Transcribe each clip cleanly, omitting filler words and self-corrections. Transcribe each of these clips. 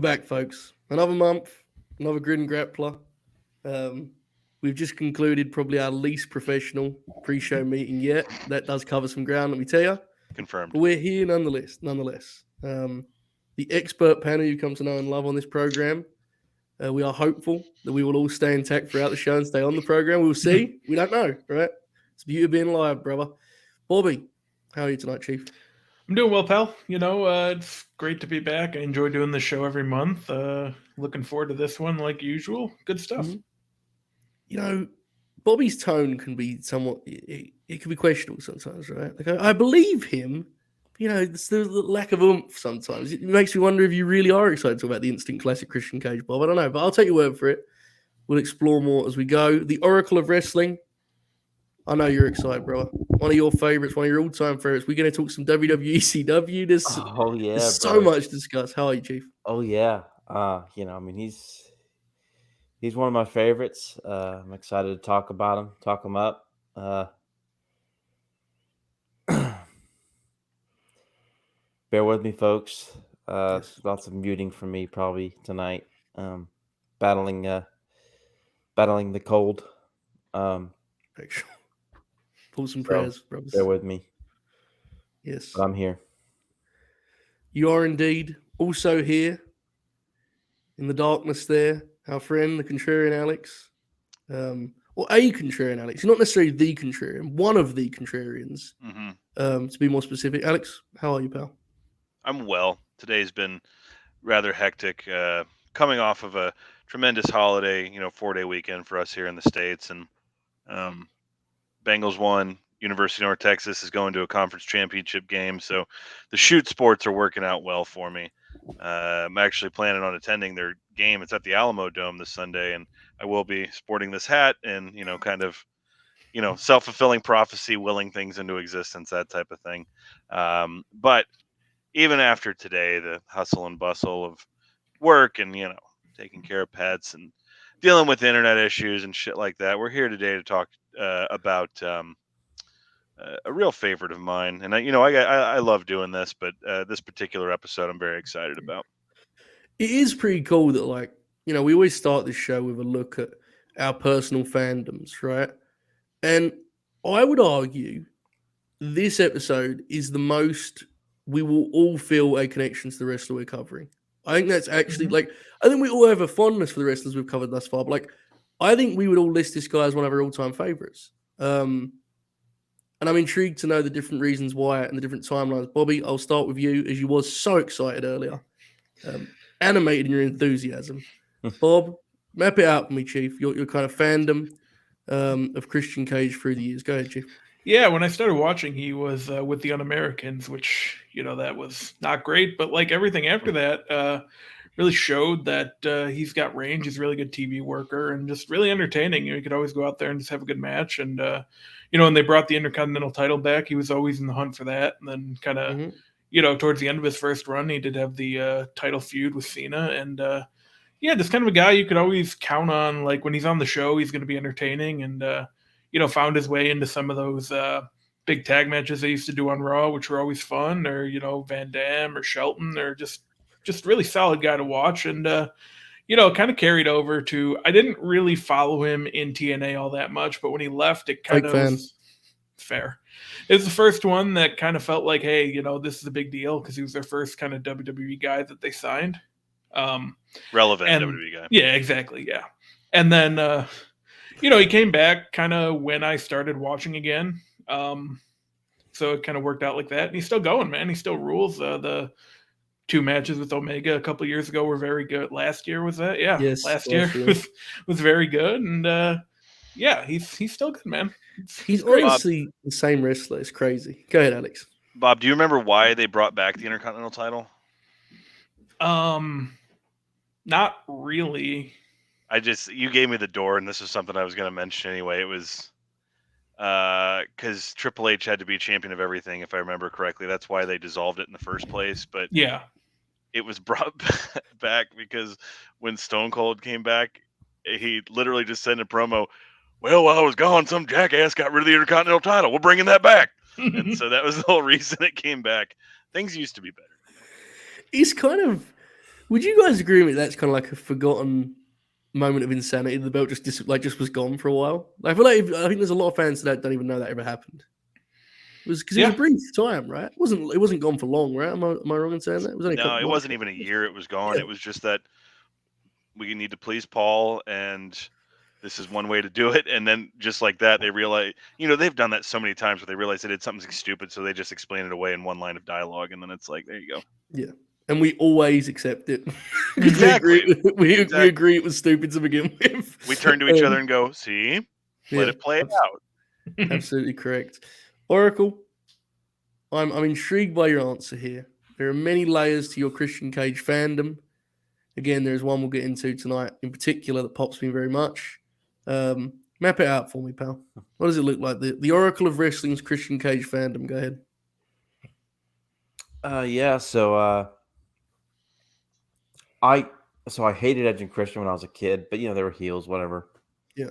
back, folks. Another month, another Grin Grappler. We've just concluded probably our least professional pre-show meeting yet. That does cover some ground, let me tell you. Confirmed. But we're here nonetheless. The expert panel you come to know and love on this program. We are hopeful that we will all stay intact throughout the show and stay on the program. We'll see. We don't know, right? It's the beauty of being live, brother. Bobby, how are you tonight, Chief? I'm doing well, pal. It's great to be back. I enjoy doing this show every month. Looking forward to this one like usual. Good stuff. Mm-hmm. Bobby's tone can be somewhat, it can be questionable sometimes, right? Like, I believe him. There's a lack of oomph sometimes. It makes me wonder if you really are excited to talk about the instant classic Christian Cage, Bob. I don't know, but I'll take your word for it. We'll explore more as we go. The Oracle of Wrestling. I know you're excited, bro. One of your favorites, one of your all-time favorites. We're going to talk some WWE CW. There's so much to discuss. How are you, Chief? Oh yeah. He's one of my favorites. I'm excited to talk about him, talk him up. Bear with me, folks. Yes. Lots of muting for me probably tonight. Battling the cold. Pull some prayers, brothers. Bear with me. Yes. But I'm here. You are indeed also here in the darkness there, our friend, the Contrarian Alex. Or a Contrarian Alex. You're not necessarily the Contrarian, one of the Contrarians. To be more specific. Alex, how are you, pal? I'm well. Today's been rather hectic. Coming off of a tremendous holiday, 4-day weekend for us here in the States. And Bengals won. University of North Texas is going to a conference championship game. So the shoot sports are working out well for me. I'm actually planning on attending their game. It's at the Alamo Dome this Sunday, and I will be sporting this hat and, self-fulfilling prophecy, willing things into existence, that type of thing. But even after today, the hustle and bustle of work and, taking care of pets and dealing with internet issues and shit like that, we're here today to talk about a real favorite of mine. And I love doing this, but this particular episode I'm very excited about. It is pretty cool that, we always start this show with a look at our personal fandoms, right? And I would argue this episode is the most we will all feel a connection to the wrestler we're covering. I think that's actually, I think we all have a fondness for the wrestlers we've covered thus far, but, I think we would all list this guy as one of our all-time favorites. And I'm intrigued to know the different reasons why and the different timelines. Bobby, I'll start with you, as you was so excited earlier. Animated in your enthusiasm. Bob, map it out for me, Chief. Your kind of fandom of Christian Cage through the years. Go ahead, Chief. Yeah, when I started watching, he was with the Un-Americans, which, that was not great. But everything after that really showed that he's got range. He's a really good TV worker and just really entertaining. You could always go out there and just have a good match. And, when they brought the Intercontinental title back, he was always in the hunt for that. And then kind of, towards the end of his first run, he did have the title feud with Cena. And, just kind of a guy you could always count on. When he's on the show, he's going to be entertaining and, found his way into some of those big tag matches they used to do on Raw, which were always fun, or, Van Dam or Shelton, or just really solid guy to watch. And, kind of carried over to, I didn't really follow him in TNA all that much, but when he left, it kind of was fair. It was the first one that kind of felt like, hey, this is a big deal because he was their first kind of WWE guy that they signed. Relevant WWE guy. Yeah, exactly. Yeah. And then, he came back kind of when I started watching again. So it kind of worked out like that. And he's still going, man. He still rules. The 2 matches with Omega a couple of years ago were very good. Last year was that? Yeah. Yes, last year was very good. And he's still good, man. He's honestly the same wrestler. It's crazy. Go ahead, Alex. Bob, do you remember why they brought back the Intercontinental title? Not really. You gave me the door, and this is something I was going to mention anyway. It was because Triple H had to be champion of everything, if I remember correctly. That's why they dissolved it in the first place. But yeah, it was brought back because when Stone Cold came back, he literally just sent a promo. Well, while I was gone, some jackass got rid of the Intercontinental title. We're bringing that back. And so that was the whole reason it came back. Things used to be better. It's kind of Would you guys agree with me that's kind of like a forgotten moment of insanity? The belt just just was gone for a while. Like, I feel like I think there's a lot of fans that don't even know that ever happened. It was because it was a brief time, right? It wasn't gone for long, right? Am I wrong in saying that? It was only No, it wasn't even a year. It was gone. Yeah. It was just that we need to please Paul, and this is one way to do it. And then just like that, they realize, they've done that so many times where they realize they did something stupid, so they just explain it away in one line of dialogue, and then it's like, there you go. Yeah. And we always accept it. Exactly. We agree it was stupid to begin with. We turn to each other and go, see, let it play out. Absolutely correct. Oracle, I'm intrigued by your answer here. There are many layers to your Christian Cage fandom. Again, there's one we'll get into tonight in particular that pops me very much. Map it out for me, pal. What does it look like? The Oracle of Wrestling's Christian Cage fandom. Go ahead. So I hated Edge and Christian when I was a kid, but they were heels, whatever. Yeah.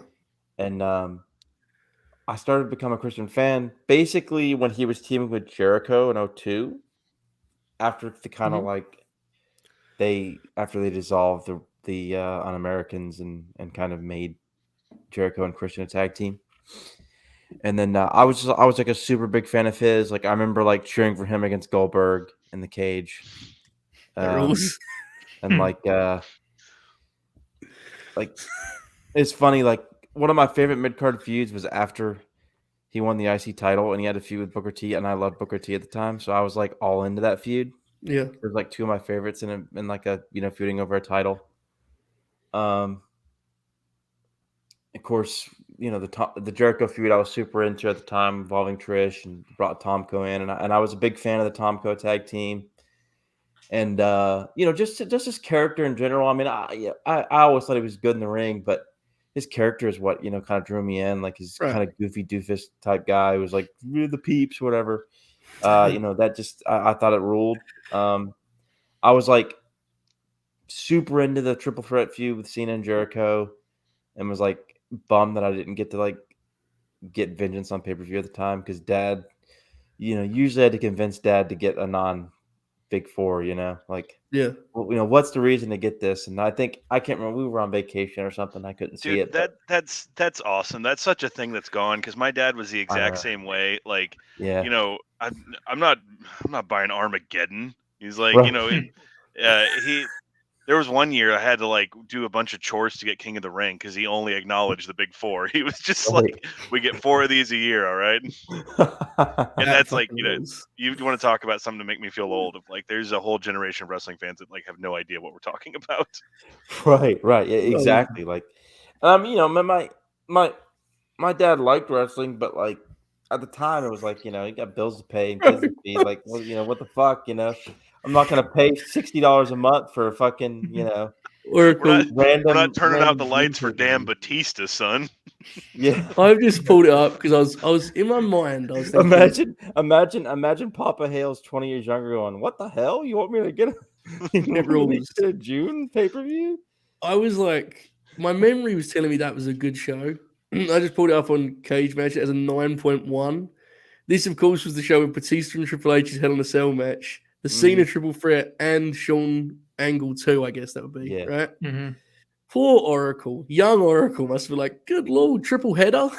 And I started to become a Christian fan basically when he was teaming with Jericho in 2002. After the kind of after they dissolved the Un-Americans and kind of made Jericho and Christian a tag team. And then I was like a super big fan of his. Like I remember like cheering for him against Goldberg in the cage. And like it's funny, like one of my favorite mid-card feuds was after he won the IC title and he had a feud with Booker T, and I loved Booker T at the time, so I was like all into that feud. Yeah, it was like two of my favorites in like a feuding over a title. Of course, the Jericho feud I was super into at the time, involving Trish, and brought Tomko in, and I was a big fan of the Tomko tag team. And just his character in general. I mean, I always thought he was good in the ring, but his character is what kind of drew me in. Like he's kind of goofy doofus type guy who was like the peeps, whatever. That just I thought it ruled. I was like super into the triple threat feud with Cena and Jericho, and was like bummed that I didn't get to like get Vengeance on pay-per-view at the time because Dad, usually I had to convince Dad to get a non-Big Four, what's the reason to get this? And I can't remember, we were on vacation or something, I couldn't see it. That's awesome. That's such a thing that's gone, because my dad was the exact same way. Like, I'm not buying Armageddon. He's like, there was one year I had to like do a bunch of chores to get King of the Ring because he only acknowledged the Big Four. He was just like, we get 4 of these a year, all right? And that's like, you want to talk about something to make me feel old. Of like, there's a whole generation of wrestling fans that like have no idea what we're talking about. Right, yeah, exactly. Like, my dad liked wrestling, but like at the time it was like, he got bills to pay and kids to feed. Like, well, what the fuck, I'm not gonna pay $60 a month for a fucking, we're not turning out the lights for damn Batista, son. Yeah, I've just pulled it up because I was in my mind. I was thinking, imagine Papa Hale's 20 years younger going, what the hell? You want me to get a June pay-per-view? I was like, my memory was telling me that was a good show. I just pulled it up on Cage Match. It has a 9.1. This, of course, was the show with Batista and Triple H's Hell in a Cell match, the Cena Triple Threat, and Shawn Angle 2, I guess that would be, right? Mm-hmm. Poor Oracle. Young Oracle must be like, good lord, triple header?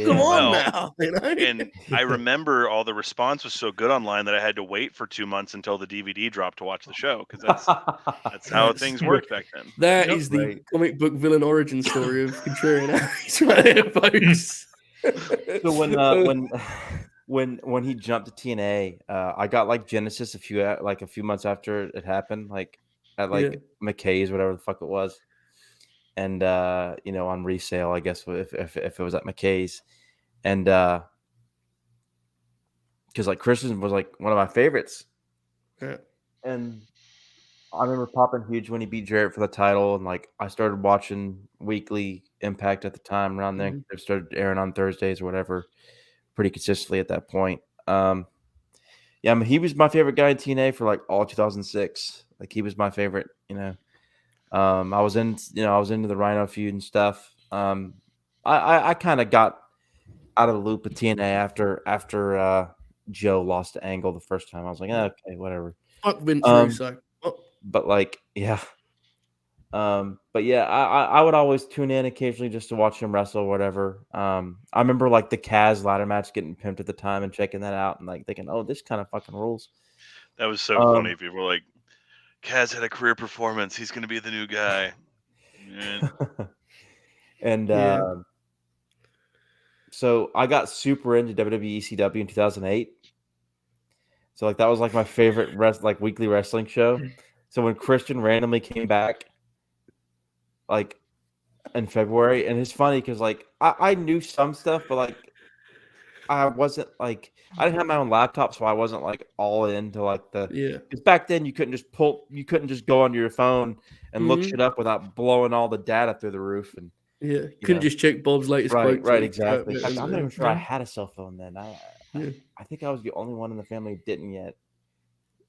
Come on now. And I remember all the response was so good online that I had to wait for 2 months until the DVD dropped to watch the show, because that's how things worked back then. That is the comic book villain origin story of Contrarian Alex right there, folks. So when he jumped to TNA, I got like Genesis a few months after it happened, like at McKay's, whatever the fuck it was, and on resale, I guess, if it was at McKay's, and because like Christian was like one of my favorites, and I remember popping huge when he beat Jarrett for the title, and like I started watching Weekly Impact at the time around then. They started airing on Thursdays or whatever, pretty consistently at that point. I mean, he was my favorite guy in TNA for like all 2006. Like he was my favorite. I was into the Rhino feud and stuff. I kind of got out of the loop of TNA after Joe lost to Angle the first time. I was like, okay, whatever. Fuck Vince Russo. but like, yeah. But yeah, I would always tune in occasionally just to watch him wrestle or whatever. I remember like the Kaz ladder match getting pimped at the time and checking that out and like thinking, oh, this kind of fucking rules. That was so funny. People were like, Kaz had a career performance. He's going to be the new guy. Yeah. And Yeah. so I got super into WWE ECW in 2008. So like that was like my favorite weekly wrestling show. So when Christian randomly came back, like in February, and it's funny because like I knew some stuff, but like I wasn't like I didn't have my own laptop, so I wasn't like all into like the Yeah. because back then you couldn't just go onto your phone and look Mhm. shit up without blowing all the data through the roof and Yeah. Couldn't just check Bob's latest right, quotes. exactly. In Back fact, then, I'm not even sure Yeah. I had a cell phone then. Yeah. I think I was the only one in the family who didn't yet.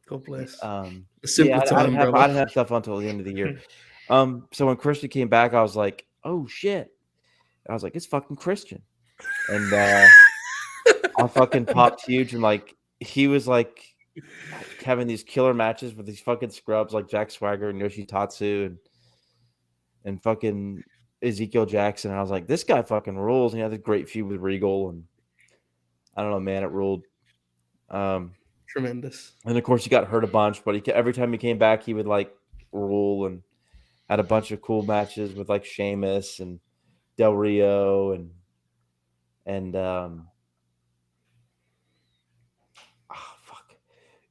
God bless. A Yeah, simpler I time, didn't brother. have stuff until the end of the year. So when Christian came back, I was like, oh shit. I was like, it's fucking Christian. And I fucking popped huge and like he was like having these killer matches with these fucking scrubs like Jack Swagger and Yoshitatsu and fucking Ezekiel Jackson. And I was like, this guy fucking rules. And he had a great feud with Regal and I don't know, man, it ruled. Tremendous. And of course, he got hurt a bunch, but every time he came back, he would like rule and had a bunch of cool matches with like Sheamus and Del Rio and fuck,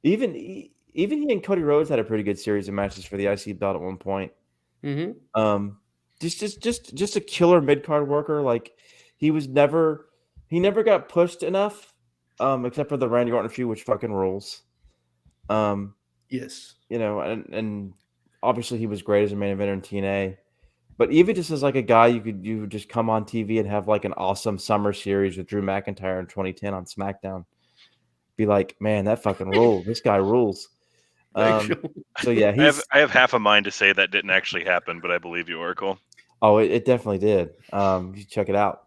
even he and Cody Rhodes had a pretty good series of matches for the IC belt at one point. Mm-hmm. Just a killer mid card worker. Like he never got pushed enough, except for the Randy Orton feud, which fucking rules. Yes. You know, and obviously he was great as a main eventer in TNA. But even just as like a guy, you would just come on TV and have like an awesome summer series with Drew McIntyre in 2010 on SmackDown. Be like, man, that fucking rules. This guy rules. So yeah, I have half a mind to say that didn't actually happen, but I believe you, Oracle. Oh, it definitely did. You should check it out.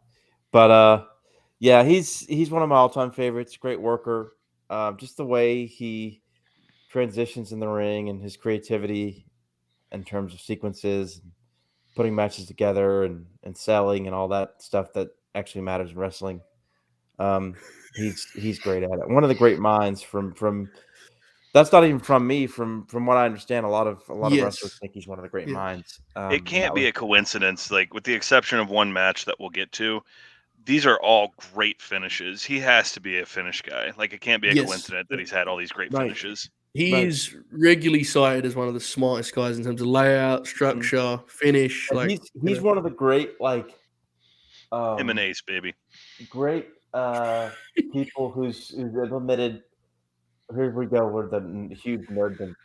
But yeah, he's one of my all-time favorites. Great worker. Just the way he transitions in the ring and his creativity in terms of sequences, putting matches together and selling and all that stuff that actually matters in wrestling. He's great at it. One of the great minds from that's not even from me. From what I understand, a lot of wrestlers Yes. think he's one of the great Yeah. minds. It can't be a coincidence, like with the exception of one match that we'll get to. These are all great finishes. He has to be a finish guy. Like it can't be a Yes. coincidence that he's had all these great Right. finishes. He's regularly cited as one of the smartest guys in terms of layout, structure, finish. And Like he's one of the great like Him and Ace, baby. great people who's implemented. Here we go with the huge nerd thing.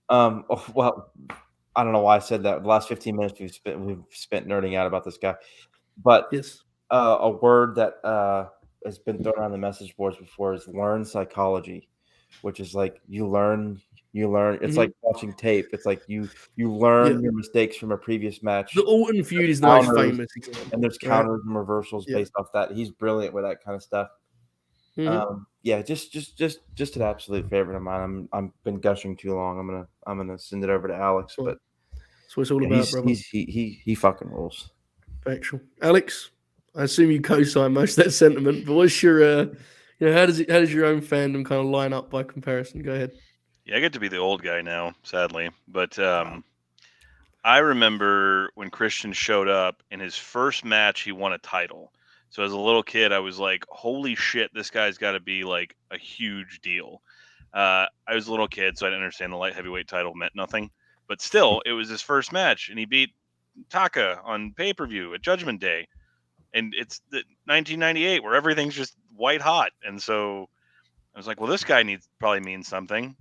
Well, I don't know why I said that. The last 15 minutes we've spent nerding out about this guy, but yes. a word that has been thrown on the message boards before is learn psychology, which is like you learn. It's like watching tape. It's like you learn your mistakes from a previous match. The Orton feud is the most famous example. And there's counters and reversals based off that. He's brilliant with that kind of stuff. Yeah, just an absolute favorite of mine. I'm been gushing too long. I'm gonna send it over to Alex. But that's what it's all about, brother. He fucking rules. Factual. Alex, I assume you co-sign most of that sentiment, but what's your how does your own fandom kind of line up by comparison? Go ahead. Yeah, I get to be the old guy now, sadly. But I remember when Christian showed up in his first match, he won a title. So as a little kid, I was like, holy shit, this guy's got to be like a huge deal. I was a little kid, so I didn't understand the light heavyweight title meant nothing. But still, it was his first match, and he beat Taka on pay-per-view at Judgment Day. And it's the 1998 where everything's just white hot. And so I was like, well, this guy probably means something.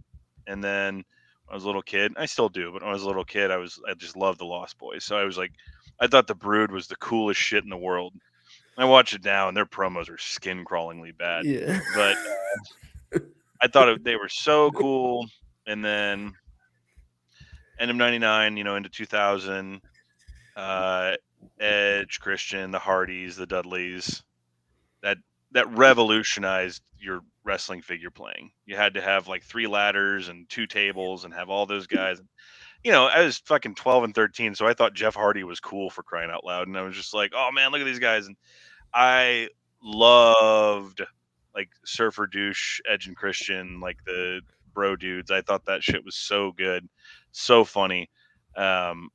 And then when I was a little kid, I still do, but when I was a little kid, I just loved the Lost Boys. So I was like, I thought the Brood was the coolest shit in the world. I watch it now, and their promos are skin crawlingly bad. Yeah. But I thought they were so cool. And then end of '99, into 2000, Edge, Christian, the Hardys, the Dudleys. that revolutionized your wrestling figure playing. You had to have like 3 ladders and 2 tables and have all those guys. You know, I was fucking 12 and 13, so I thought Jeff Hardy was cool, for crying out loud, and I was just like, "Oh man, look at these guys." And I loved like Surfer Douche, Edge and Christian, like the bro dudes. I thought that shit was so good, so funny. Um,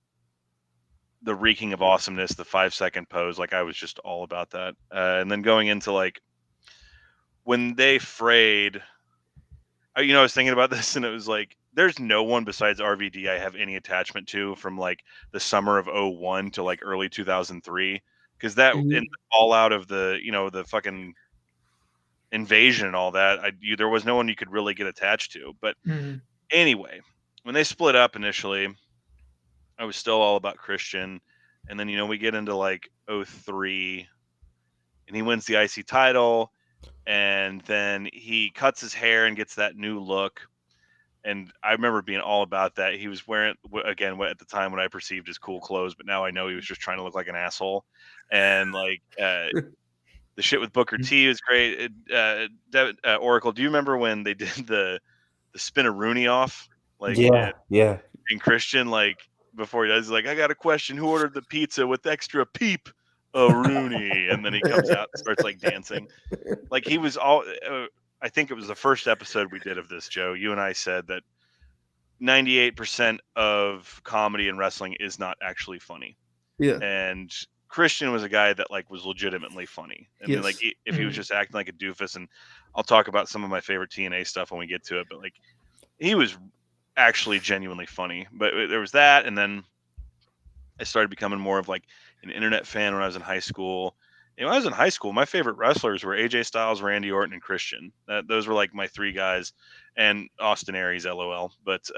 the reeking of awesomeness, the 5-second pose, like I was just all about that. And then going into like when they frayed, you know, I was thinking about this, and it was like, there's no one besides RVD I have any attachment to from like the summer of 01 to like early 2003, because that in the fallout of the, you know, the fucking invasion and all that, there was no one you could really get attached to. But anyway, when they split up initially, I was still all about Christian. And then, you know, we get into like 03 and he wins the IC title, and then he cuts his hair and gets that new look. And I remember being all about that. He was wearing, again, at the time when I perceived as cool clothes, but now I know he was just trying to look like an asshole. And like the shit with Booker T was great. Oracle, do you remember when they did the spin a Rooney off? Like, yeah. in Christian, like before he does, like, I got a question: who ordered the pizza with extra peep? A Rooney. And then he comes out and starts like dancing. Like he was all. I think it was the first episode we did of this, Joe. You and I said that 98% of comedy and wrestling is not actually funny. Yeah. And Christian was a guy that like was legitimately funny. And then, like if he was just acting like a doofus, and I'll talk about some of my favorite TNA stuff when we get to it, but like he was actually genuinely funny. But there was that, and then I started becoming more of like an internet fan when I was in high school. And when I was in high school, my favorite wrestlers were AJ Styles, Randy Orton, and Christian. Those were like my 3 guys, and Austin Aries, LOL. But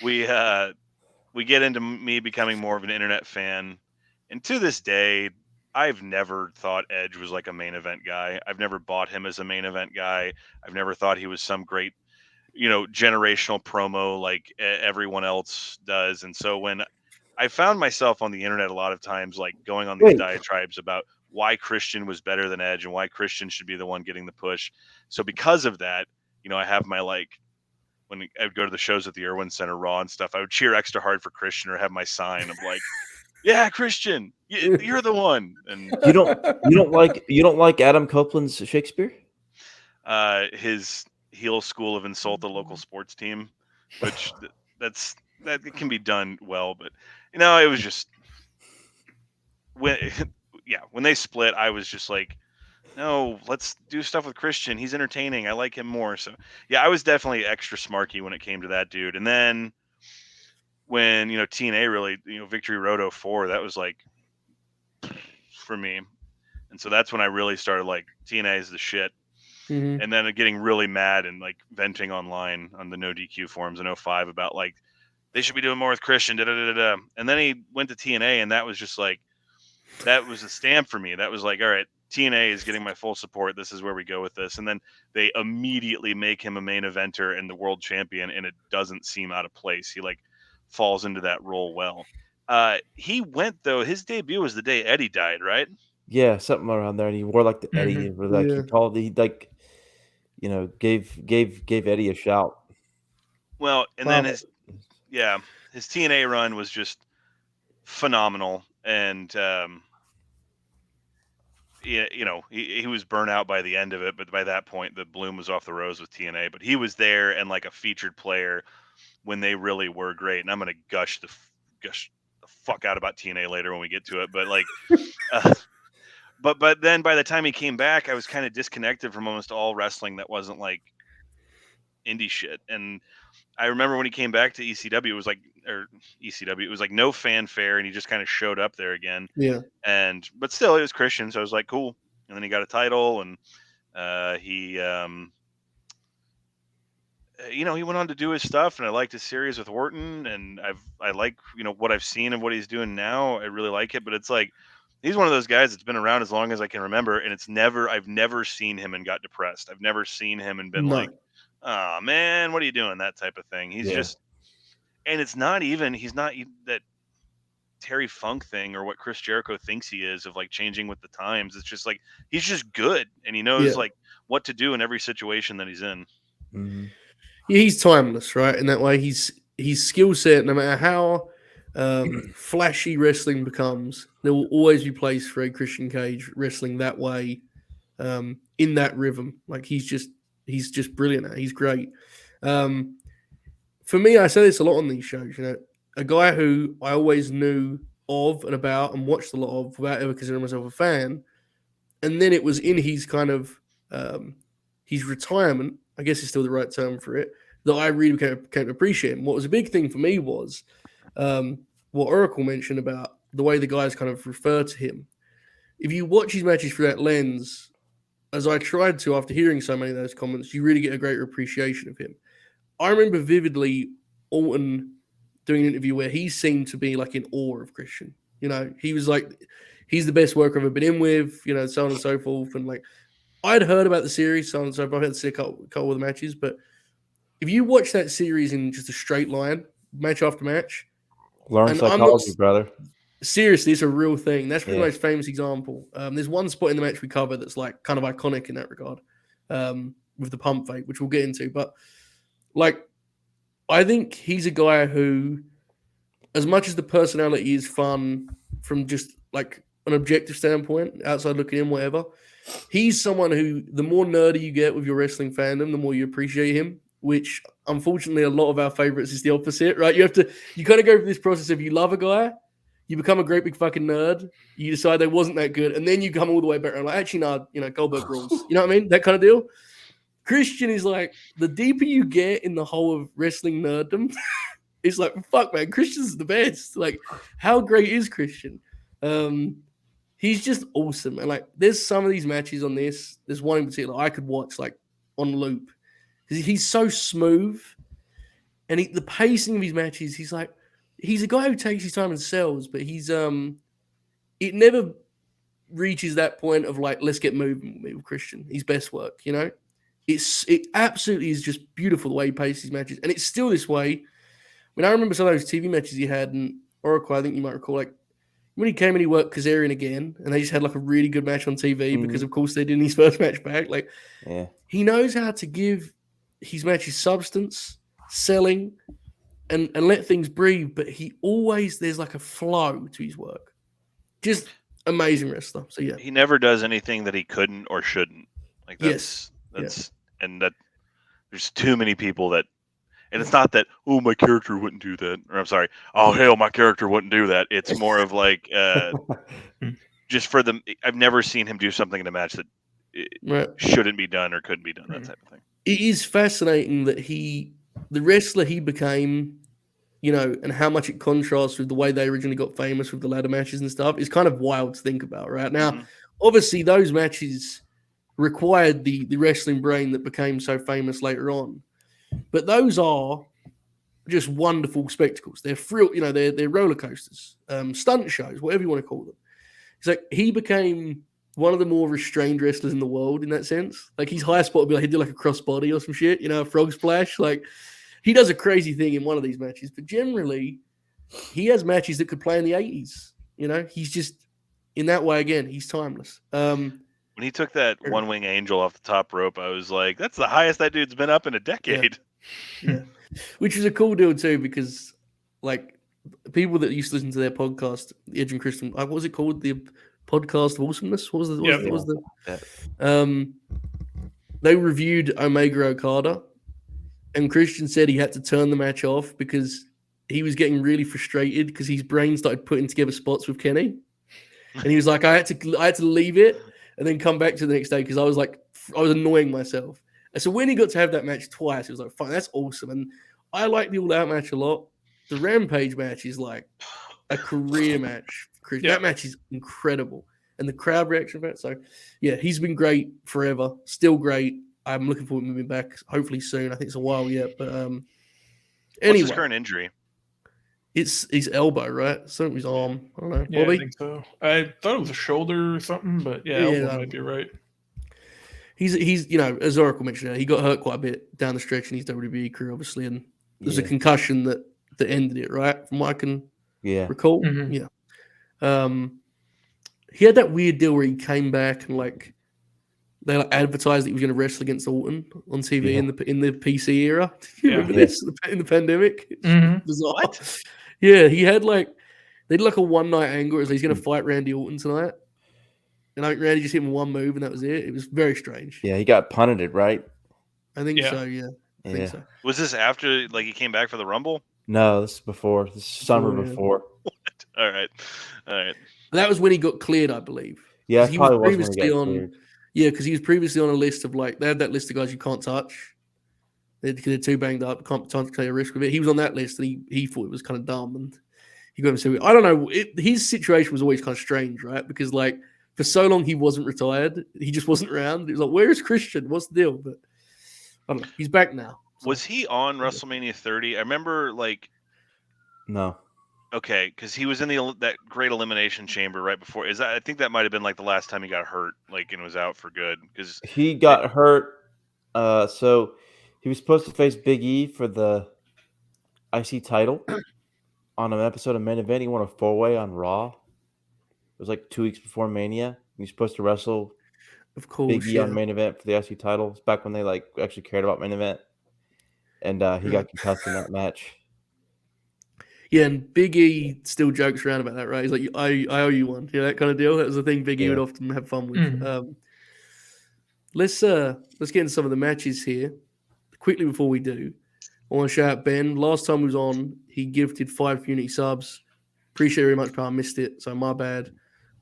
we get into me becoming more of an internet fan, and to this day, I've never thought Edge was like a main event guy. I've never bought him as a main event guy. I've never thought he was some great, you know, generational promo like everyone else does. And so when I found myself on the internet a lot of times, like going on these diatribes about why Christian was better than Edge and why Christian should be the one getting the push. So because of that, you know, I have my like, when I would go to the shows at the Irwin Center, Raw and stuff, I would cheer extra hard for Christian or have my sign of like, yeah, Christian, you're the one. And you don't like Adam Copeland's Shakespeare? His heel school of insult the local sports team, which that can be done well, but you know, it was just when they split, I was just like, no, let's do stuff with Christian. He's entertaining. I like him more. So yeah, I was definitely extra smarky when it came to that dude. And then when, you know, TNA really, you know, Victory Road 04, that was like for me. And so that's when I really started like TNA is the shit. And then getting really mad and like venting online on the No DQ forums in 05 about like they should be doing more with Christian. And then he went to TNA, and that was just like, that was a stamp for me. That was like, all right, TNA is getting my full support. This is where we go with this. And then they immediately make him a main eventer and the world champion, and it doesn't seem out of place. He like falls into that role well. He went though. His debut was the day Eddie died, right? Yeah, something around there. And he wore like the Eddie, or like he like, you know, gave Eddie a shout. Well, and then his TNA run was just phenomenal. And you know, he was burnt out by the end of it, but by that point the bloom was off the rose with TNA. But he was there and like a featured player when they really were great. And I'm gonna gush the fuck out about TNA later when we get to it. But like but then by the time he came back, I was kind of disconnected from almost all wrestling that wasn't like indie shit. And I remember when he came back to ECW, it was like, or ECW, it was like no fanfare, and he just kind of showed up there again. Yeah. But still, it was Christian, so I was like, cool. And then he got a title, and he, you know, he went on to do his stuff, and I liked his series with Orton, and I like, you know, what I've seen and what he's doing now. I really like it, but it's like, he's one of those guys that's been around as long as I can remember, and I've never seen him and got depressed. I've never seen him and been like, oh man, what are you doing? That type of thing. He's just, and it's not even, he's not that, Terry Funk thing or what Chris Jericho thinks he is of like changing with the times. It's just like he's just good and he knows like what to do in every situation that he's in. Mm-hmm. Yeah, he's timeless, right? In that way, his skill set, no matter how flashy wrestling becomes, there will always be place for a Christian Cage wrestling that way, in that rhythm. Like he's just brilliant at it. He's great. For me, I say this a lot on these shows. You know, a guy who I always knew of and about and watched a lot of without ever considering myself a fan, and then it was in his kind of his retirement, I guess is still the right term for it, that I really came to appreciate him. What was a big thing for me was what Oracle mentioned about the way the guys kind of refer to him. If you watch his matches through that lens, as I tried to after hearing so many of those comments, you really get a greater appreciation of him. I remember vividly Orton doing an interview where he seemed to be like in awe of Christian. You know, he was like, he's the best worker I've ever been in with, you know, so on and so forth. And like, I'd heard about the series, so on and so forth. I had to see a couple of the matches, but if you watch that series in just a straight line, match after match, learn psychology, brother. Seriously, it's a real thing. That's probably the Yeah. most famous example. There's one spot in the match we cover that's like kind of iconic in that regard, with the pump fake, which we'll get into. But like, I think he's a guy who, as much as the personality is fun from just like an objective standpoint, outside looking in, whatever, he's someone who, the more nerdy you get with your wrestling fandom, the more you appreciate him, which unfortunately a lot of our favorites is the opposite, right? You kind of go through this process of you love a guy, you become a great big fucking nerd, you decide they wasn't that good, and then you come all the way back and like, actually, no, you know, Goldberg rules. You know what I mean? That kind of deal. Christian is like, the deeper you get in the whole of wrestling nerddom, it's like, fuck, man, Christian's the best. Like, how great is Christian? He's just awesome. And like, there's some of these matches on this. There's one in particular I could watch like on loop. He's so smooth, and the pacing of his matches. He's a guy who takes his time and sells, but it never reaches that point of like, let's get moving with Christian. His best work, you know. It absolutely is just beautiful the way he paces his matches, and it's still this way. I mean, I remember some of those TV matches he had, and Oracle, I think you might recall, like when he came and he worked Kazarian again, and they just had like a really good match on TV because, of course, they did in his first match back. Like, he knows how to give his matches substance, selling, and let things breathe. But there's like a flow to his work. Just amazing wrestler. So yeah, he never does anything that he couldn't or shouldn't. Like that's and that there's too many people that. And it's not that, oh, my character wouldn't do that. Or I'm sorry, oh, hell, my character wouldn't do that. It's more of like, just for them. I've never seen him do something in a match that shouldn't be done or couldn't be done, that type of thing. It is fascinating that the wrestler he became, you know, and how much it contrasts with the way they originally got famous with the ladder matches and stuff is kind of wild to think about, right? Now, obviously, those matches required the wrestling brain that became so famous later on. But those are just wonderful spectacles. They're thrill, you know, they're roller coasters, stunt shows, whatever you want to call them. It's like he became one of the more restrained wrestlers in the world in that sense. Like his highest spot would be like he did like a crossbody or some shit, you know, a frog splash. Like he does a crazy thing in one of these matches, but generally he has matches that could play in the 80s. You know, he's just in that way again. He's timeless. When he took that one wing angel off the top rope, I was like, that's the highest that dude's been up in a decade. Yeah. Which was a cool deal too, because like people that used to listen to their podcast, Edge and Christian, what was it called? The podcast of awesomeness? What was they reviewed Omega Okada, and Christian said he had to turn the match off because he was getting really frustrated because his brain started putting together spots with Kenny. And he was like, I had to leave it and then come back to the next day because I was annoying myself. And so when he got to have that match twice, it was like, fine, that's awesome. And I like the All Out match a lot. The Rampage match is like a career match. That match is incredible. And the crowd reaction for it. So, yeah, he's been great forever. Still great. I'm looking forward to moving back hopefully soon. I think it's a while yet. But anyway. What's his current injury? It's his elbow, right? Something his arm. I don't know. Yeah, Bobby? I think so. I thought it was a shoulder or something, but elbow might be right. He's you know, as Oracle mentioned, he got hurt quite a bit down the stretch in his WWE career, obviously, and there's a concussion that ended it, right? From what I can Yeah. Recall? Mhm. Yeah. He had that weird deal where he came back and like they like advertised that he was going to wrestle against Orton on TV Yeah. in the PC era. Do you Yeah. remember Yeah. this in the pandemic? It's Mhm. bizarre. What? Yeah, he had like they did like a one night angle as he's going to fight Randy Orton tonight, and I think Randy just hit him one move and that was it. It was very strange. Yeah, he got punted, right? I think Yeah. so. Yeah, I think Yeah. so. Was this after like he came back for the Rumble? No, this is before. This is summer Before, yeah. before. All right, all right. That was when he got cleared, I believe. Yeah, 'Cause it he was probably was when he previously got on. cleared. Yeah, because he was previously on a list of like they had that list of guys you can't touch. They're too banged up, can't take a risk with it. He was on that list, and he thought it was kind of dumb, and he got himself. I don't know. His situation was always kind of strange, right? Because like for so long he wasn't retired, he just wasn't around. It was like, where is Christian? What's the deal? But I don't know. He's back now. So. Was he on WrestleMania 30? I remember like No. okay, because he was in that great elimination chamber right before. I think that might have been like the last time he got hurt, like and was out for good. Because He got hurt. So he was supposed to face Big E for the IC title on an episode of Main Event. He won a 4-way on Raw. It was like 2 weeks before Mania. He was supposed to wrestle Of course, Big E yeah. on Main Event for the IC title. It's back when they like actually cared about Main Event, and he got concussed in that match. Yeah, and Big E still jokes around about that, right? He's like, I owe you one. Yeah, that kind of deal. That was the thing Big E would often have fun with. Mhm. Let's get into some of the matches here. Quickly before we do, I want to shout out Ben. Last time he was on, he gifted 5 community subs. Appreciate it very much, but I missed it, so my bad.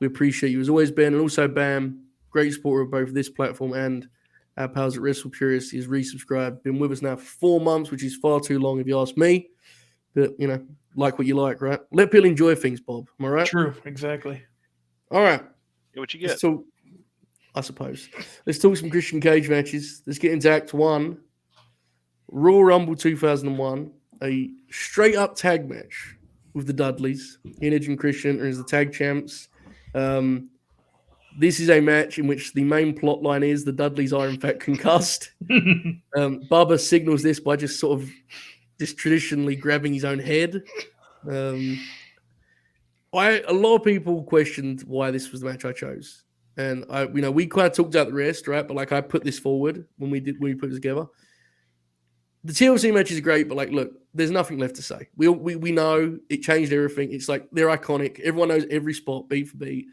We appreciate you as always, Ben. And also, Bam, great supporter of both this platform and our pals at Wrestle Curious. He's resubscribed, been with us now for 4 months, which is far too long if you ask me. But, like what you like, right? Let people enjoy things, Bob. Am I right? True. Exactly. All right. get what you Let's get. talk, I suppose. Let's talk some Christian Cage matches. Let's get into Act 1. Royal Rumble 2001, a straight-up tag match with the Dudleys. Edge and Christian as the tag champs. This is a match in which the main plot line is the Dudleys are in fact concussed. Bubba signals this by just sort of just traditionally grabbing his own head. A lot of people questioned why this was the match I chose, and we kind of talked out the rest, right? But like I put this forward when we put it together. The TLC match is great, but like, look, there's nothing left to say. We know it changed everything. It's like they're iconic. Everyone knows every spot, beat for beat.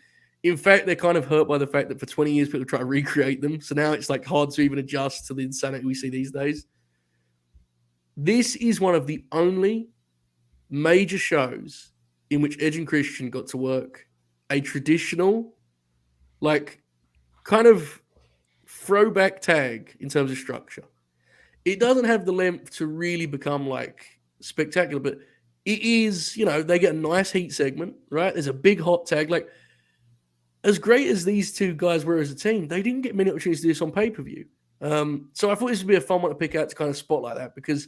In fact, they're kind of hurt by the fact that for 20 years people try to recreate them. So now it's like hard to even adjust to the insanity we see these days. This is one of the only major shows in which Edge and Christian got to work a traditional, like, kind of throwback tag in terms of structure. It doesn't have the length to really become like spectacular, but it is, they get a nice heat segment, right? There's a big hot tag. Like, as great as these two guys were as a team, they didn't get many opportunities to do this on pay-per-view. So I thought this would be a fun one to pick out to kind of spotlight that, because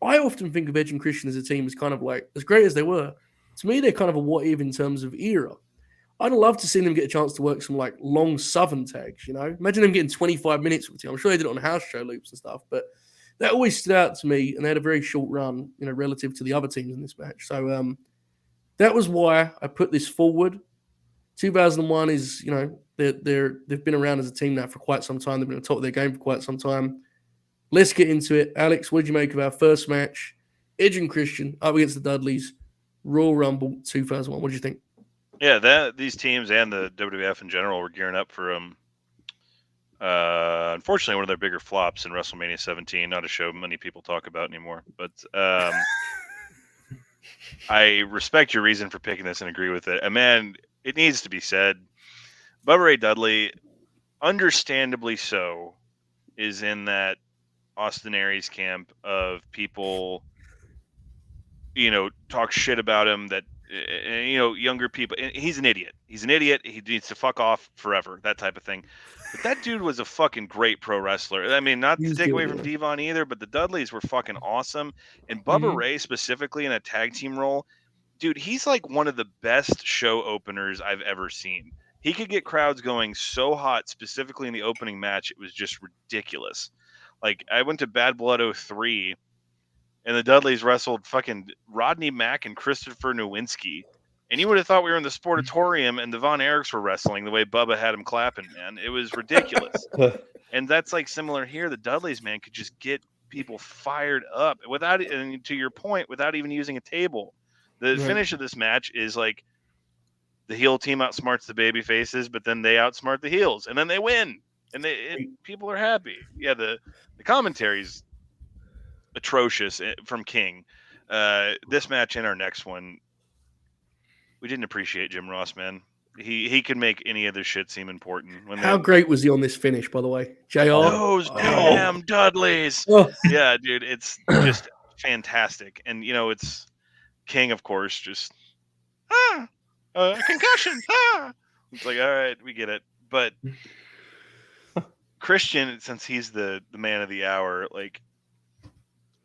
I often think of Edge and Christian as a team as kind of like, as great as they were, to me, they're kind of a what if in terms of era. I'd love to see them get a chance to work some like long Southern tags, Imagine them getting 25 minutes with the team. I'm sure they did it on house show loops and stuff, but that always stood out to me, and they had a very short run, relative to the other teams in this match. So that was why I put this forward. 2001 is, they've been around as a team now for quite some time. They've been on top of their game for quite some time. Let's get into it. Alex, what did you make of our first match? Edge and Christian up against the Dudleys, Royal Rumble 2001. What did you think? Yeah, these teams and the WWF in general were gearing up for unfortunately one of their bigger flops in WrestleMania 17. Not a show many people talk about anymore, but I respect your reason for picking this and agree with it. And man, it needs to be said, Bubba Ray Dudley, understandably so, is in that Austin Aries camp of people, talk shit about him, that, younger people. He's an idiot. He's an idiot. He needs to fuck off forever, that type of thing. But that dude was a fucking great pro wrestler. I mean, not to take away from Devon either, but the Dudleys were fucking awesome. And Bubba Ray specifically in a tag team role, dude, he's like one of the best show openers I've ever seen. He could get crowds going so hot, specifically in the opening match. It was just ridiculous. Like, I went to Bad Blood 03 and the Dudleys wrestled fucking Rodney Mack and Christopher Nowinski. And you would have thought we were in the Sportatorium and the Von Erichs were wrestling the way Bubba had him clapping, man. It was ridiculous. And that's like similar here. The Dudleys, man, could just get people fired up without, and to your point, without even using a table. The finish of this match is like the heel team outsmarts the baby faces, but then they outsmart the heels, and then they win, and people are happy. Yeah, the commentary's atrocious from King. This match and our next one, we didn't appreciate Jim Ross, man. He could make any of this shit seem important. How great was he on this finish, by the way? JR? Those damn Dudleys. Yeah, dude, it's just fantastic. And, it's King, of course, just, concussion. It's like, all right, we get it. But Christian, since he's the man of the hour, like,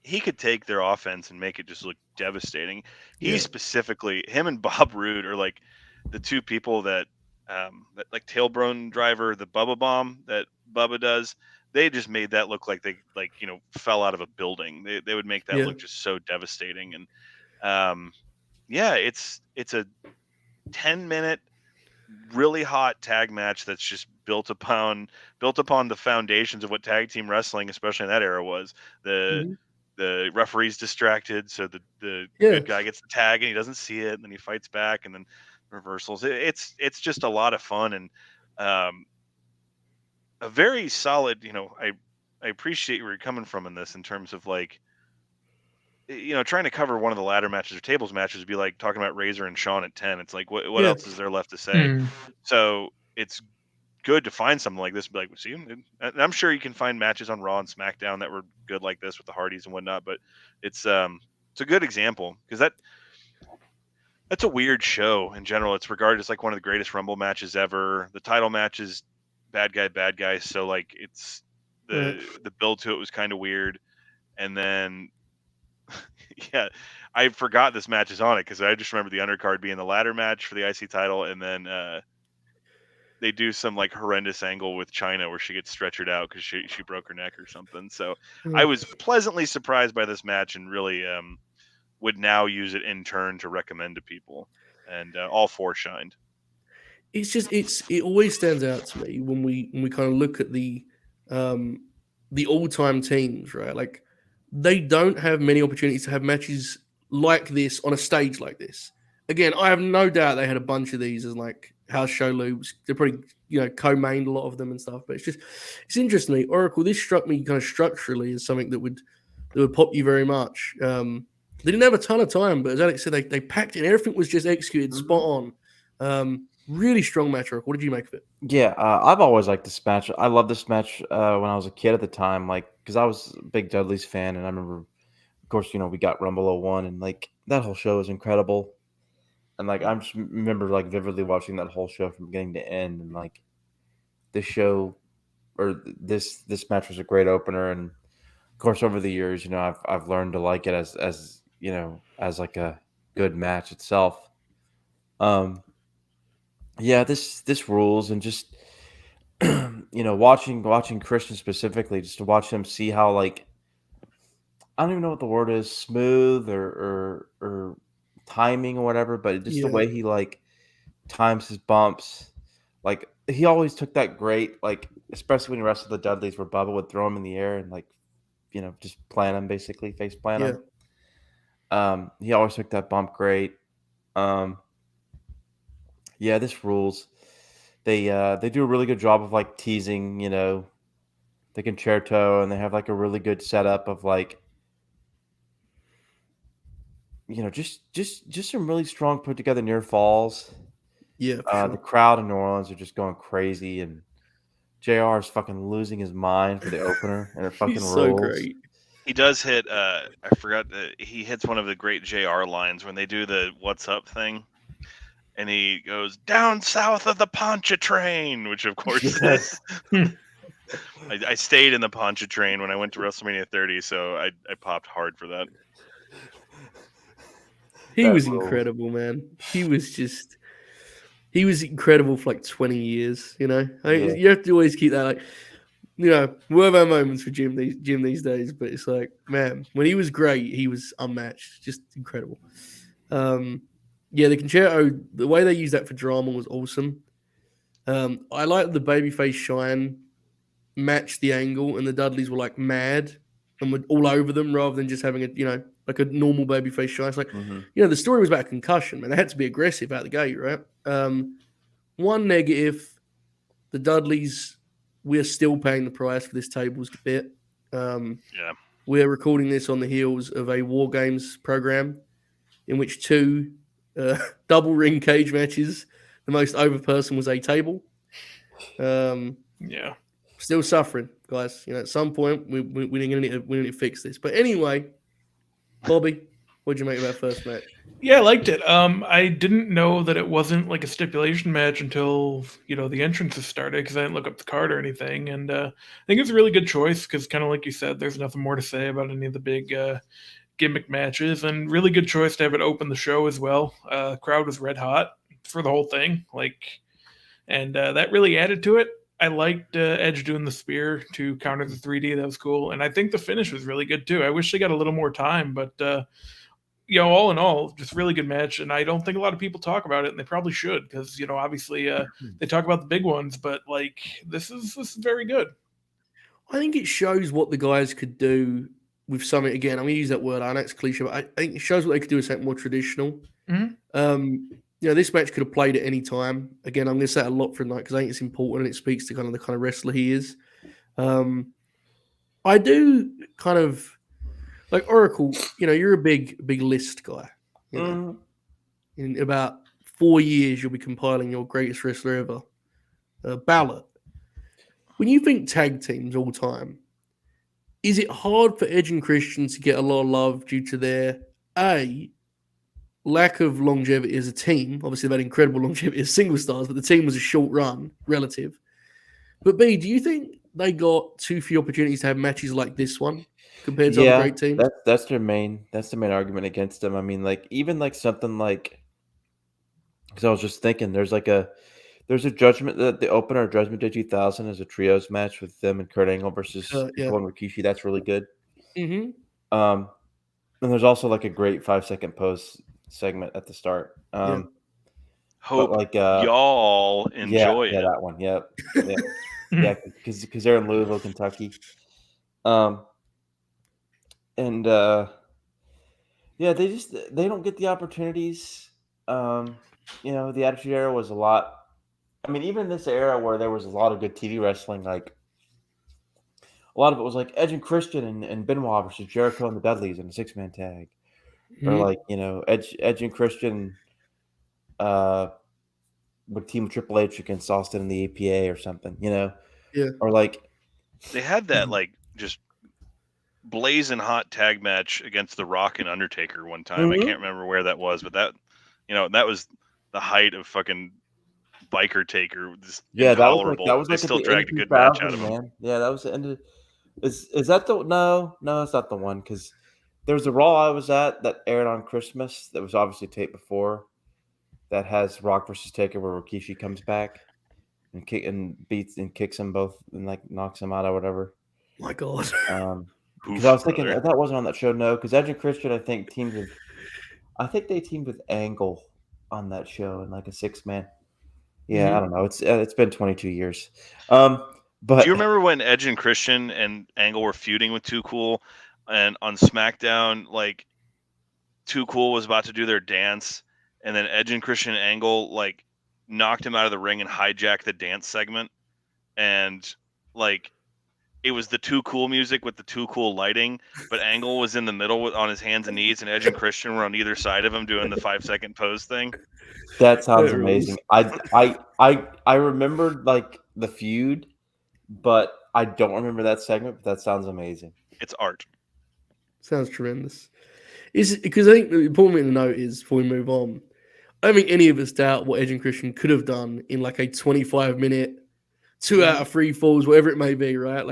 he could take their offense and make it just look devastating. He specifically, him and Bob Roode are like the two people that like tailbone driver, the Bubba bomb that Bubba does. They just made that look like they fell out of a building. They would make that look just so devastating. And it's a 10-minute really hot tag match that's just built upon the foundations of what tag team wrestling, especially in that era, was. The referee's distracted, so the good guy gets the tag and he doesn't see it, and then he fights back, and then reversals. It's just a lot of fun, and a very solid. I appreciate where you're coming from in this, in terms of like, trying to cover one of the ladder matches or tables matches would be like talking about Razor and Shawn at 10. It's like, what else is there left to say? So it's good to find something like this, be like, see, and I'm sure you can find matches on Raw and SmackDown that were good like this with the Hardys and whatnot, but it's a good example, because that's a weird show in general. It's regarded as like one of the greatest Rumble matches ever. The title match is bad guy, so like it's the build to it was kind of weird, and then I forgot this match is on it, because I just remember the undercard being the ladder match for the IC title, and then they do some like horrendous angle with Chyna where she gets stretchered out because she broke her neck or something. So I was pleasantly surprised by this match, and really would now use it in turn to recommend to people. And all four shined. It's just it always stands out to me when we kind of look at the all-time teams, right? Like, they don't have many opportunities to have matches like this on a stage like this. Again, I have no doubt they had a bunch of these as like house show loops. They probably co-mained a lot of them and stuff. But it's interesting to me. Oracle, this struck me kind of structurally as something that would pop you very much. They didn't have a ton of time, but as Alex said, they packed it. Everything was just executed spot on. Really strong match, Oracle. What did you make of it? Yeah, I've always liked this match. I loved this match when I was a kid at the time, like, because I was a big Dudley's fan, and I remember, of course, we got Rumble 01, and like that whole show was incredible. And like I just remember like vividly watching that whole show from beginning to end, and like this show or this match was a great opener. And of course, over the years, I've learned to like it as like a good match itself. This rules, and just watching Christian specifically, just to watch him see how, like, I don't even know what the word is, smooth or timing or whatever, but just the way he like times his bumps. Like, he always took that great, like, especially when he wrestled the Dudleys, where Bubba would throw him in the air and like, just plant him, basically face plant him. He always took that bump great. This rules. They do a really good job of like teasing, the concerto, and they have like a really good setup of like, just some really strong put together near falls. Yeah, sure. The crowd in New Orleans are just going crazy, and JR is fucking losing his mind for the opener, and it fucking He's rules. so great. He does hit. I forgot that he hits one of the great JR lines when they do the "What's up" thing, and he goes down south of the Pontchartrain, which of course is. I stayed in the Pontchartrain when I went to WrestleMania 30, so I popped hard for that. He was incredible, man. He was incredible for like 20 years, You have to always keep that, like, you know, we have our moments for Jim these days, but it's like, man, when he was great, he was unmatched, just incredible. Yeah, the concerto, the way they used that for drama was awesome. I like the babyface shine matched the angle, and the Dudleys were like mad and were all over them rather than just having a like a normal babyface shine. It's like the story was about concussion, man. They had to be aggressive out the gate, right? One negative, the Dudleys, we're still paying the price for this tables bit. We're recording this on the heels of a War Games program in which 2 double ring cage matches. The most over person was a table. Yeah. Still suffering, guys. At some point we need to fix this. But anyway, Bobby, what'd you make of that first match? Yeah, I liked it. I didn't know that it wasn't like a stipulation match until the entrances started because I didn't look up the card or anything. And I think it's a really good choice because, kind of like you said, there's nothing more to say about any of the big gimmick matches, and really good choice to have it open the show as well. Crowd was red hot for the whole thing, and that really added to it. I liked Edge doing the spear to counter the 3D. That was cool, and I think the finish was really good too. I wish they got a little more time, but all in all, just really good match. And I don't think a lot of people talk about it, and they probably should because obviously they talk about the big ones, but this is very good. I think it shows what the guys could do with something. Again, I'm gonna use that word. I know it's cliche, but I think it shows what they could do with something more traditional. This match could have played at any time. Again, I'm going to say a lot for tonight because I think it's important and it speaks to the kind of wrestler he is. I do kind of like Oracle. You're a big list guy. In about 4 years, you'll be compiling your greatest wrestler ever ballot. When you think tag teams all time, is it hard for Edge and Christian to get a lot of love due to their lack of longevity as a team? Obviously, they've had incredible longevity as single stars, but the team was a short run relative. But B, do you think they got too few opportunities to have matches like this one compared to other great teams? That's the main argument against them. I mean, even something like, because I was just thinking, there's a Judgment, the opener Judgment Day 2000 is a trios match with them and Kurt Angle versus Gon Rikishi. That's really good. Mm-hmm. And there's also a great 5-second pose segment at the start. Hope y'all enjoy it. Yeah, that one. Yep. Yeah, because they're in Louisville, Kentucky. They don't get the opportunities. The Attitude Era was a lot. I mean, even this era where there was a lot of good TV wrestling, a lot of it was Edge and Christian and Benoit versus Jericho and the Dudleys in a 6-man tag. Or Edge and Christian would team Triple H against Austin and the APA or something, Or they had that just blazing hot tag match against The Rock and Undertaker one time. I can't remember where that was, but that that was the height of fucking Biker Taker. That was they still dragged a good match out of him. Man. Yeah, that was the end of. Is that the no? It's not the one because there was a Raw I was at that aired on Christmas that was obviously taped before. That has Rock versus Taker where Rikishi comes back and beats and kicks them both and knocks them out or whatever. My God. Because I was thinking that wasn't on that show. No, because Edge and Christian I think they teamed with Angle on that show in a 6-man. Yeah, I don't know. It's been 22 years. But do you remember when Edge and Christian and Angle were feuding with Too Cool, and on SmackDown, Too Cool was about to do their dance, and then Edge and Christian and Angle knocked him out of the ring and hijacked the dance segment, and it was the Too Cool music with the Too Cool lighting, but Angle was in the middle on his hands and knees, and Edge and Christian were on either side of him doing the 5-second pose thing. That sounds amazing. I remembered the feud, but I don't remember that segment. But that sounds amazing. It's art. Sounds tremendous. Because I think the important thing to note is before we move on, I don't think any of us doubt what Edge and Christian could have done in a 25-minute, 2 out of 3 falls, whatever it may be, right? I'm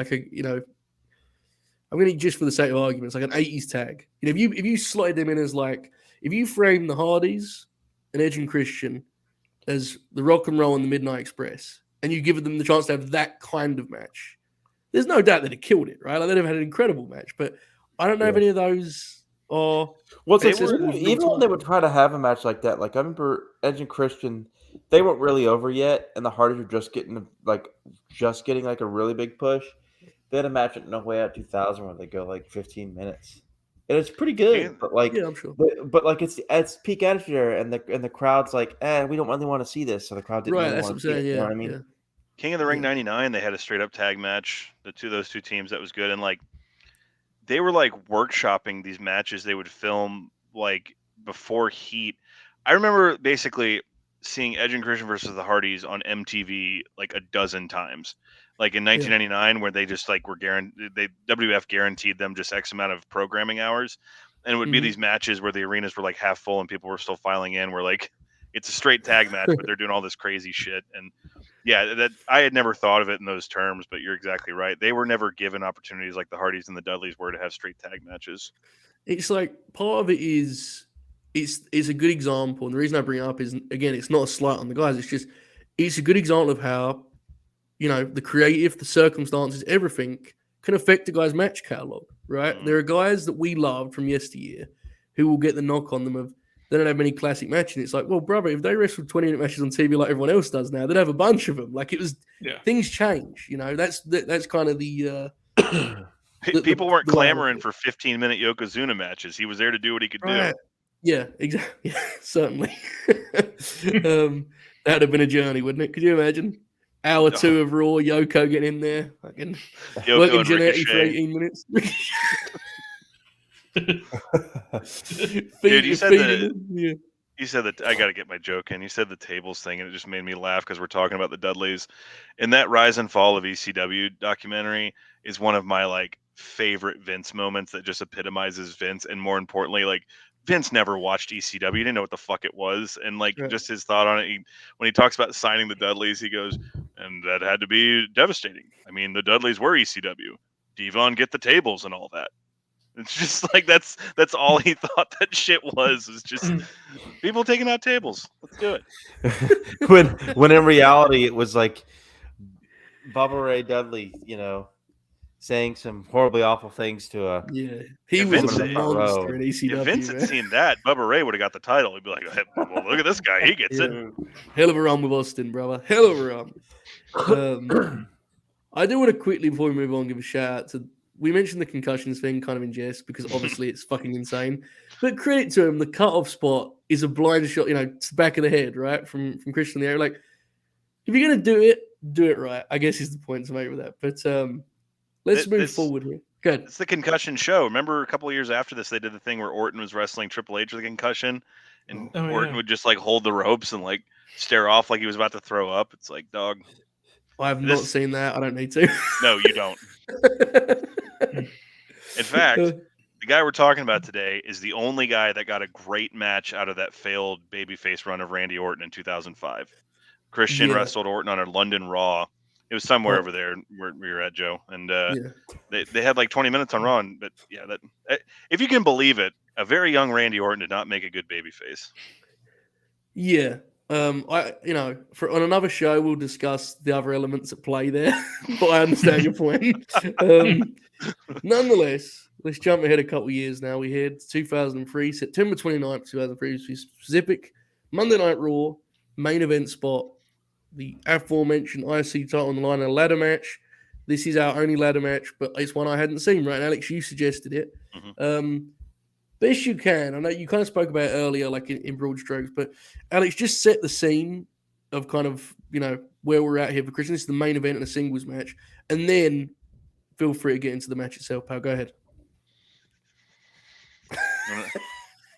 going to just for the sake of arguments, an 80s tag. If you slide them in as if you frame the Hardys and Edge and Christian as the Rock and Roll and the Midnight Express, and you give them the chance to have that kind of match, there's no doubt that it killed it, right? Like they'd have had an incredible match, but I don't know if any of those are. Well, it's like, excess with even when they would try to have a match like that, like I remember Edge and Christian, they weren't really over yet, and the Hardys were just getting like a really big push. They had a match at No Way Out 2000 where they go like 15 minutes, and it's pretty good. But like, yeah, I'm sure. But like it's peak attitude era, and the crowd's like, we don't really want to see this, so the crowd didn't Right, really that's want what to I'm see it. saying. You know Yeah, what I mean? yeah. King of the Ring Yeah. 99, they had a straight up tag match. Those two teams, that was good. And like they were like workshopping these matches they would film like before Heat. I remember basically seeing Edge and Christian versus the Hardys on MTV like a dozen times. Like in 1999, where they just like were guaranteed, WF guaranteed them just X amount of programming hours, and it would be these matches where the arenas were like half full and people were still filing in. Where like it's a straight tag match, but they're doing all this crazy shit. And yeah, that I had never thought of it in those terms, but you're exactly right. They were never given opportunities like the Hardys and the Dudleys were to have straight tag matches. It's like part of it is it's a good example, and the reason I bring it up is again, it's not a slight on the guys. It's a good example of how the creative, the circumstances, everything can affect a guy's match catalog. Right? Mhm. There are guys that we loved from yesteryear who will get the knock on them of they don't have many classic matches. And it's like, well, brother, if they wrestled 20-minute matches on TV like everyone else does now, they'd have a bunch of them. Like it was, things change. That's kind of the. People weren't the way I clamoring look for 15-minute Yokozuna matches. He was there to do what he could Right. do. Yeah, exactly. Yeah, certainly. That'd have been a journey, wouldn't it? Could you imagine? Hour 2 of Raw, Yoko getting in there, fucking Yoko working and Jannetty for Ricochet. 18 minutes. Dude, you said yeah. You said that I got to get my joke in. You said the tables thing, and it just made me laugh because we're talking about the Dudleys. And that rise and fall of ECW documentary is one of my like favorite Vince moments that just epitomizes Vince. And more importantly, like Vince never watched ECW. He didn't know what the fuck it was. And like Right. just his thought on it. When he talks about signing the Dudleys, he goes, and that had to be devastating. I mean, the Dudleys were ECW. Devon get the tables and all that. It's just like that's all he thought that shit was just people taking out tables. Let's do it. when in reality it was like Bubba Ray Dudley, saying some horribly awful things to a he If was Vince- a monster in ECW. If Vince had man. seen that, Bubba Ray would have got the title. He'd be like, hey, well, look at this guy. He gets it. Hell of a run with Austin, brother. Hell of a run. I do want to quickly, before we move on, give a shout out to. We mentioned the concussions thing kind of in jest because obviously it's fucking insane. But credit to him, the cutoff spot is a blind shot, to the back of the head, right? From Christian in the air. Like, if you're going to do it right. I guess is the point to make with that. But let's move forward here. Good. It's the concussion show. Remember a couple of years after this, they did the thing where Orton was wrestling Triple H with a concussion, and Orton would just like hold the ropes and like stare off like he was about to throw up. It's like, dog. I have not seen that. I don't need to. No, you don't. In fact, the guy we're talking about today is the only guy that got a great match out of that failed babyface run of Randy Orton in 2005. Christian wrestled Orton on a London Raw. It was somewhere over there where we were at, Joe. And they had like 20 minutes on Raw. But yeah, if you can believe it, a very young Randy Orton did not make a good babyface. Yeah. On another show we'll discuss the other elements at play there, but I understand your point. Nonetheless, let's jump ahead a couple of years now. We had 2003, September 29th, 2003, to be specific. Monday Night Raw, main event spot, the aforementioned IC title on the line in a ladder match. This is our only ladder match, but it's one I hadn't seen, right? Alex, you suggested it. Mm-hmm. Best you can. I know you kind of spoke about it earlier, like in broad strokes, but Alex, just set the scene of kind of, where we're at here for Christian. This is the main event in a singles match. And then feel free to get into the match itself, pal. Go ahead.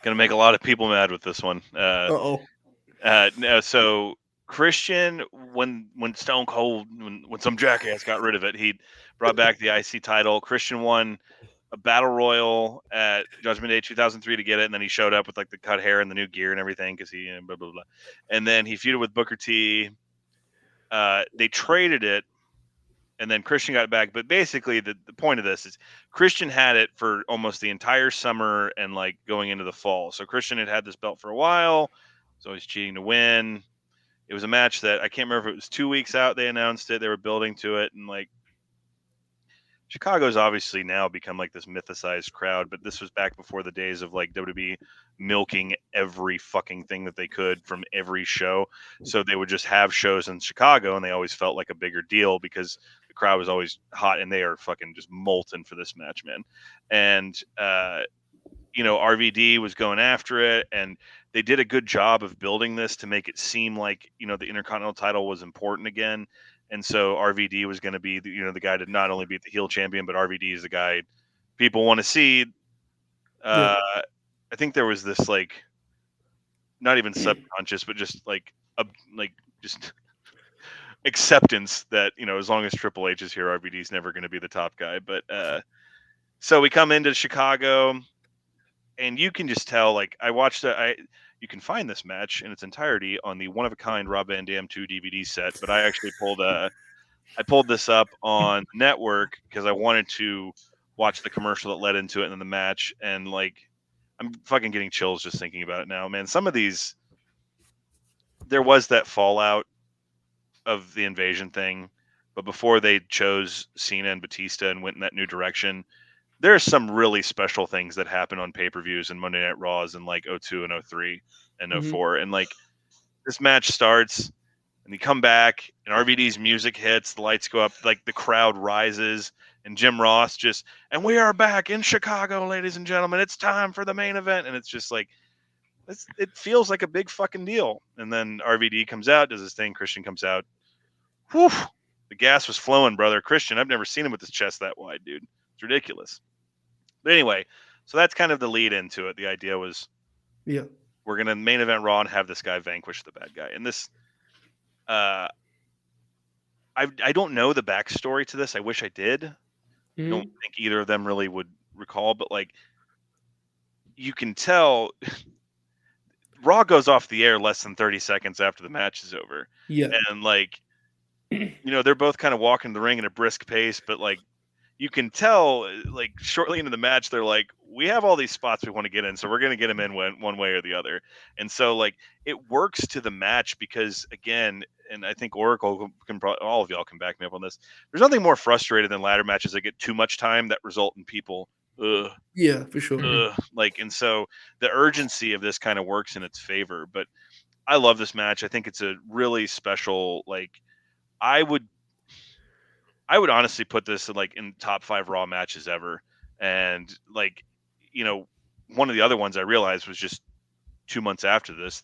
Gonna make a lot of people mad with this one. No, so Christian, when Stone Cold, when some jackass got rid of it, he brought back the IC title. Christian won a battle royal at Judgment Day 2003 to get it, and then he showed up with like the cut hair and the new gear and everything because he blah blah blah. And then he feuded with Booker T. They traded it, and then Christian got it back. But basically, the point of this is Christian had it for almost the entire summer and like going into the fall. So Christian had this belt for a while. Was always cheating to win. It was a match that I can't remember if it was 2 weeks out. They announced it. They were building to it, and like Chicago's obviously now become like this mythicized crowd, but this was back before the days of like WWE milking every fucking thing that they could from every show. So they would just have shows in Chicago, and they always felt like a bigger deal because the crowd was always hot, and they are fucking just molten for this match, man. And RVD was going after it, and they did a good job of building this to make it seem like the Intercontinental title was important again. And so RVD was going to be the guy to not only beat the heel champion, but RVD is the guy people want to see. I think there was this like not even subconscious, but just just acceptance that as long as Triple H is here, RVD is never going to be the top guy. But so we come into Chicago, and you can just tell. Like I watched you can find this match in its entirety on the one of a kind Rob Van Dam 2 DVD set, but I actually pulled this up on network because I wanted to watch the commercial that led into it and then the match, and like I'm fucking getting chills just thinking about it now, man. Some of these, there was that fallout of the invasion thing, but before they chose Cena and Batista and went in that new direction, there's some really special things that happen on pay-per-views and Monday Night Raws in like 02 and 03 and 04. And like this match starts and you come back and RVD's music hits, the lights go up, like the crowd rises, and Jim Ross and we are back in Chicago, ladies and gentlemen. It's time for the main event. And it's just like, it feels like a big fucking deal. And then RVD comes out, does his thing. Christian comes out. Whew, the gas was flowing, brother. Christian, I've never seen him with his chest that wide, dude. It's ridiculous. But anyway, so that's kind of the lead into it. The idea was, we're going to main event Raw and have this guy vanquish the bad guy. And this, I don't know the backstory to this. I wish I did. I don't think either of them really would recall, but like, you can tell Raw goes off the air less than 30 seconds after the match is over. Yeah. And like, they're both kind of walking the ring at a brisk pace, but like, you can tell, like, shortly into the match, they're like, we have all these spots we want to get in, so we're going to get them in one way or the other. And so, like, it works to the match because, again, and I think Oracle can probably, all of y'all can back me up on this, there's nothing more frustrating than ladder matches that get too much time that result in people, yeah, for sure. Like, and so the urgency of this kind of works in its favor. But I love this match. I think it's a really special, like, I would honestly put this in top 5 Raw matches ever. And like, one of the other ones I realized was just 2 months after this,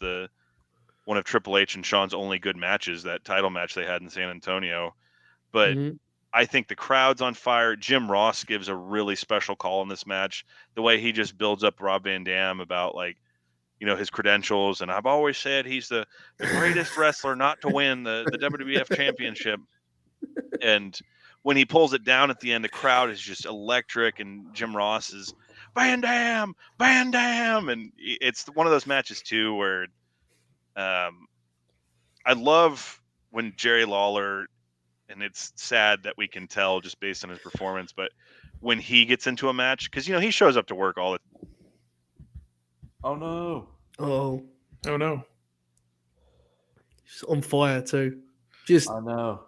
one of Triple H and Shawn's only good matches, that title match they had in San Antonio. But I think the crowd's on fire. Jim Ross gives a really special call in this match. The way he just builds up Rob Van Dam about his credentials. And I've always said he's the greatest wrestler not to win the WWF championship. And when he pulls it down at the end, the crowd is just electric, and Jim Ross is Van Dam, and it's one of those matches too where I love when Jerry Lawler, and it's sad that we can tell just based on his performance, but when he gets into a match, because he shows up to work all the. Oh no! Oh no! He's on fire too. I know.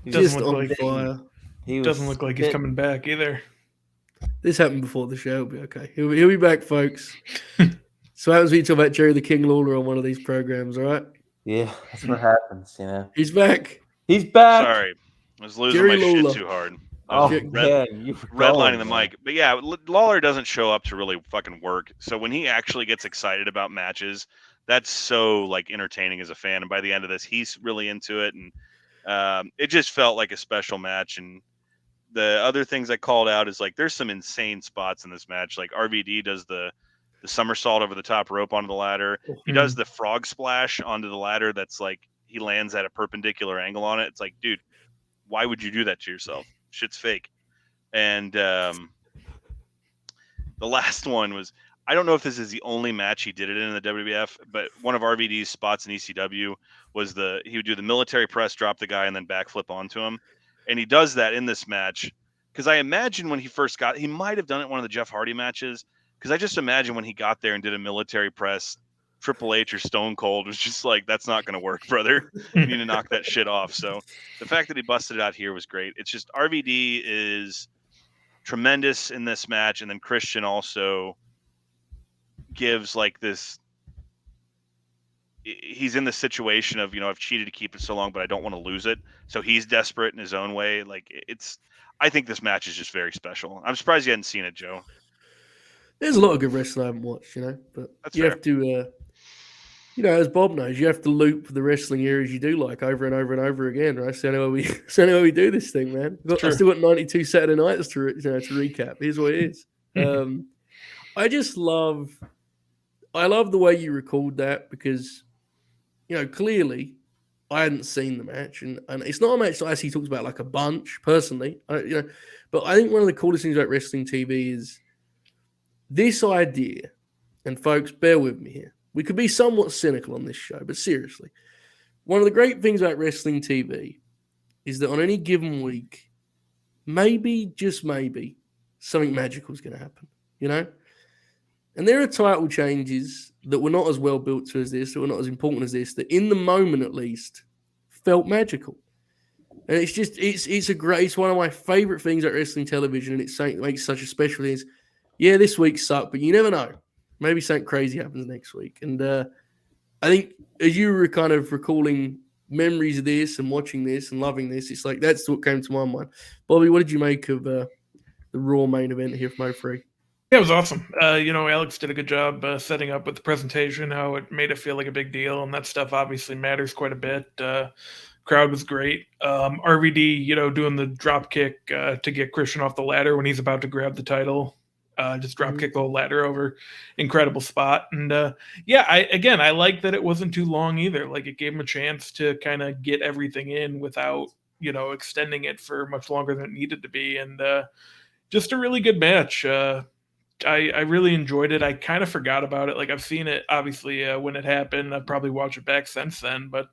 Just on fire. He doesn't look like he's coming back either. This happened before the show. It'll be okay. He'll be back, folks. So happens when you talk about Jerry the King Lawler on one of these programs, all right? Yeah, that's what happens, He's back. He's back. Sorry, I was losing Jerry my Lawler. shit too hard. Redlining the mic. But yeah, Lawler doesn't show up to really fucking work. So when he actually gets excited about matches, that's so entertaining as a fan. And by the end of this, he's really into it, and it just felt like a special match. And the other things I called out is there's some insane spots in this match. Like RVD does the somersault over the top rope onto the ladder. He does the frog splash onto the ladder. That's he lands at a perpendicular angle on it. It's like, dude, why would you do that to yourself? Shit's fake. And the last one was, I don't know if this is the only match he did it in the WWF, but one of RVD's spots in ECW was he would do the military press, drop the guy, and then backflip onto him. And he does that in this match. Because I imagine when he first he might have done it in one of the Jeff Hardy matches. Because I just imagine when he got there and did a military press, Triple H or Stone Cold was just like, that's not going to work, brother. You need to knock that shit off. So the fact that he busted it out here was great. It's just RVD is tremendous in this match, and then Christian also gives like this. He's in the situation of, I've cheated to keep it so long, but I don't want to lose it. So he's desperate in his own way. Like I think this match is just very special. I'm surprised you hadn't seen it, Joe. There's a lot of good wrestling I haven't watched, but That's you fair. have to, as Bob knows, you have to loop the wrestling areas you do like over and over and over again, right? So anyway, we do this thing, man. I've still got 92 Saturday nights to recap. Here's what it is. I love the way you recalled that because, clearly I hadn't seen the match, and it's not a match that he talks about like a bunch personally, but I think one of the coolest things about wrestling TV is this idea, and folks, bear with me here. We could be somewhat cynical on this show, but seriously, one of the great things about wrestling TV is that on any given week, maybe, just maybe, something magical is going to happen, And there are title changes that were not as well built to as this, that were not as important as this, that in the moment at least felt magical. And it's one of my favorite things about wrestling television, and it's something that makes such a special thing. Is, yeah, this week sucked, but you never know. Maybe something crazy happens next week. And I think as you were kind of recalling memories of this and watching this and loving this, it's like that's what came to my mind. Bobby, what did you make of the Raw main event here from 03? Yeah, it was awesome. Alex did a good job setting up with the presentation, how it made it feel like a big deal, and that stuff obviously matters quite a bit. Crowd was great. RVD, doing the drop kick to get Christian off the ladder when he's about to grab the title. Just drop kick the whole ladder over. Incredible spot. And I like that it wasn't too long either. Like it gave him a chance to kind of get everything in without, extending it for much longer than it needed to be. And just a really good match. I really enjoyed it. I kind of forgot about it. Like I've seen it obviously when it happened. I've probably watched it back since then, but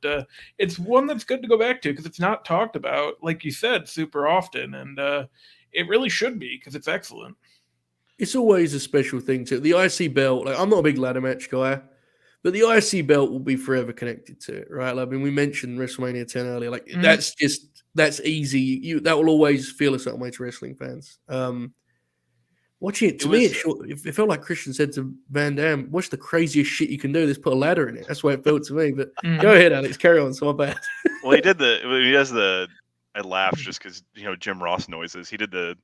it's one that's good to go back to because it's not talked about, like you said, super often, and it really should be because it's excellent. It's always a special thing too. The IC belt, like I'm not a big ladder match guy, but the IC belt will be forever connected to it, right? Like, I mean, we mentioned WrestleMania 10 earlier. Like that's easy. That will always feel a certain way to wrestling fans. Watching it, it felt like Christian said to Van Dam, what's the craziest shit you can do? Just put a ladder in it. That's the way it felt to me. But go ahead, Alex. Carry on. It's my bad. Well, I laughed just because, Jim Ross noises. He did the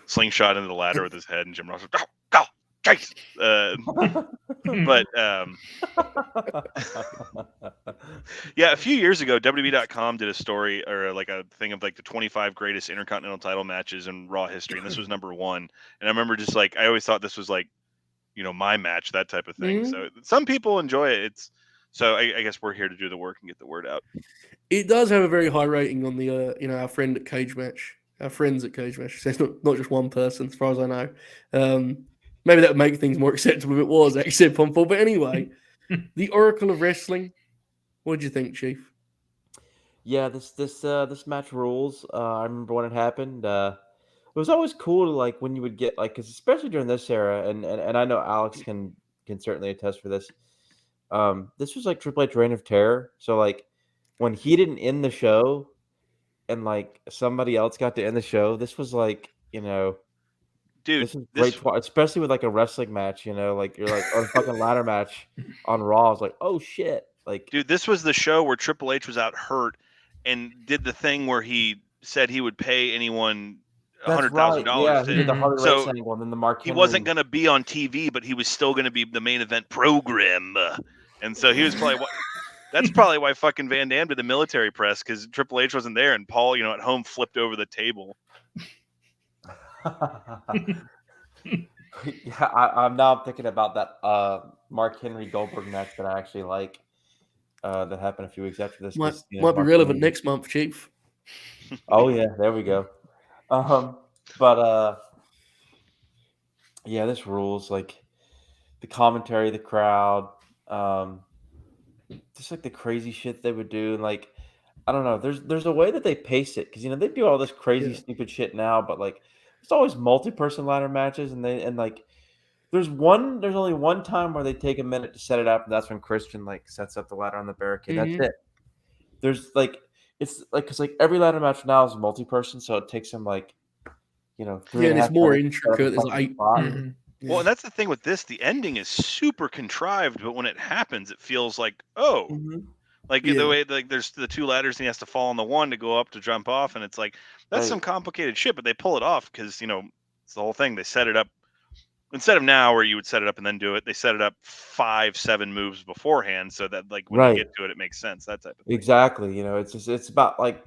slingshot into the ladder with his head, and Jim Ross was, go, chase. But, yeah, a few years ago, WWE.com did a story or like a thing of like the 25 greatest Intercontinental title matches in Raw history, and this was number 1. And I remember just like I always thought this was like, my match, that type of thing. So some people enjoy it. So I guess we're here to do the work and get the word out. It does have a very high rating on the our friend at Cage Match, our friends at Cage Match. So it's not just one person, as far as I know. Maybe that would make things more acceptable if it was actually upon full. But anyway, the Oracle of Wrestling. What do you think, Chief? Yeah, this match rules. I remember when it happened. It was always cool to like when you would get like, cause especially during this era, and I know Alex can certainly attest for this. This was like Triple H Reign of Terror. So like when he didn't end the show, and like somebody else got to end the show, this was like dude, this is great, especially with like a wrestling match. Like you're like on a fucking ladder match on Raw. I was like, oh shit, like dude, this was the show where Triple H was out hurt and did the thing where he said he would pay anyone $100,000. Yeah, he did the Harley Race angle, and then the Mark Henry. He wasn't going to be on TV, but he was still going to be the main event program, and so he was probably. That's probably why fucking Van Dam did the military press, because Triple H wasn't there, and Paul, at home flipped over the table. Yeah, I'm now thinking about that Mark Henry Goldberg match that I actually like. That happened a few weeks after this. Might be relevant next month, Chief. Oh yeah, there we go. But yeah, this rules. Like the commentary, the crowd, just like the crazy shit they would do, and like I don't know. There's a way that they pace it, because they do all this crazy stupid shit now, but like it's always multi-person ladder matches, and there's only one time where they take a minute to set it up, and that's when Christian like sets up the ladder on the barricade. Mm-hmm. That's it. There's like it's like because like every ladder match now is multi-person, so it takes them like three and and a it's half more minutes to set up a intricate. There's fucking like spot. Mhm. Well, and that's the thing with this. The ending is super contrived, but when it happens, it feels like, oh, Mhm. like Yeah. the way like there's the two ladders and he has to fall on the one to go up to jump off, and it's like that's some Right. complicated shit, but they pull it off because it's the whole thing. They set it up instead of now where you would set it up and then do it. They set it up 5-7 moves beforehand so that like when you Right. get to it, it makes sense. That type of thing. Exactly. It's about like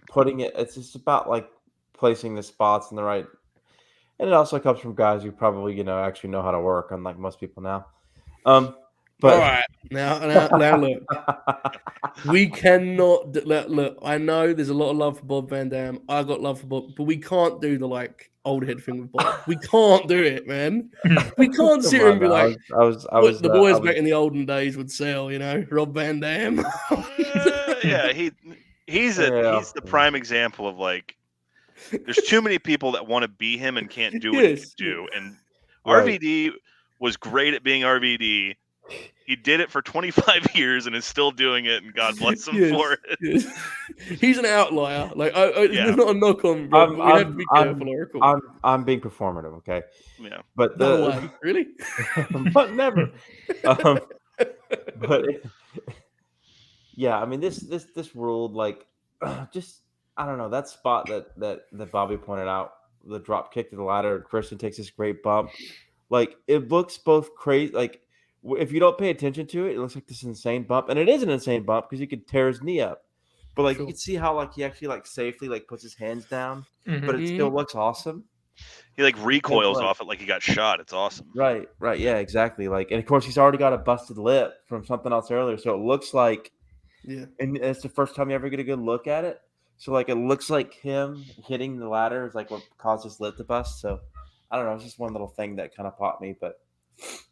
putting it. It's just about like placing the spots in the right. And it also comes from guys who probably actually know how to work, unlike most people now. all But right. Now look. We cannot look. I know there's a lot of love for Bob Van Dam. I got love for Bob, but we can't do the like old head thing with Bob. We can't do it, man. We can't sit come here and on, be now. like, I what was the I boys was back in the olden days would sell. Rob Van Dam. Yeah, he's yeah. the prime example of like there's too many people that want to be him and can't do what he can Yes. do. And Right. RVD was great at being RVD. He did it for 25 years and is still doing it, and God bless him for it. Yes. He's an outlier. Like, Yeah. there's not a knock on Rob, I'm but we have to be I'm careful, Oracle. I'm being performative, okay? Yeah. But No way, really? but never. But yeah, I mean this ruled like just I don't know that spot that Bobby pointed out, the drop kick to the ladder. Christian takes this great bump. Like it looks both crazy. Like if you don't pay attention to it, it looks like this insane bump, and it is an insane bump because you could tear his knee up. But like Sure. you can see how like he actually like safely like puts his hands down, but Mhm. it still looks awesome. He like recoils like- off it like he got shot. It's awesome. Right, yeah, exactly. Like, and of course he's already got a busted lip from something else earlier, so it looks like, Yeah. and it's the first time you ever get a good look at it. So like it looks like him hitting the ladder is like what caused his lip to bust. So I don't know, it's just one little thing that kind of popped me. But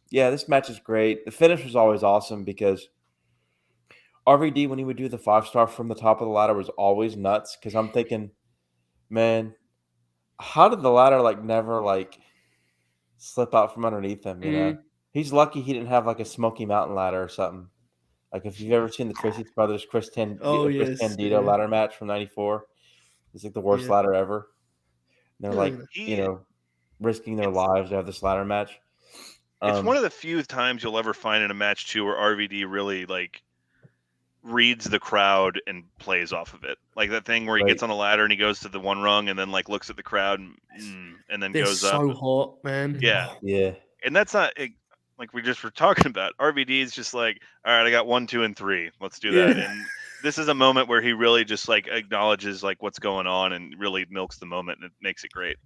yeah, this match is great. The finish was always awesome because RVD, when he would do the 5-star from the top of the ladder, was always nuts. Because I'm thinking, man, how did the ladder like never like slip out from underneath him? He's lucky he didn't have like a Smoky Mountain ladder or something. Like if you've ever seen the Tracy Brothers Chris Oh, Chris yes, Candido yeah. ladder match from '94, it's like the worst Yeah. ladder ever. And they're Yeah, like, He risking their It's- lives to have this ladder match. it's one of the few times you'll ever find in a match too where RVD really like reads the crowd and plays off of it. Like that thing where he Right. gets on a ladder and he goes to the one rung and then like looks at the crowd and then They're goes up. so hot, man. Yeah. Yeah, And that's not like we just were talking about. RVD is just like, all right, I got 1, 2, and 3. Let's do that. Yeah. And this is a moment where he really just like acknowledges like what's going on and really milks the moment, and it makes it great.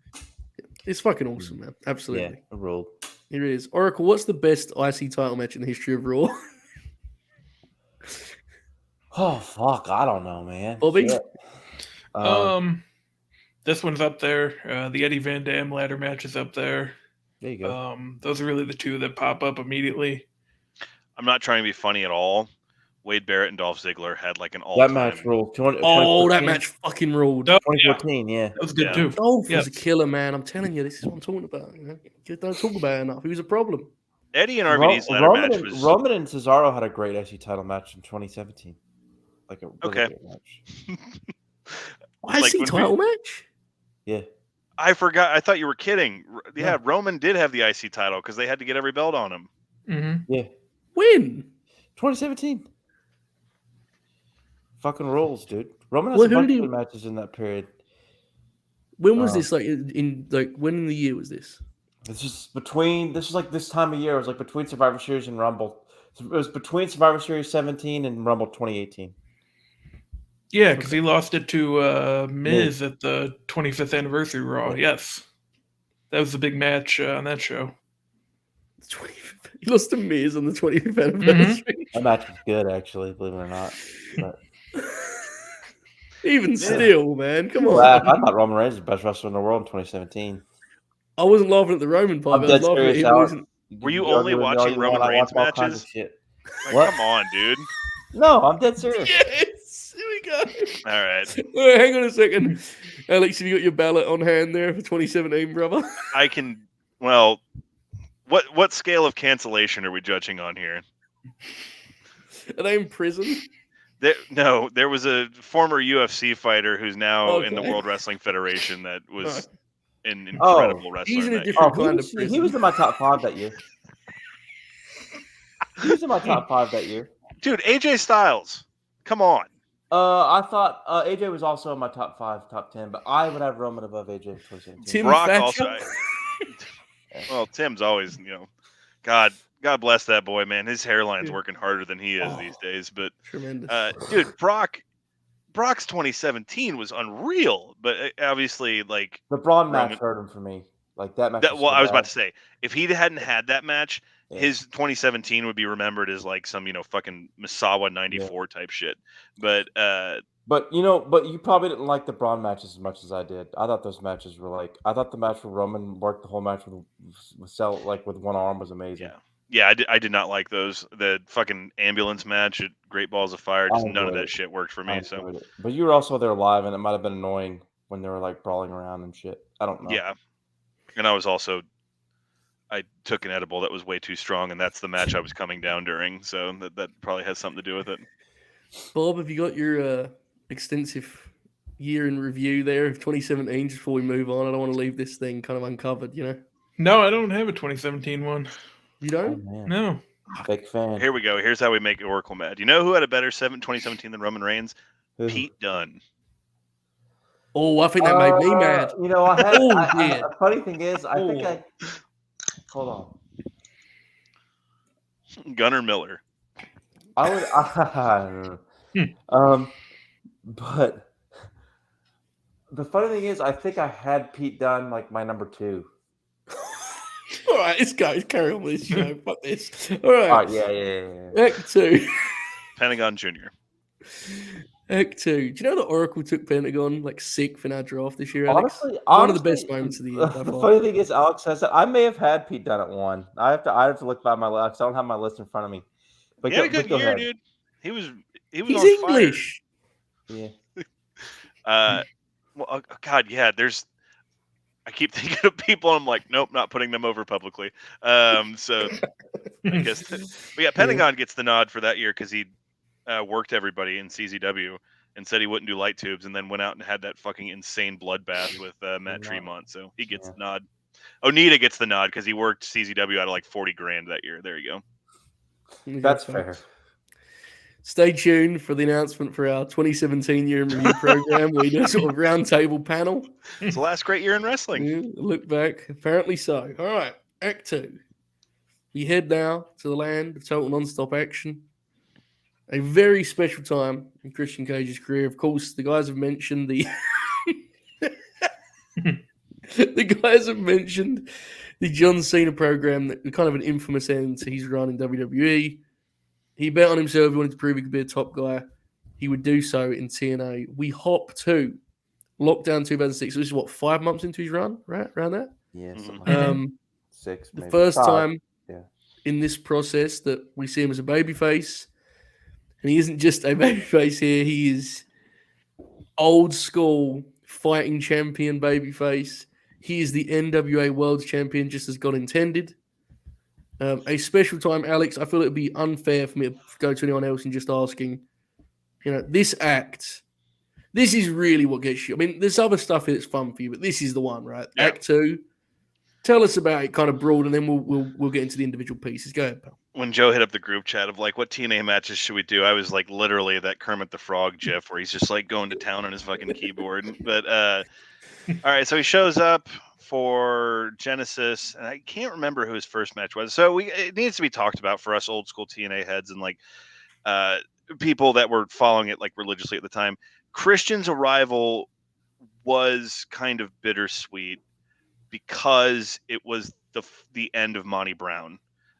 It's fucking awesome, man. Absolutely. yeah, a rule. It is. Oracle, what's the best IC title match in the history of Raw? Oh fuck, I don't know, man. Bobby? Shit. This one's up there. The Eddie Van Dam ladder match is up there. There you go. Those are really the two that pop up immediately. I'm not trying to be funny at all. Wade Barrett and Dolph Ziggler had like an That all-time. match ruled. Oh, that match fucking ruled. Oh, 2014, yeah. That was good Yeah. too. Dolph Yep. was a killer, man. I'm telling you, this is what I'm talking about. You don't talk about it enough. He was a problem. Eddie and RVD's ladder match was Roman and Cesaro had a great IC title match in 2017. Like a really Okay. great match. Like IC when title match? Yeah. I forgot. I thought you were kidding. Yeah, No. Roman did have the IC title because they had to get every belt on him. Mm-hmm. Yeah. When? 2017. Fucking rules, dude. Roman has Well, a who bunch did of he- good matches in that period. When was Uh, this? Like in like when in the year was this? This is like this time of year. It was like between Survivor Series and Rumble. So it was between Survivor Series 17 and Rumble 2018. Yeah, because he lost it to Miz at the 25th anniversary Raw. Yeah. Yes, that was the big match on that show. He lost to Miz on the 25th anniversary. That match was good, actually, believe it or not. But Even still, man, come on. I thought Roman Reigns was the best wrestler in the world in 2017. I wasn't laughing at the Roman part. I'm I was dead laughing at serious, him. Alex. losing- Were you can only argue with me all watching you Roman want. I watch Reigns all kinds of matches? shit. Like, What? come on, dude. No, I'm dead serious. Yes, here we go. All right. Hang on a second, Alex. Have you got your ballot on hand there for 2017, brother? I can. Well, what scale of cancellation are we judging on here? Are they in prison? There was a former UFC fighter who's now in the Okay. World Wrestling Federation that was an incredible wrestler. he's in a that year. different kind of he prison. was in my top 5 that year. He was in my top 5 that year. Dude, AJ Styles. Come on. I thought AJ was also in my top 5, top 10, but I would have Roman above AJ in 2017. Tim Brock Thatcher? also. Well, Tim's always, God bless that boy, man. His hairline's working harder than he is these days. But Tremendous. dude, Brock's 2017 was unreal, but obviously, like The Braun Roman- match hurt him for me. Like that match. Well, I was about to say, if he hadn't had that match, Yeah. his 2017 would be remembered as like some, fucking Misawa 94 type shit. But But you probably didn't like the Braun matches as much as I did. I thought those matches were like. I thought the match where Roman worked the whole match with one arm was amazing. yeah, I did not like those. The fucking ambulance match at Great Balls of Fire, just none of that shit worked for me. So, It. But you were also there live, and it might have been annoying when they were like brawling around and shit. I don't know. yeah, and I took an edible that was way too strong, and that's the match I was coming down during. So that probably has something to do with it. Bob, have you got your extensive year in review there of 2017 just before we move on? I don't want to leave this thing kind of uncovered, No, I don't have a 2017 one. You Oh, don't? man. No. Big fan. Here we go. Here's how we make Oracle mad. You know who had a better 2017 than Roman Reigns? Who? Pete Dunne. Oh, I think that made me mad. I had. Yeah. Funny thing is, I think I. Hold on. Gunnar Miller. I would. I don't know. But the funny thing is, I think I had Pete Dunne like my number 2. All right, let's go. Let's carry on with this show. Fuck this. All right. All right, yeah. Act 2. Pentagon Jr. Act 2. Do you know that Oracle took Pentagon like 6th in our draft this year, Alex? Honestly, One of the best moments of the year. by The far. funny thing is, Alex says that I may have had Pete Dunne at 1. I have to look by my list. I don't have my list in front of me. But He had a good go year, ahead. dude. He was He's on English. Yeah. fire. Well, God, yeah. I keep thinking of people, and I'm like, nope, not putting them over publicly. So I guess, but yeah, Pentagon gets the nod for that year because he worked everybody in CZW and said he wouldn't do light tubes, and then went out and had that fucking insane bloodbath with Matt Tremont. So he gets the nod. Onita gets the nod because he worked CZW out of like $40,000 that year. There you go. That's fair. Stay tuned for the announcement for our 2017 year in review program. We do a sort of roundtable panel. It's the last great year in wrestling. Yeah, look back. Apparently so. All right, Act 2. We head now to the land of total non-stop action. A very special time in Christian Cage's career. Of course, the guys have mentioned the John Cena program, that kind of an infamous end to his run in WWE. He bet on himself. He wanted to prove he could be a top guy. He would do so in TNA. We hop to lockdown 2006. So this is 5 months into his run, right? Around that? Yeah. Mhm. 6. The Maybe. first 5. time Yeah. in this process that we see him as a babyface. And he isn't just a babyface here. He is old school fighting champion babyface. He is the NWA World Champion, just as God intended. A special time, Alex. I feel it would be unfair for me to go to anyone else and just asking, this act, this is really what gets you. I mean, there's other stuff that's fun for you, but this is the one, right? Yeah. Act 2. Tell us about it kind of broad, and then we'll get into the individual pieces. Go ahead, pal. When Joe hit up the group chat of like, what TNA matches should we do? I was like literally that Kermit the Frog gif where he's just like going to town on his fucking keyboard. But all right, so he shows up for Genesis, and I can't remember who his first match was. So it needs to be talked about for us old school TNA heads and like people that were following it like religiously at the time. Christian's arrival was kind of bittersweet because it was the end of Monty Brown,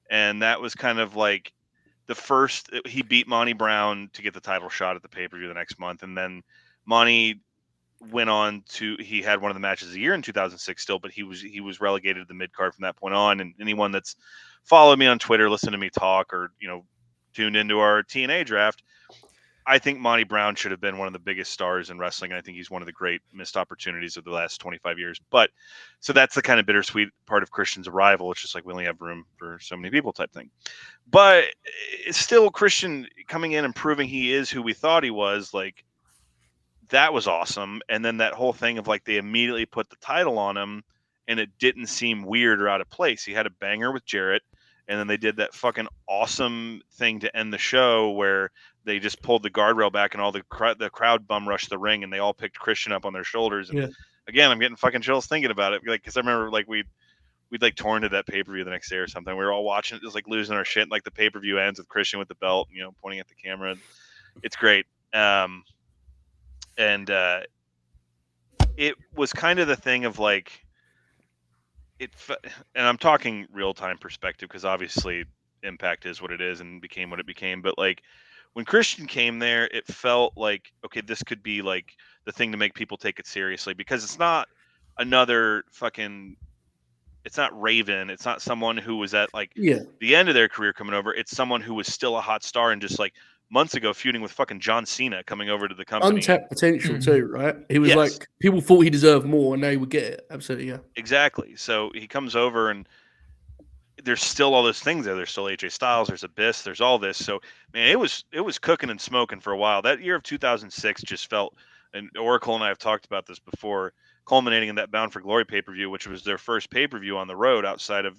and that was kind of like the first. He beat Monty Brown to get the title shot at the pay-per-view the next month, and then Monty went on to, he had one of the matches of the year in 2006 still, but he was relegated to the mid card from that point on. And anyone that's followed me on Twitter, listened to me talk, or tuned into our TNA draft, I think Monty Brown should have been one of the biggest stars in wrestling, and I think he's one of the great missed opportunities of the last 25 years. But so that's the kind of bittersweet part of Christian's arrival. It's just like we only have room for so many people type thing. But it's still Christian coming in and proving he is who we thought he was. Like, that was awesome. And then that whole thing of like they immediately put the title on him and it didn't seem weird or out of place. He had a banger with Jarrett, and then they did that fucking awesome thing to end the show where they just pulled the guardrail back and all the crowd bum rushed the ring, and they all picked Christian up on their shoulders. And again, I'm getting fucking chills thinking about it, like, because I remember like we'd like torn to that pay-per-view the next day or something. We were all watching it, just like losing our shit. Like the pay-per-view ends with Christian with the belt, pointing at the camera. It's great. It was kind of the thing of like and I'm talking real-time perspective because obviously Impact is what it is and became what it became. But like when Christian came there, it felt like, okay, this could be like the thing to make people take it seriously, because it's not another fucking, it's not Raven. It's not someone who was at like the end of their career coming over. It's someone who was still a hot star and just like months ago feuding with fucking John Cena coming over to the company. Untapped potential too, right? He was like, people thought he deserved more and they would get it. Absolutely, yeah. Exactly. So he comes over and there's still all those things there. There's still AJ Styles, there's Abyss, there's all this. So man, it was cooking and smoking for a while. That year of 2006 just felt, and Oracle and I have talked about this before, culminating in that Bound for Glory pay-per-view, which was their first pay-per-view on the road outside of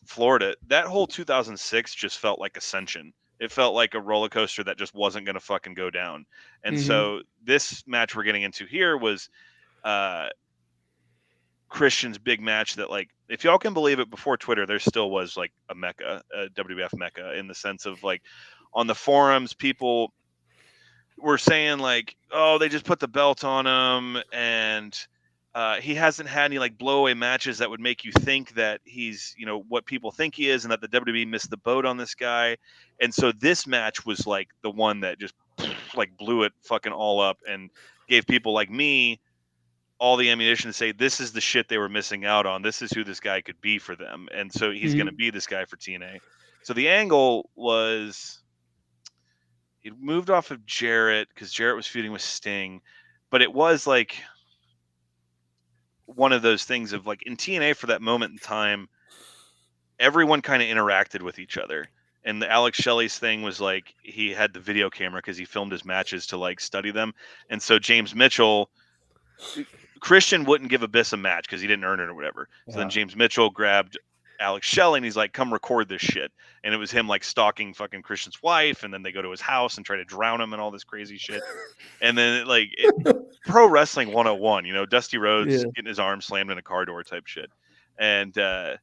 Florida. That whole 2006 just felt like ascension. It felt like a roller coaster that just wasn't going to fucking go down. And so this match we're getting into here was Christian's big match that, like, if y'all can believe it, before Twitter, there still was like a mecca, a WWF mecca, in the sense of like on the forums, people were saying like, oh, they just put the belt on him and he hasn't had any like blowaway matches that would make you think that he's, what people think he is, and that the WWE missed the boat on this guy. And so this match was like the one that just like blew it fucking all up and gave people like me all the ammunition to say this is the shit they were missing out on. This is who this guy could be for them. And so he's going to be this guy for TNA. So the angle was, he moved off of Jarrett because Jarrett was feuding with Sting, but it was like one of those things of like in TNA for that moment in time, everyone kind of interacted with each other. And the Alex Shelley's thing was like, he had the video camera because he filmed his matches to like study them. And so James Mitchell, Christian wouldn't give Abyss a match because he didn't earn it or whatever. So then James Mitchell grabbed Alex Shelley and he's like, come record this shit. And it was him like stalking fucking Christian's wife, and then they go to his house and try to drown him and all this crazy shit. And then pro wrestling 101, Dusty Rhodes getting his arm slammed in a car door type shit. And the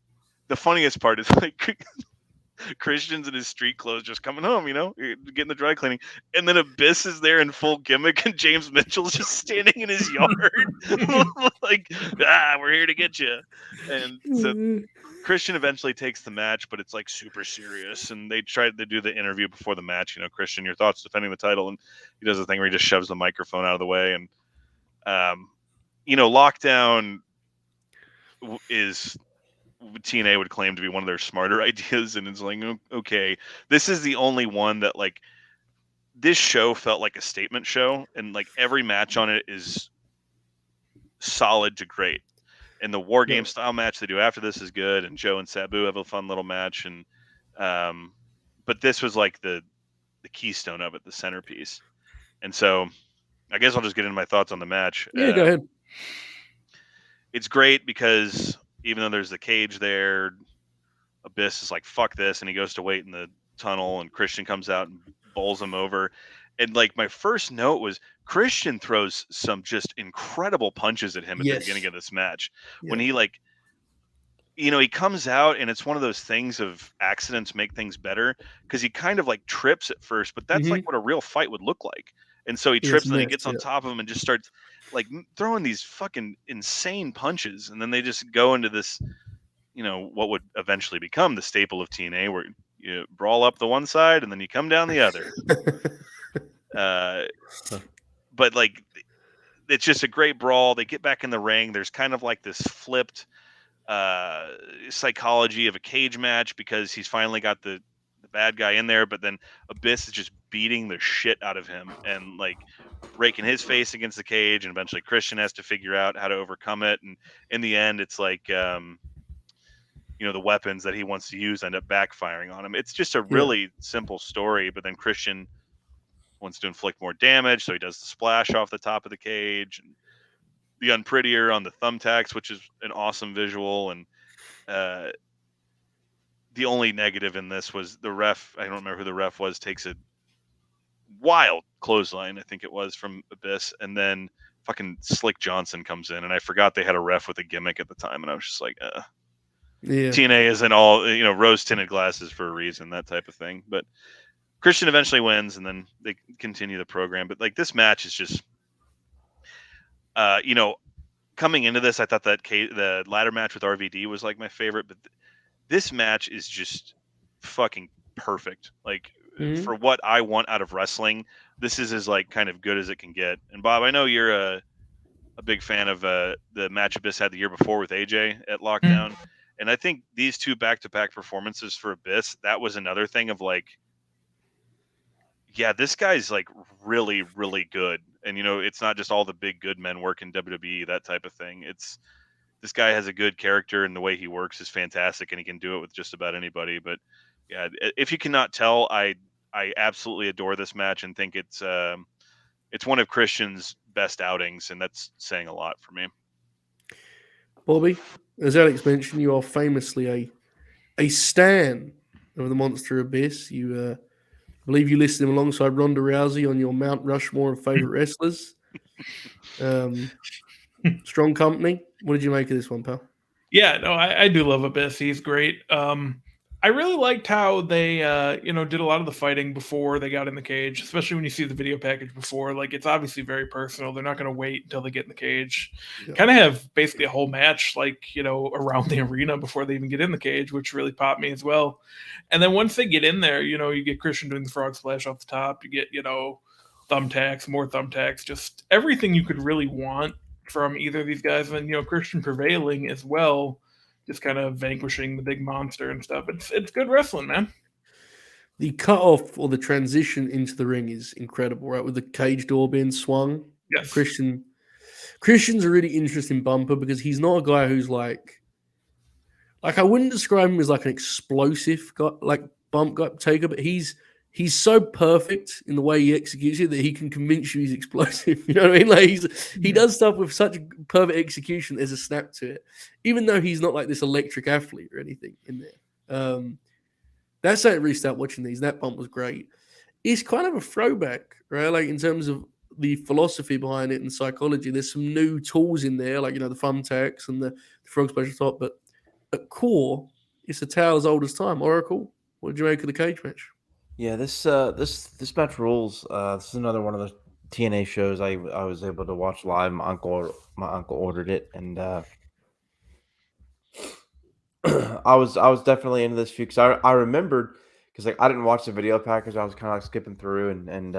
funniest part is like Christian's in his street clothes just coming home, getting the dry cleaning. And then Abyss is there in full gimmick and James Mitchell's just standing in his yard. Like, we're here to get you. And so Christian eventually takes the match, but it's like super serious. And they tried to do the interview before the match, Christian, your thoughts defending the title. And he does the thing where he just shoves the microphone out of the way. And, Lockdown is, TNA would claim to be one of their smarter ideas, and it's like, okay, this is the only one that like this show felt like a statement show, and like every match on it is solid to great. And the War Game style match they do after this is good, and Joe and Sabu have a fun little match, and but this was like the keystone of it, the centerpiece. And so I guess I'll just get into my thoughts on the match. Yeah, go ahead. It's great because even though there's the cage there, Abyss is like, fuck this, and he goes to wait in the tunnel, and Christian comes out and bowls him over. And like my first note was Christian throws some just incredible punches at him at the beginning of this match. When he like, he comes out, and it's one of those things of accidents make things better, because he kind of like trips at first, but that's like what a real fight would look like. And so he trips, and then he gets on top of him and just starts like throwing these fucking insane punches. And then they just go into this, what would eventually become the staple of TNA, where you brawl up the one side and then you come down the other. But like, it's just a great brawl. They get back in the ring. There's kind of like this flipped psychology of a cage match, because he's finally got the bad guy in there, but then Abyss is just beating the shit out of him and like breaking his face against the cage, and eventually Christian has to figure out how to overcome it. And in the end, it's like the weapons that he wants to use end up backfiring on him. It's just a really simple story, but then Christian wants to inflict more damage, so he does the splash off the top of the cage, and the unprettier on the thumbtacks, which is an awesome visual. And the only negative in this was the ref. I don't remember who the ref was. Takes a wild clothesline, I think it was, from Abyss, and then fucking Slick Johnson comes in, and I forgot they had a ref with a gimmick at the time, and I was just like, Yeah. TNA isn't all, rose tinted glasses for a reason, that type of thing. But Christian eventually wins, and then they continue the program. But like, this match is just, coming into this, I thought that the ladder match with RVD was like my favorite, but this match is just fucking perfect. Like, for what I want out of wrestling, this is as like kind of good as it can get. And Bob, I know you're a big fan of the match Abyss had the year before with AJ at Lockdown. And I think these two back-to-back performances for Abyss, that was another thing of like, yeah, this guy's like really, really good. And, it's not just all the big good men work in WWE, that type of thing. This guy has a good character, and the way he works is fantastic, and he can do it with just about anybody. But yeah, if you cannot tell, I absolutely adore this match and think it's one of Christian's best outings, and that's saying a lot for me. Bobby, as Alex mentioned, you are famously a stan of the Monster Abyss. You believe you listed him alongside Ronda Rousey on your Mount Rushmore of favorite wrestlers. Strong company. What did you make of this one, pal? Yeah, no, I do love Abyss. He's great. I really liked how they, did a lot of the fighting before they got in the cage, especially when you see the video package before. Like, it's obviously very personal. They're not going to wait until they get in the cage. Yeah. Kind of have basically a whole match, like, around the arena before they even get in the cage, which really popped me as well. And then once they get in there, you get Christian doing the frog splash off the top. You get, thumbtacks, more thumbtacks, just everything you could really want from either of these guys. And, Christian prevailing as well, just kind of vanquishing the big monster and stuff. It's good wrestling, man. The cutoff or the transition into the ring is incredible, right? With the cage door being swung. Yes. Christian's a really interesting bumper because he's not a guy who's like I wouldn't describe him as like an explosive guy, like bump guy taker, but he's so perfect in the way he executes it that he can convince you he's explosive. You know what I mean? Like he does stuff with such perfect execution. There's a snap to it, even though he's not like this electric athlete or anything in there. That's how I really started watching these. That bump was great. It's kind of a throwback, right? Like in terms of the philosophy behind it and psychology. There's some new tools in there, like the thumbtacks and the frog splash top. But at core, it's a tale as old as time. Oracle, what did you make of the cage match? Yeah, this match rules. This is another one of the TNA shows I was able to watch live. My uncle ordered it, and I was definitely into this feud because I remembered, because like I didn't watch the video package. I was kind of like skipping through, and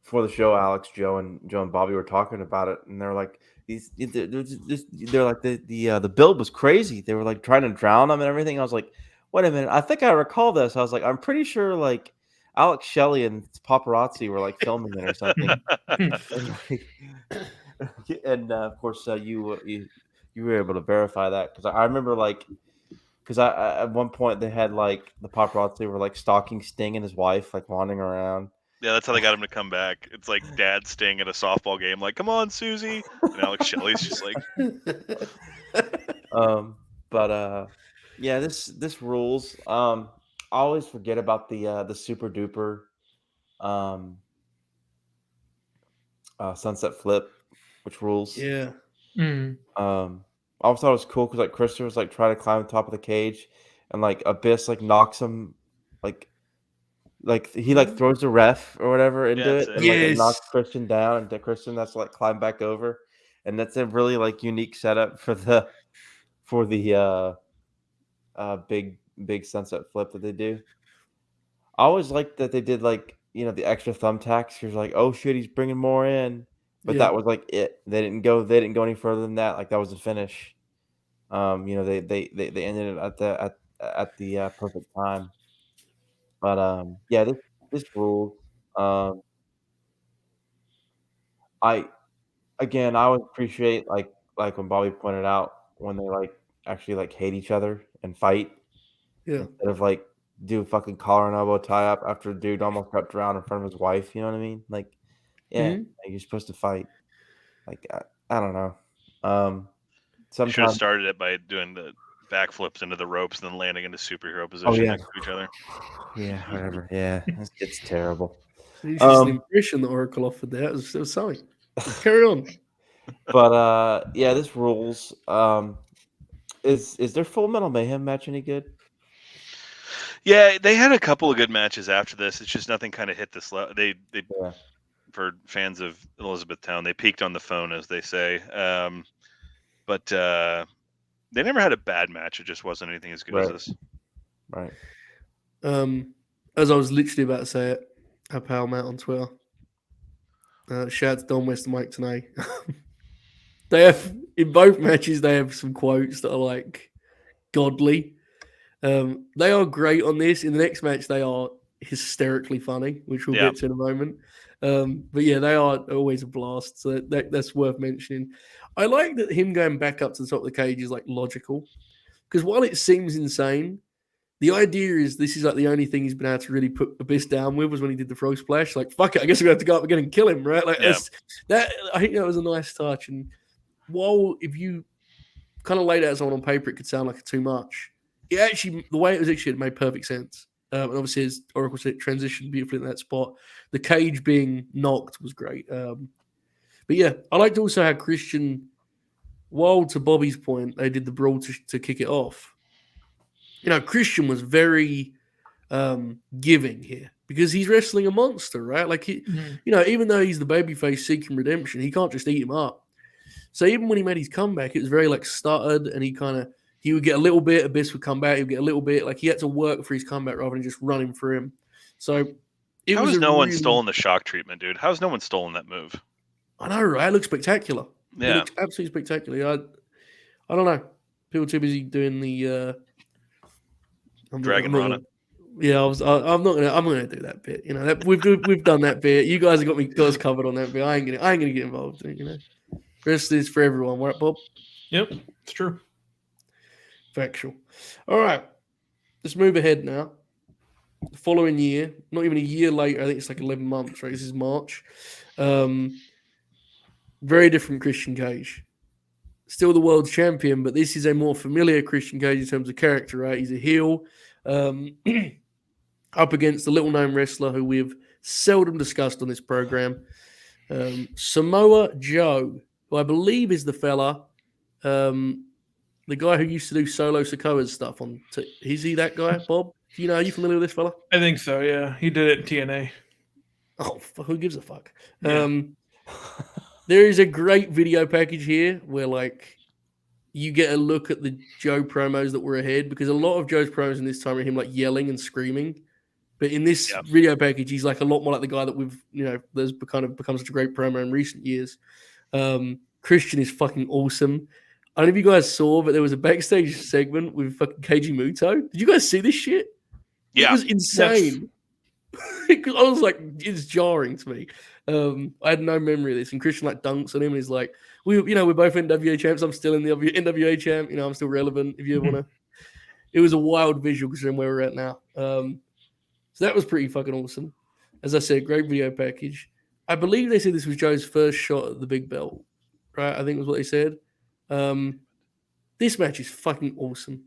for the show, Alex, Joe, and Bobby were talking about it, and they're like they're like the build was crazy. They were like trying to drown them and everything. I was like, wait a minute, I think I recall this. I was like, I'm pretty sure like Alex Shelley and paparazzi were like filming it or something. And of course, you were able to verify that, because I remember because I at one point they had like the paparazzi were like stalking Sting and his wife, like wandering around. Yeah, that's how they got him to come back. It's like Dad Sting at a softball game, like, "Come on, Susie," and Alex Shelley's just like, yeah, this rules. I always forget about the super duper sunset flip, which rules. Yeah. Mm. I always thought it was cool because like Christopher was like trying to climb the top of the cage, and like Abyss like knocks him like he like throws the ref or whatever into Yeah, it, that's and it. like it Yes. knocks Christian down, and Christian has to like climb back over, and that's a really like unique setup for the big sunset flip that they do. I always liked that they did like the extra thumbtacks. You're like, oh shit, he's bringing more in, but Yeah. that was like it. They didn't go any further than that. Like that was the finish. They ended it at the perfect time. But yeah, this rules. I I always appreciate like when Bobby pointed out when they like actually like hate each other and fight, Yeah. instead of like do fucking collar and elbow tie up after the dude almost got drowned in front of his wife. You know what I mean? Like, yeah, Mhm. you're supposed to fight. Like I don't know. Should have Sometimes. started it by doing the backflips into the ropes and then landing into superhero Oh position yeah. next to each other. Yeah, whatever. Yeah, it's terrible. It's just an impression that Oracle offered there. It was something. Carry on. But yeah, this rules. Is their Full Metal Mayhem match any good? Yeah, they had a couple of good matches after this. It's just nothing kind of hit this level. They Yeah. For fans of Elizabethtown, they peaked on the phone, as they say. But they never had a bad match. It just wasn't anything as good as this. Right. As I was literally about to say it, our pal Matt on Twitter. Shout out to Don West and Mike Tenay. They have, in both matches, they have some quotes that are like godly. They are great on this. In the next match, they are hysterically funny, which we'll get to in a moment. But yeah, they are always a blast. So that's worth mentioning. I like that him going back up to the top of the cage is like logical. Because while it seems insane, the idea is this is like the only thing he's been able to really put Abyss down with was when he did the frog splash. Like, fuck it, I guess we're going to have to go up again and kill him, right? Like, that. I think that was a nice touch. And while if you kind of laid out someone on paper, it could sound like too much. It actually, the way it was actually, it made perfect sense. And obviously, as Oracle said, it transitioned beautifully in that spot. The cage being knocked was great. But yeah, I liked also how Christian, while to Bobby's point, they did the brawl to kick it off. You know, Christian was very giving here because he's wrestling a monster, right? Like, you know, even though he's the babyface seeking redemption, he can't just eat him up. So even when he made his comeback, it was very like stuttered, and he would get a little bit. Abyss would come back, he would get a little bit. Like he had to work for his comeback rather than just running for him. So How has no one stolen the shock treatment, dude? How's no one stolen that move? I know, right? It looks spectacular. Yeah, it looks absolutely spectacular. I don't know. People too busy doing the Dragon Rana. Yeah, I'm gonna do that bit. You know, that we've done that bit. You guys have got us covered on that bit. I ain't gonna get involved in it, you know. Rest is for everyone, right, Bob? Yep, it's true. Factual. All right, let's move ahead now. The following year, not even a year later, I think it's like 11 months, right? This is March. Very different Christian Cage. Still the world champion, but this is a more familiar Christian Cage in terms of character, right? He's a heel. Up against the little-known wrestler who we've seldom discussed on this program, Samoa Joe, who I believe is the fella, the guy who used to do Solo Sikoa's stuff on. Is he that guy, Bob? Do you know? Are you familiar with this fella? I think so. Yeah, he did it in TNA. Oh, who gives a fuck? Yeah. There is a great video package here where like you get a look at the Joe promos that were ahead, because a lot of Joe's promos in this time are him like yelling and screaming. But in this video package, he's like a lot more like the guy that we've, you know, there's kind of become such a great promo in recent years. Christian is fucking awesome. I don't know if you guys saw, but there was a backstage segment with fucking Keiji Muto. Did you guys see this shit? Yeah. It was insane. I was like, it's jarring to me. I had no memory of this. And Christian like dunks on him and he's like, we're both NWA champs. I'm still in the NWA champ. You know, I'm still relevant if you want to. It was a wild visual considering where we're at now. So that was pretty fucking awesome. As I said, great video package. I believe they said this was Joe's first shot at the big belt, right? I think was what they said. This match is fucking awesome.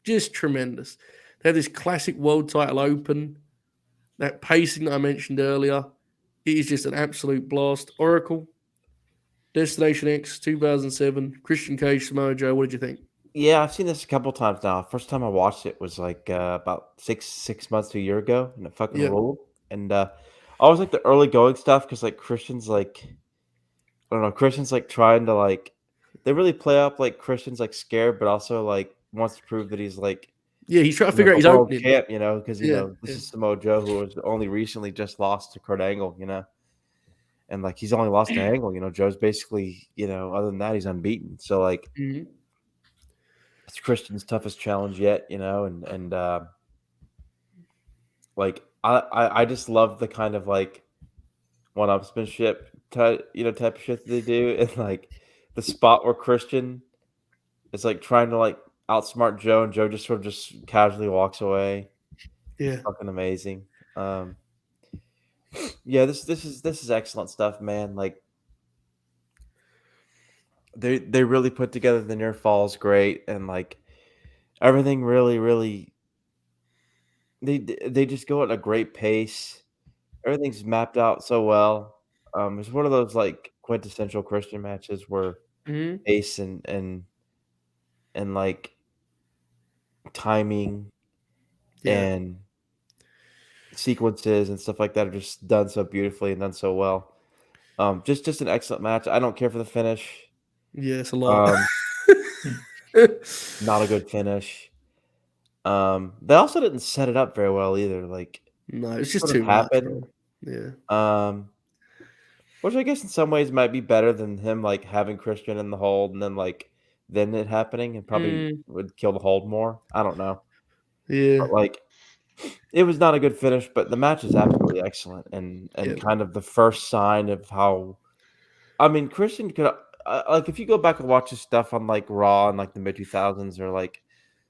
Just tremendous. They had this classic world title open. That pacing that I mentioned earlier. It is just an absolute blast. Oracle, Destination X, 2007, Christian Cage, Samoa Joe. What did you think? Yeah, I've seen this a couple times now. First time I watched it was like about six months to a year ago, and it fucking ruled. And I always like the early going stuff because like Christian's like, I don't know, Christian's like trying to like, they really play up like Christian's like scared, but also like wants to prove that he's like, he's trying to figure out his opening. Champ, you know, because this is Samoa Joe who was only recently just lost to Kurt Angle, you know, and like he's only lost to Angle, you know. Joe's basically, you know, other than that, he's unbeaten. So like. It's Christian's toughest challenge yet, you know, and like I just love the kind of like one-upsmanship type of shit that they do, and like the spot where Christian is like trying to like outsmart Joe, and Joe just sort of just casually walks away. Yeah, it's fucking amazing. Yeah, this is excellent stuff, man. Like they really put together the near falls great, and like everything really they just go at a great pace. Everything's mapped out so well. It's one of those like quintessential Christian matches where Mhm. pace and like timing Yeah. and sequences and stuff like that are just done so beautifully and done so well. Just an excellent match. I don't care for the finish. Yeah, it's a lot. Um, not a good finish. They also didn't set it up very well either. Like No, it's it just sort of too much, happened. bro. Yeah. Which I guess in some ways might be better than him like having Christian in the hold and then it happening and probably Mm, would kill the hold more. I don't know. yeah. But like it was not a good finish, but the match is absolutely excellent and Yeah. kind of the first sign of how I mean Christian could like if you go back and watch his stuff on like Raw in like the mid 2000s or like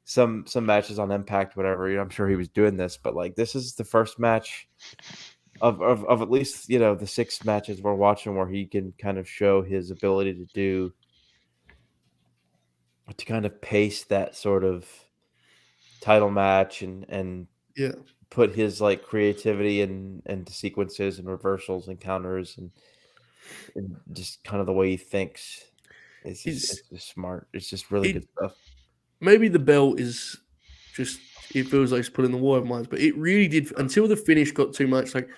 some matches on Impact, whatever. I'm sure he was doing this, but like this is the first match of at least the 6 matches we're watching where he can kind of show his ability to kind of pace that sort of title match and Yeah. put his like creativity and sequences and reversals and counters and just kind of the way he thinks. It's It's just smart. It's just really it good stuff. maybe the belt is just it feels like it's put in the war of minds, but it really did until the finish got too much. Like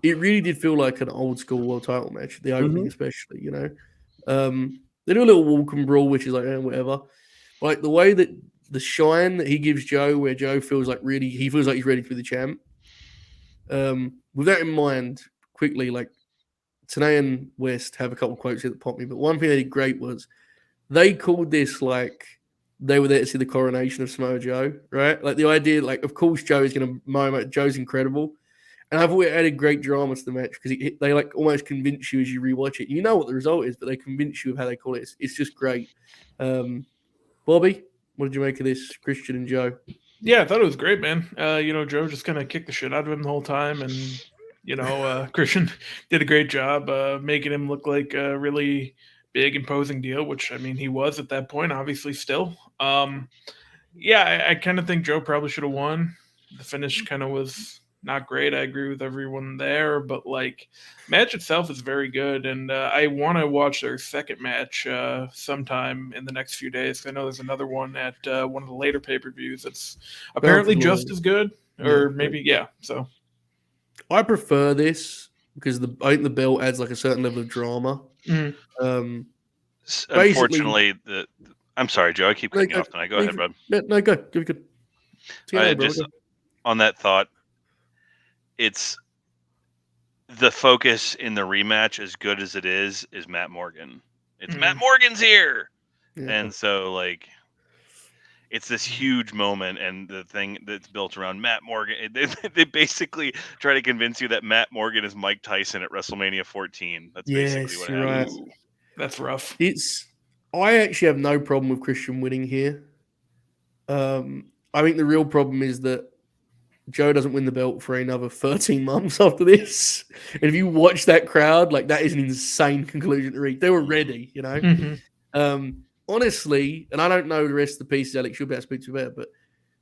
it really did feel like an old school world title match, the opening Mhm. especially. They do a little walk and brawl, which is like whatever. But, like the way that the shine that he gives Joe, where Joe feels like he feels like he's ready to be the champ. With that in mind, quickly, like Tanay and West have a couple of quotes here that pop me, but one thing they did great was they called this like they were there to see the coronation of Samoa Joe, right? Like the idea, like of course Joe is going to moment. Joe's incredible, and I thought it added great drama to the match because they like almost convince you as you rewatch it. You know what the result is, but they convince you of how they call it. It's just great. Bobby, what did you make of this, Christian and Joe? Yeah, I thought it was great, man. Joe just kind of kicked the shit out of him the whole time, and Christian did a great job making him look like a really big, imposing deal. Which I mean, he was at that point, obviously. Still, yeah, I kind of think Joe probably should have won. The finish kind of was not great. I agree with everyone there, but like, match itself is very good, and I want to watch their second match sometime in the next few days. I know there's another one at one of the later pay-per-views that's apparently just as good, or maybe yeah. So I prefer this because I think the belt adds like a certain level of drama. mhm. Basically, Unfortunately, I'm sorry, Joe. I keep cutting you off tonight. Go ahead, bud. No, go. Good. Just on that thought, it's the focus in the rematch, as good as it is Matt Morgan. It's Matt Morgan's here, and so like it's this huge moment, and the thing that's built around Matt Morgan. They basically try to convince you that Matt Morgan is Mike Tyson at WrestleMania 14. That's basically what happens. Right. That's rough. I actually have no problem with Christian winning here. I think the real problem is that Joe doesn't win the belt for another 13 months after this. And if you watch that crowd, like that is an insane conclusion to reach. They were ready, Honestly, and I don't know the rest of the pieces, Alex, you'll be able to speak to better, but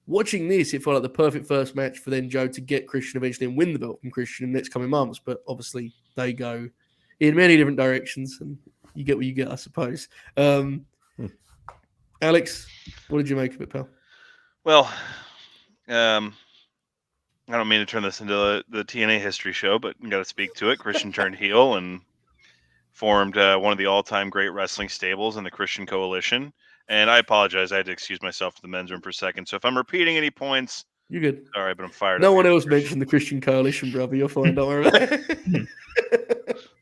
watching this, it felt like the perfect first match for then Joe to get Christian eventually and win the belt from Christian in the next coming months. But obviously, they go in many different directions, and you get what you get, I suppose. Alex, what did you make of it, pal? Well, I don't mean to turn this into the TNA history show, but got to speak to it. Christian turned heel and formed one of the all-time great wrestling stables in the Christian Coalition. And I apologize. I had to excuse myself to the men's room for a second. So if I'm repeating any points, you're good. All right, but I'm fired up. No one else mentioned the Christian Coalition, brother. You're fine. Don't worry about it.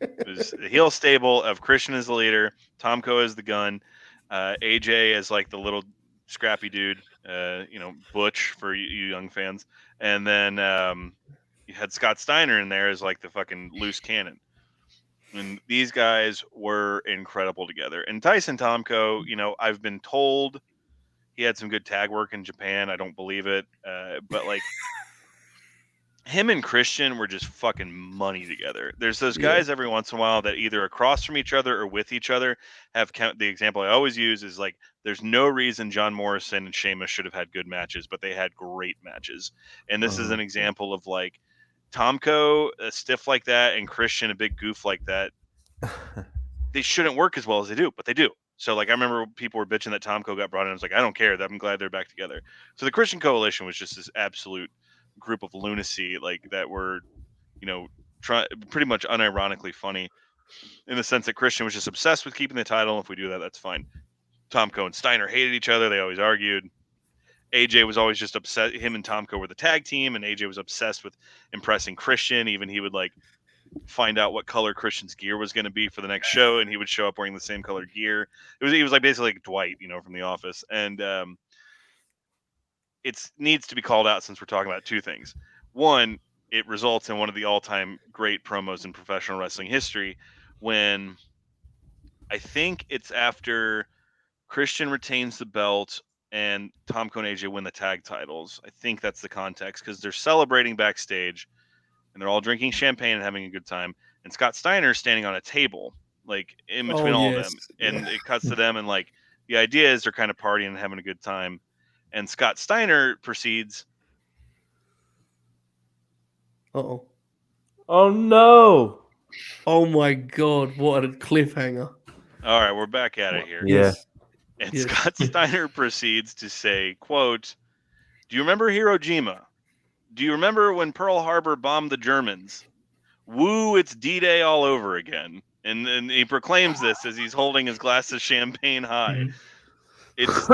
It was the heel stable of Christian as the leader, Tomko as the gun, AJ as like the little scrappy dude, Butch for you young fans, and then you had Scott Steiner in there as like the fucking loose cannon. And these guys were incredible together. And Tyson Tomko, I've been told he had some good tag work in Japan. I don't believe it, but like him and Christian were just fucking money together. There's those Yeah. guys every once in a while that either across from each other or with each other have the example I always use is like there's no reason John Morrison and Sheamus should have had good matches, but they had great matches. And this is an example of like Tomko, a stiff like that, and Christian, a big goof like that. They shouldn't work as well as they do, but they do. So like I remember people were bitching that Tomko got brought in. I was like, I don't care. I'm glad they're back together. So the Christian Coalition was just this absolute group of lunacy, like that were, pretty much unironically funny in the sense that Christian was just obsessed with keeping the title. If we do that, that's fine. Tomko and Steiner hated each other. They always argued. AJ was always just upset. Him and Tomko were the tag team, and AJ was obsessed with impressing Christian. Even he would like find out what color Christian's gear was going to be for the next show, and he would show up wearing the same color gear. He was like basically like Dwight, from The Office, and it needs to be called out since we're talking about two things. One, it results in one of the all-time great promos in professional wrestling history when I think it's after Christian retains the belt and Tomko and AJ win the tag titles. I think that's the context because they're celebrating backstage and they're all drinking champagne and having a good time. And Scott Steiner standing on a table, like in between all of them. And it cuts to them and like the idea is they're kind of partying and having a good time. And Scott Steiner proceeds. Uh-oh. Oh no! Oh my God! What a cliffhanger! All right, we're back at it here. Yeah. And Yes. Scott Steiner proceeds to say, quote, "Do you remember Hiroshima? Do you remember when Pearl Harbor bombed the Germans? Woo, it's D-Day all over again." And then he proclaims this as he's holding his glass of champagne high. It's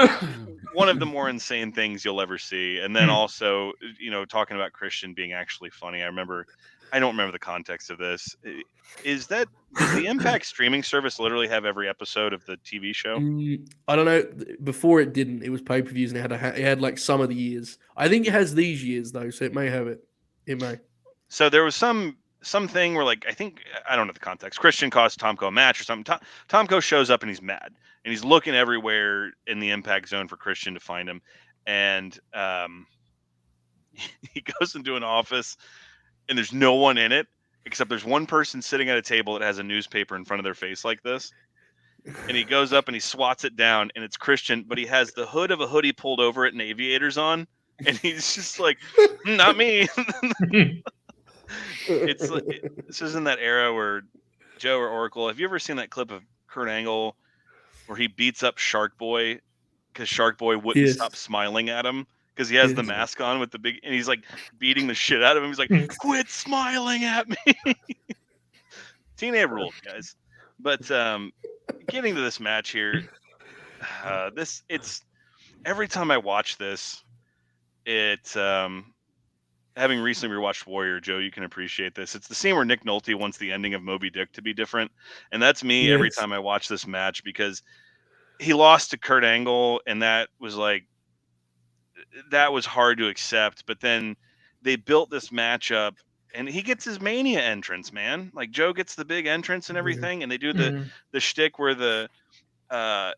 one of the more insane things you'll ever see. And then also, talking about Christian being actually funny. I don't remember the context of this. Does the Impact streaming service literally have every episode of the TV show? I don't know. Before it didn't. It was pay-per-views and it had like some of the years. I think it has these years though, so it may have it. It may. So there was something where like I don't know the context. Christian cost Tomko a match or something. Tomko shows up and he's mad and he's looking everywhere in the Impact Zone for Christian to find him, and he goes into an office and there's no one in it except there's one person sitting at a table that has a newspaper in front of their face like this. And he goes up and he swats it down and it's Christian, but he has the hood of a hoodie pulled over it and aviators on, and he's just like, not me. This is in that era where Joe or Oracle. Have you ever seen that clip of Kurt Angle where he beats up Shark Boy because Shark Boy wouldn't stop smiling at him because he has the mask on with the big, and he's like beating the shit out of him. He's like, "Quit smiling at me." Teenage rule, guys. But getting to this match here, it's every time I watch this, having recently rewatched Warrior, Joe, you can appreciate this. It's the scene where Nick Nolte wants the ending of Moby Dick to be different. And that's me every time I watch this match because he lost to Kurt Angle and that was hard to accept. But then they built this matchup and he gets his Mania entrance, man. Like Joe gets the big entrance and everything. And they do the shtick where the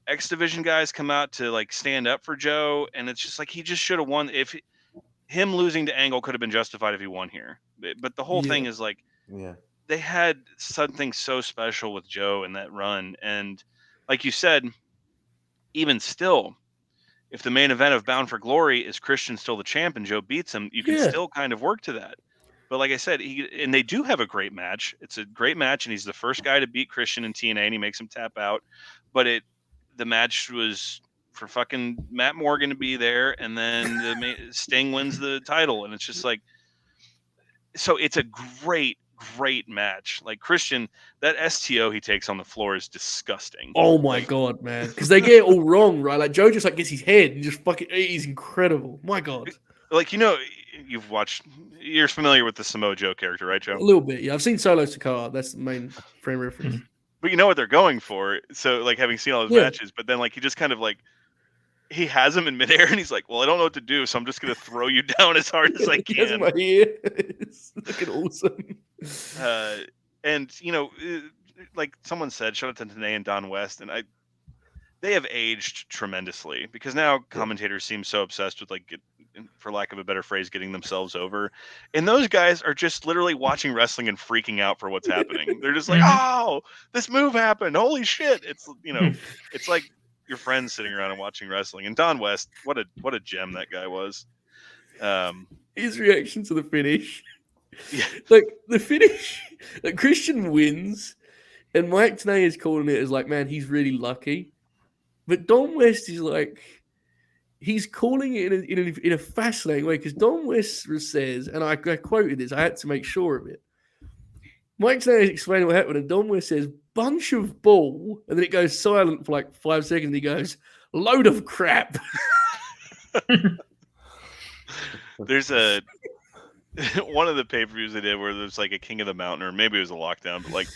X Division guys come out to like stand up for Joe. And it's just like, he just should have won. Him losing to Angle could have been justified if he won here. But the whole thing is like, they had something so special with Joe in that run. And like you said, even still, if the main event of Bound for Glory is Christian still the champ and Joe beats him, you can still kind of work to that. But like I said, and they do have a great match. It's a great match. And he's the first guy to beat Christian in TNA and he makes him tap out. But the match was for fucking Matt Morgan to be there, and then Sting wins the title, and it's just like, so it's a great match. Like Christian, that STO he takes on the floor is disgusting. Oh my God, man! Because they get it all wrong, right? Like Joe just like gets his head and just fucking, he's incredible. My God. Like you're familiar with the Samoa Joe character, right, Joe? A little bit, yeah. I've seen Solo Sikoa. That's the main frame reference. But you know what they're going for. So like having seen all those matches, but then like he just kind of like, he has him in midair and he's like, well, I don't know what to do, so I'm just going to throw you down as hard as I can. My ear. It's looking awesome. And, like someone said, shout out to Tanae and Don West, and they have aged tremendously because now commentators seem so obsessed with like for lack of a better phrase, getting themselves over. And those guys are just literally watching wrestling and freaking out for what's happening. They're just like, oh, this move happened. Holy shit. It's, it's like your friends sitting around and watching wrestling. And Don West, what a gem that guy was. His reaction to the finish. Yeah. Like the finish, like Christian wins, and Mike Tenay is calling it as like, man, he's really lucky. But Don West is like, he's calling it in a fascinating way, because Don West says, and I quoted this, I had to make sure of it. Mike Tenay is explaining what happened, and Don West says, bunch of ball, and then it goes silent for like 5 seconds, and he goes, load of crap. There's one of the pay-per-views they did where there's like a King of the Mountain, or maybe it was a lockdown, but like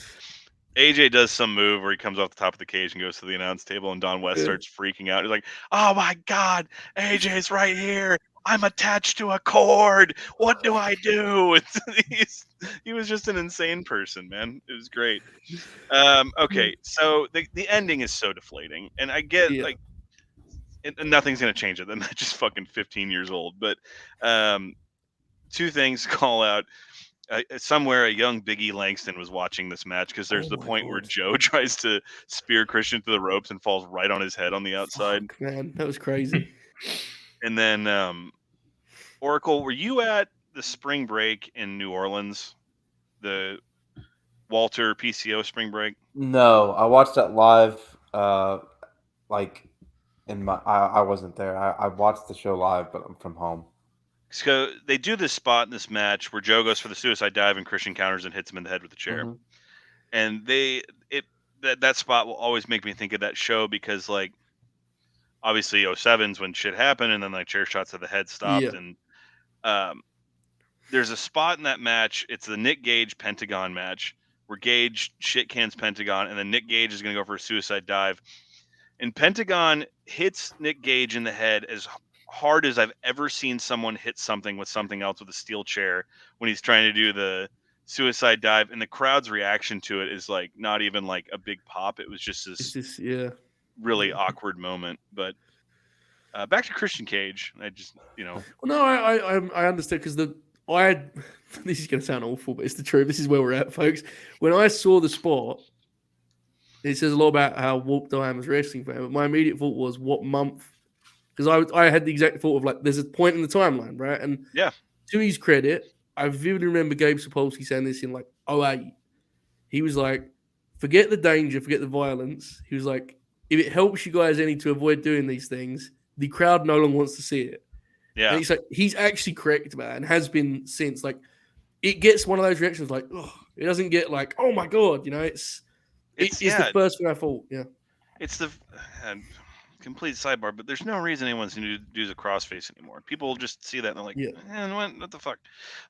AJ does some move where he comes off the top of the cage and goes to the announce table, and Don West starts freaking out. He's like, oh my God, AJ's right here. I'm attached to a cord. What do I do? He was just an insane person, man. It was great. Okay, so the ending is so deflating, and I get like, and nothing's going to change it. The match is fucking 15 years old, but two things to call out. Somewhere a young Biggie Langston was watching this match, because there's the point where Joe tries to spear Christian to the ropes and falls right on his head on the outside. Fuck, man, that was crazy. And then Oracle, were you at the spring break in New Orleans? The Walter PCO spring break? No, I watched that live. Like in my, I wasn't there. I watched the show live, but I'm from home. So they do this spot in this match where Joe goes for the suicide dive and Christian counters and hits him in the head with a chair. Mm-hmm. And that spot will always make me think of that show, because like obviously 07's when shit happened, and then like chair shots to the head stopped. And there's a spot in that match. It's the Nick Gage Pentagon match where Gage shit cans Pentagon, and then Nick Gage is going to go for a suicide dive. And Pentagon hits Nick Gage in the head as hard as I've ever seen someone hit something with something else with a steel chair when he's trying to do the suicide dive, and the crowd's reaction to it is like not even like a big pop. It was just this really awkward moment. But back to Christian Cage. I just well, no, I understand, because this is going to sound awful, but it's the truth. This is where we're at, folks. When I saw the spot, it says a lot about how warped I am as a wrestling fan, but my immediate thought was, what month? Because I had the exact thought of like, there's a point in the timeline, right? And to his credit, I vividly remember Gabe Sapolsky saying this in like 08. He was like, forget the danger, forget the violence. He was like, if it helps you guys any to avoid doing these things, the crowd no longer wants to see it. Yeah. And he's like, he's actually correct about it, and has been since. Like, it gets one of those reactions like, oh, it doesn't get like, oh my God, it's the first thing I thought. Yeah. It's the complete sidebar, but there's no reason anyone's going to do the crossface anymore. People just see that and they're like, what the fuck?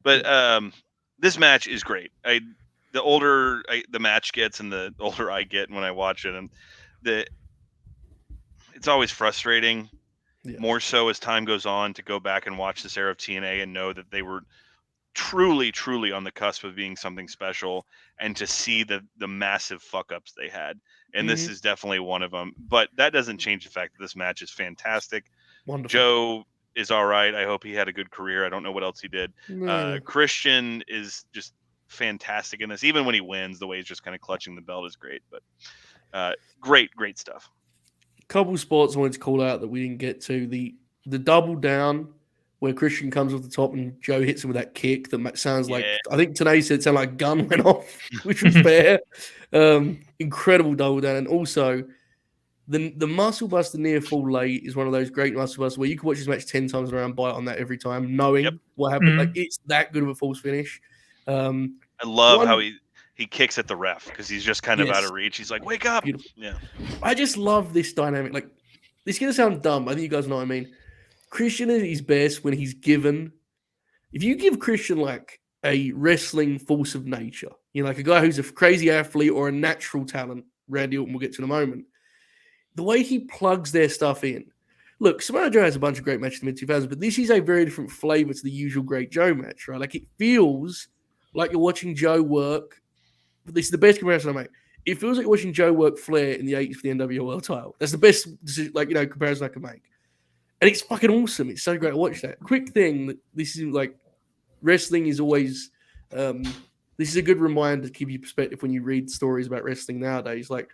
But this match is great. The older the match gets, and the older I get when I watch it, and it's always frustrating, more so as time goes on, to go back and watch this era of TNA and know that they were truly, truly on the cusp of being something special, and to see the massive fuck ups they had. And this is definitely one of them. But that doesn't change the fact that this match is fantastic. Wonderful. Joe is all right. I hope he had a good career. I don't know what else he did. Christian is just fantastic in this. Even when he wins, the way he's just kind of clutching the belt is great. But great stuff. Couple spots I wanted to call out that we didn't get to. The double down where Christian comes off the top and Joe hits him with that kick that sounds like, I think Tenay said it sounded like a gun went off, which was fair. Incredible double down. And also, the muscle buster near full late is one of those great muscle busters where you can watch this match 10 times around, bite on that every time, knowing what happened. Like, it's that good of a false finish. I love how he kicks at the ref, because he's just kind of out of reach. He's like, wake up. Beautiful. Yeah. I just love this dynamic. Like, this is going to sound dumb. I think you guys know what I mean. Christian is his best when he's given. If you give Christian like a wrestling force of nature, like a guy who's a crazy athlete or a natural talent, Randy Orton will get to in a moment, the way he plugs their stuff in. Look, Samoa Joe has a bunch of great matches in the mid-2000s, but this is a very different flavor to the usual Great Joe match, right? Like, it feels like you're watching Joe work. This is the best comparison I make. It feels like you're watching Joe work Flair in the 80s for the NWO World title. That's the best, comparison I can make. and it's fucking awesome. It's so great to watch that. Quick thing, this is like wrestling is always. This is a good reminder to keep you perspective when you read stories about wrestling nowadays. Like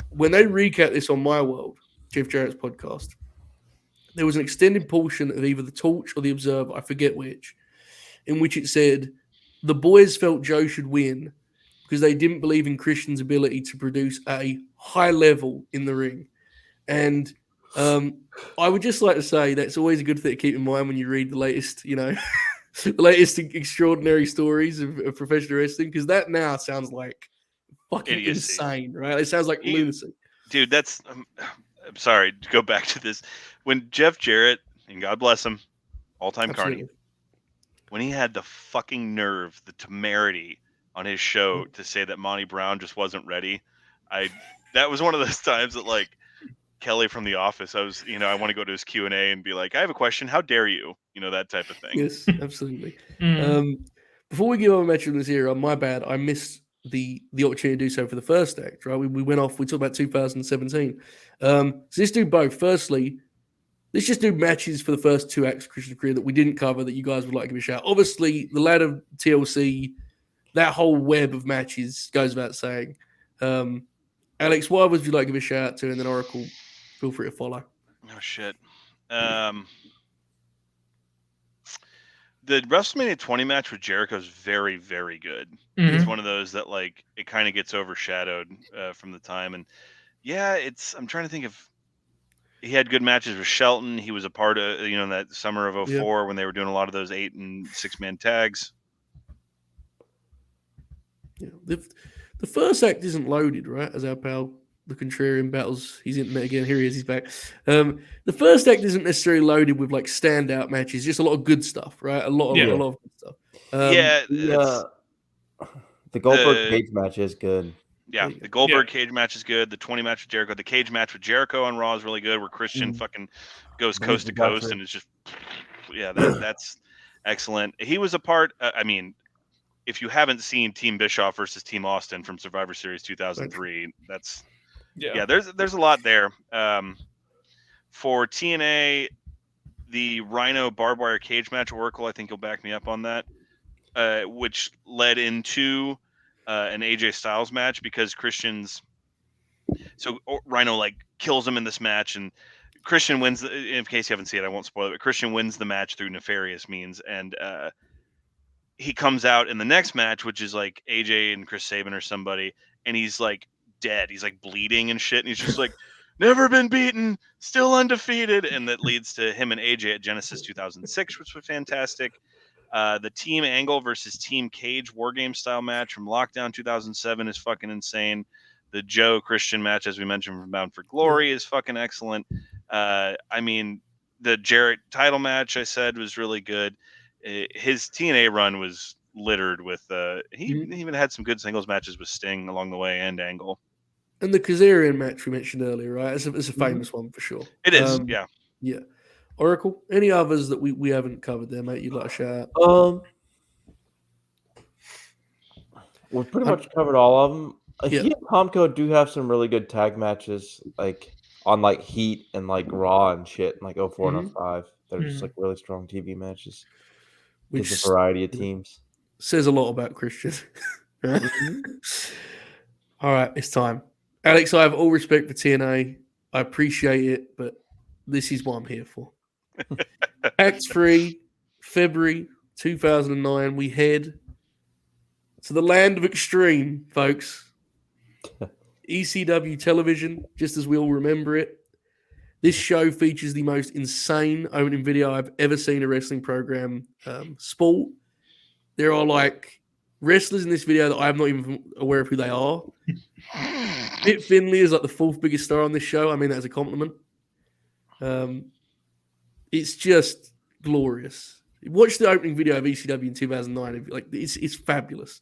when they recap this on My World, Jeff Jarrett's podcast, there was an extended portion of either the Torch or the Observer, I forget which, in which it said the boys felt Joe should win because they didn't believe in Christian's ability to produce a high level in the ring. And I would just like to say that's always a good thing to keep in mind when you read the latest, the latest extraordinary stories of professional wrestling, because that now sounds like fucking Idiocy. insane, right? It sounds like lunacy. Dude, that's I'm sorry to go back to this. When Jeff Jarrett, and God bless him, all-time Carney, when he had the fucking nerve, the temerity on his show to say that Monty Brown just wasn't ready, that was one of those times that, like, Kelly from The Office, I was, I want to go to his Q&A and be like, I have a question. How dare you? That type of thing. Yes, absolutely. Before we give our match in this era, my bad, I missed the opportunity to do so for the first act, right? We went off, we talked about 2017. So let's do both. Firstly, let's just do matches for the first two acts of Christian's career that we didn't cover that you guys would like to give a shout. Obviously, the ladder TLC, that whole web of matches goes without saying. Alex, what would you like to give a shout out to? And then Oracle, feel free to follow. Oh, shit. The WrestleMania 20 match with Jericho is very, very good. It's one of those that, like, it kind of gets overshadowed from the time. And yeah, I'm trying to think of, he had good matches with Shelton. He was a part of, that summer of 04 when they were doing a lot of those 8 and 6-man tags. Yeah. The first act isn't loaded, right? As our pal, the Contrarian, battles his internet again. Here he is, he's back. The first act isn't necessarily loaded with like standout matches, just a lot of good stuff, right? A lot of good stuff. The Goldberg cage match is good. Yeah, the Goldberg cage match is good. The 20 match with Jericho, the cage match with Jericho on Raw is really good, where Christian fucking goes coast to coast and it's just, that's excellent. He was a part. If you haven't seen Team Bischoff versus Team Austin from Survivor Series 2003, that's there's a lot there. For TNA, the Rhino barbed wire cage match, Oracle, I think you'll back me up on that, which led into an AJ Styles match because Rhino like kills him in this match and Christian wins. In case you haven't seen it, I won't spoil it, but Christian wins the match through nefarious means, and he comes out in the next match, which is like AJ and Chris Sabin or somebody, and he's like dead. He's like bleeding and shit, and he's just like, never been beaten, still undefeated, and that leads to him and AJ at Genesis 2006, which was fantastic. The Team Angle versus Team Cage War Game style match from Lockdown 2007 is fucking insane. The Joe Christian match, as we mentioned from Bound for Glory, is fucking excellent. The Jarrett title match I said was really good. His TNA run was littered with he even had some good singles matches with Sting along the way and Angle. And the Kazarian match we mentioned earlier, right? It's a famous one for sure. It is, yeah. Oracle, any others that we haven't covered there, mate? You'd like to shout out? We've pretty much covered all of them. He and Tomko do have some really good tag matches, like on like Heat and like Raw and shit, and like 04 and 05. They're just like really strong TV matches. Which a variety of teams. Says a lot about Christian. All right, it's time. Alex, I have all respect for TNA. I appreciate it, but this is what I'm here for. Act 3, February 2009. We head to the land of extreme, folks. ECW television, just as we all remember it. This show features the most insane opening video I've ever seen a wrestling program sport. There are like wrestlers in this video that I'm not even aware of who they are. Mick Finley is like the 4th biggest star on this show. I mean that as a compliment. It's just glorious. Watch the opening video of ECW in 2009. Like it's fabulous.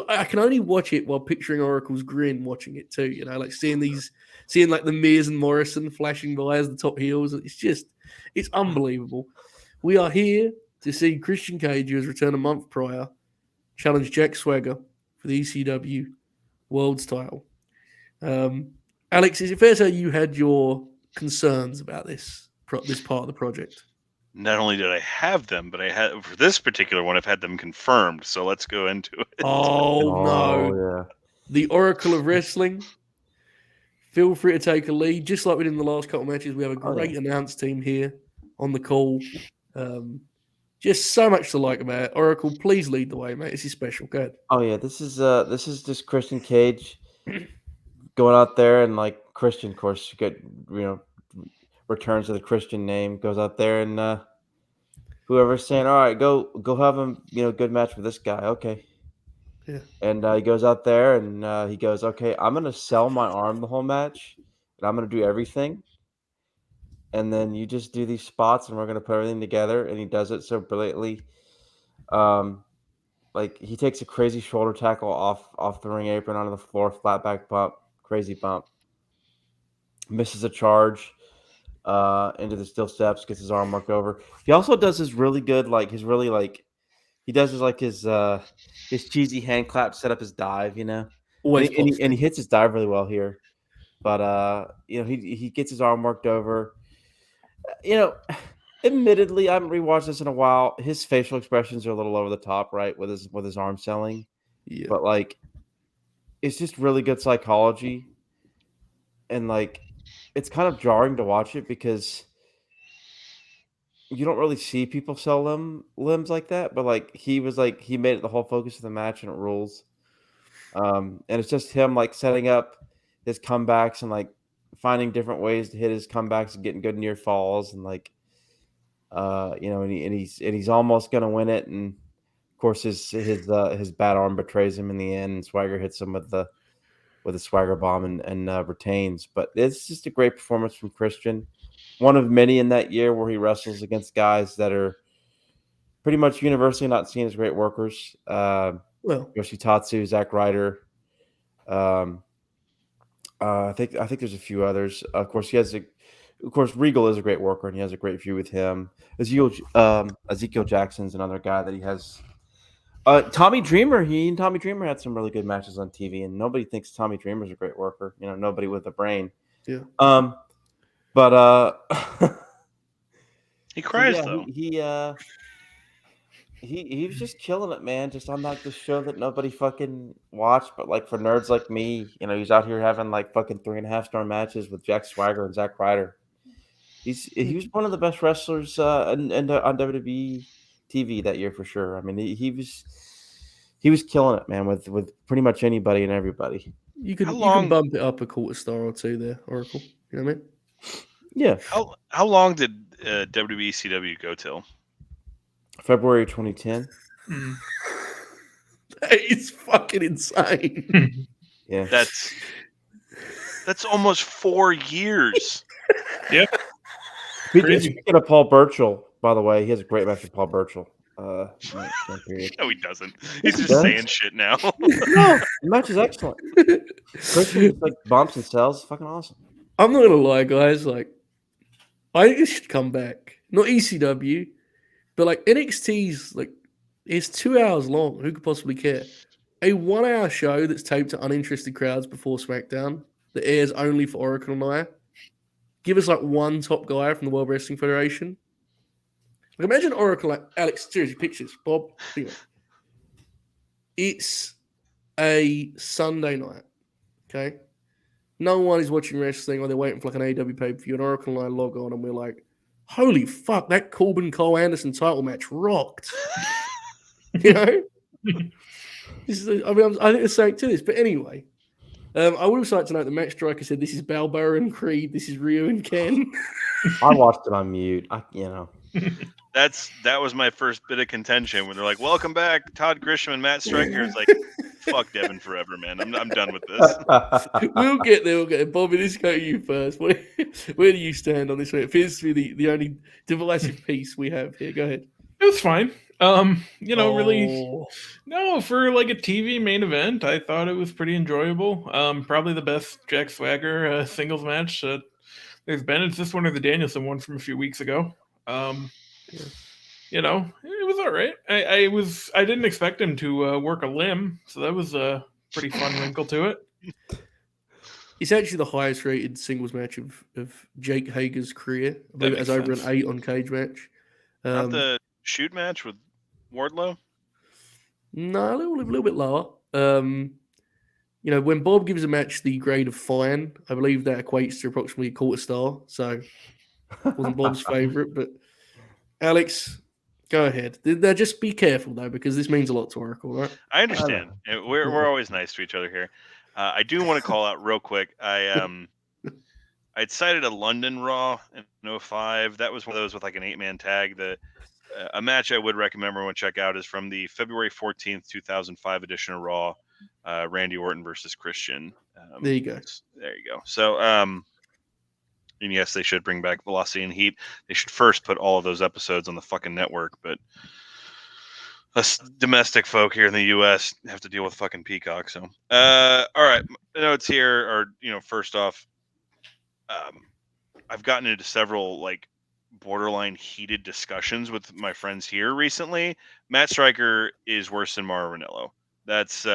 I can only watch it while picturing Oracle's grin watching it too. Like seeing like the Miz and Morrison flashing by as the top heels. It's unbelievable. We are here to see Christian Cage, who has returned a month prior, challenge Jack Swagger for the ECW World's title. Alex, is it fair to say you had your concerns about this? this part of the project? Not only did I have them, but I had for this particular one, I've had them confirmed. So let's go into it. Oh no, yeah. the Oracle of Wrestling. Feel free to take a lead, just like we did in the last couple of matches. We have a great announce team here on the call. Just so much to like about it. Oracle, please lead the way, mate. This is special. Go ahead. Oh yeah, this is just Christian Cage going out there, and like Christian, of course, returns to the Christian name, goes out there, and whoever's saying, all right, go have a good match with this guy, okay. Yeah. And he goes out there and he goes, okay, I'm gonna sell my arm the whole match, and I'm gonna do everything. And then you just do these spots, and we're gonna put everything together. And he does it so brilliantly. Like he takes a crazy shoulder tackle off the ring apron onto the floor, flat back bump, crazy bump. Misses a charge into the steel steps, gets his arm worked over. He also does his really good, he does his cheesy hand clap, set up his dive, Always and he hits his dive really well here. But he gets his arm worked over. Admittedly, I haven't rewatched this in a while. His facial expressions are a little over the top, right, with his arm selling. Yeah. But like, it's just really good psychology, and like, it's kind of jarring to watch it because you don't really see people sell limbs like that. But like, he made it the whole focus of the match, and it rules. And it's just him like setting up his comebacks and like finding different ways to hit his comebacks and getting good near falls, and like and he's almost gonna win it, and of course his bad arm betrays him in the end, and Swagger hits him with a Swagger bomb and retains. But it's just a great performance from Christian, one of many in that year where he wrestles against guys that are pretty much universally not seen as great workers. Yoshitatsu, Zack Ryder. I think there's a few others. Of course, Regal is a great worker, and he has a great feud with him. Ezekiel Jackson's another guy that he has. Tommy Dreamer, he and Tommy Dreamer had some really good matches on TV, and nobody thinks Tommy Dreamer's a great worker. Nobody with a brain. Yeah. But he cries though. He was just killing it, man. Just on like the show that nobody fucking watched, but like for nerds like me, he's out here having like fucking 3.5-star matches with Jack Swagger and Zack Ryder. He was one of the best wrestlers on WWE TV that year for sure. I mean, he was killing it, man, with pretty much anybody and everybody. You can bump it up a quarter star or two there, Oracle. You know what I mean? Yeah. How long did WCW go till? February 2010. That is fucking insane. Yeah. That's almost 4 years. Yeah. Speaking of Paul Burchill, by the way, he has a great match with Paul Burchill. No, he doesn't. He's just saying shit now. No, the match is excellent. Christian like bumps and sells, fucking awesome. I'm not gonna lie, guys. Like, I think it should come back. Not ECW, but like NXT's like it's 2 hours long. Who could possibly care? A 1 hour show that's taped to uninterested crowds before SmackDown that airs only for Oracle and I. Give us like one top guy from the World Wrestling Federation. Like, imagine Oracle, like Alex, seriously, pictures, Bob. It's a Sunday night, okay? No one is watching wrestling or they're waiting for like an AW pay-per-view, and Oracle and I log on and we're like, holy fuck, that Corbin Cole Anderson title match rocked. I think there's something to this. But anyway, I would also like to note that Matt Striker said this is Balboa and Creed, this is Ryu and Ken. I watched it on mute. That was my first bit of contention when they're like, "Welcome back, Todd Grisham and Matt Striker." It's like, fuck Devin forever, man. I'm done with this. We'll get there. Bobby, let's go to you first. Where do you stand on this? It appears to be the only divisive piece we have here. Go ahead. It was fine. Really, no, for like a TV main event, I thought it was pretty enjoyable. Probably the best Jack Swagger singles match there's been. It's this one or the Danielson one from a few weeks ago. It was all right. I didn't expect him to work a limb, so that was a pretty fun wrinkle to it. It's actually the highest rated singles match of Jake Hager's career. I believe it has makes over sense. an 8 on Cage Match. Not the shoot match with Wardlow? No, a little bit lower. When Bob gives a match the grade of fine, I believe that equates to approximately a quarter star. So it wasn't Bob's favorite, but Alex, go ahead. Just be careful though, because this means a lot to Oracle, right? I understand. We're always nice to each other here. I do want to call out real quick. I'd cited a London Raw in 05. That was one of those with like an 8-man tag. A match I would recommend everyone check out is from the February 14th, 2005 edition of Raw. Randy Orton versus Christian. There you go. There you go. So, and yes, they should bring back Velocity and Heat. They should first put all of those episodes on the fucking network, but us domestic folk here in the U.S. have to deal with fucking Peacock. So, all right, the notes here are, first off, I've gotten into several like borderline heated discussions with my friends here recently. Matt Stryker is worse than Mauro Ranallo. That's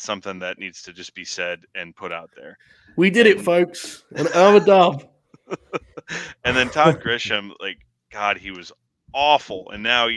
something that needs to just be said and put out there. We did it, folks. And I'm a dub. And then Todd Grisham, like, God, he was awful. And now,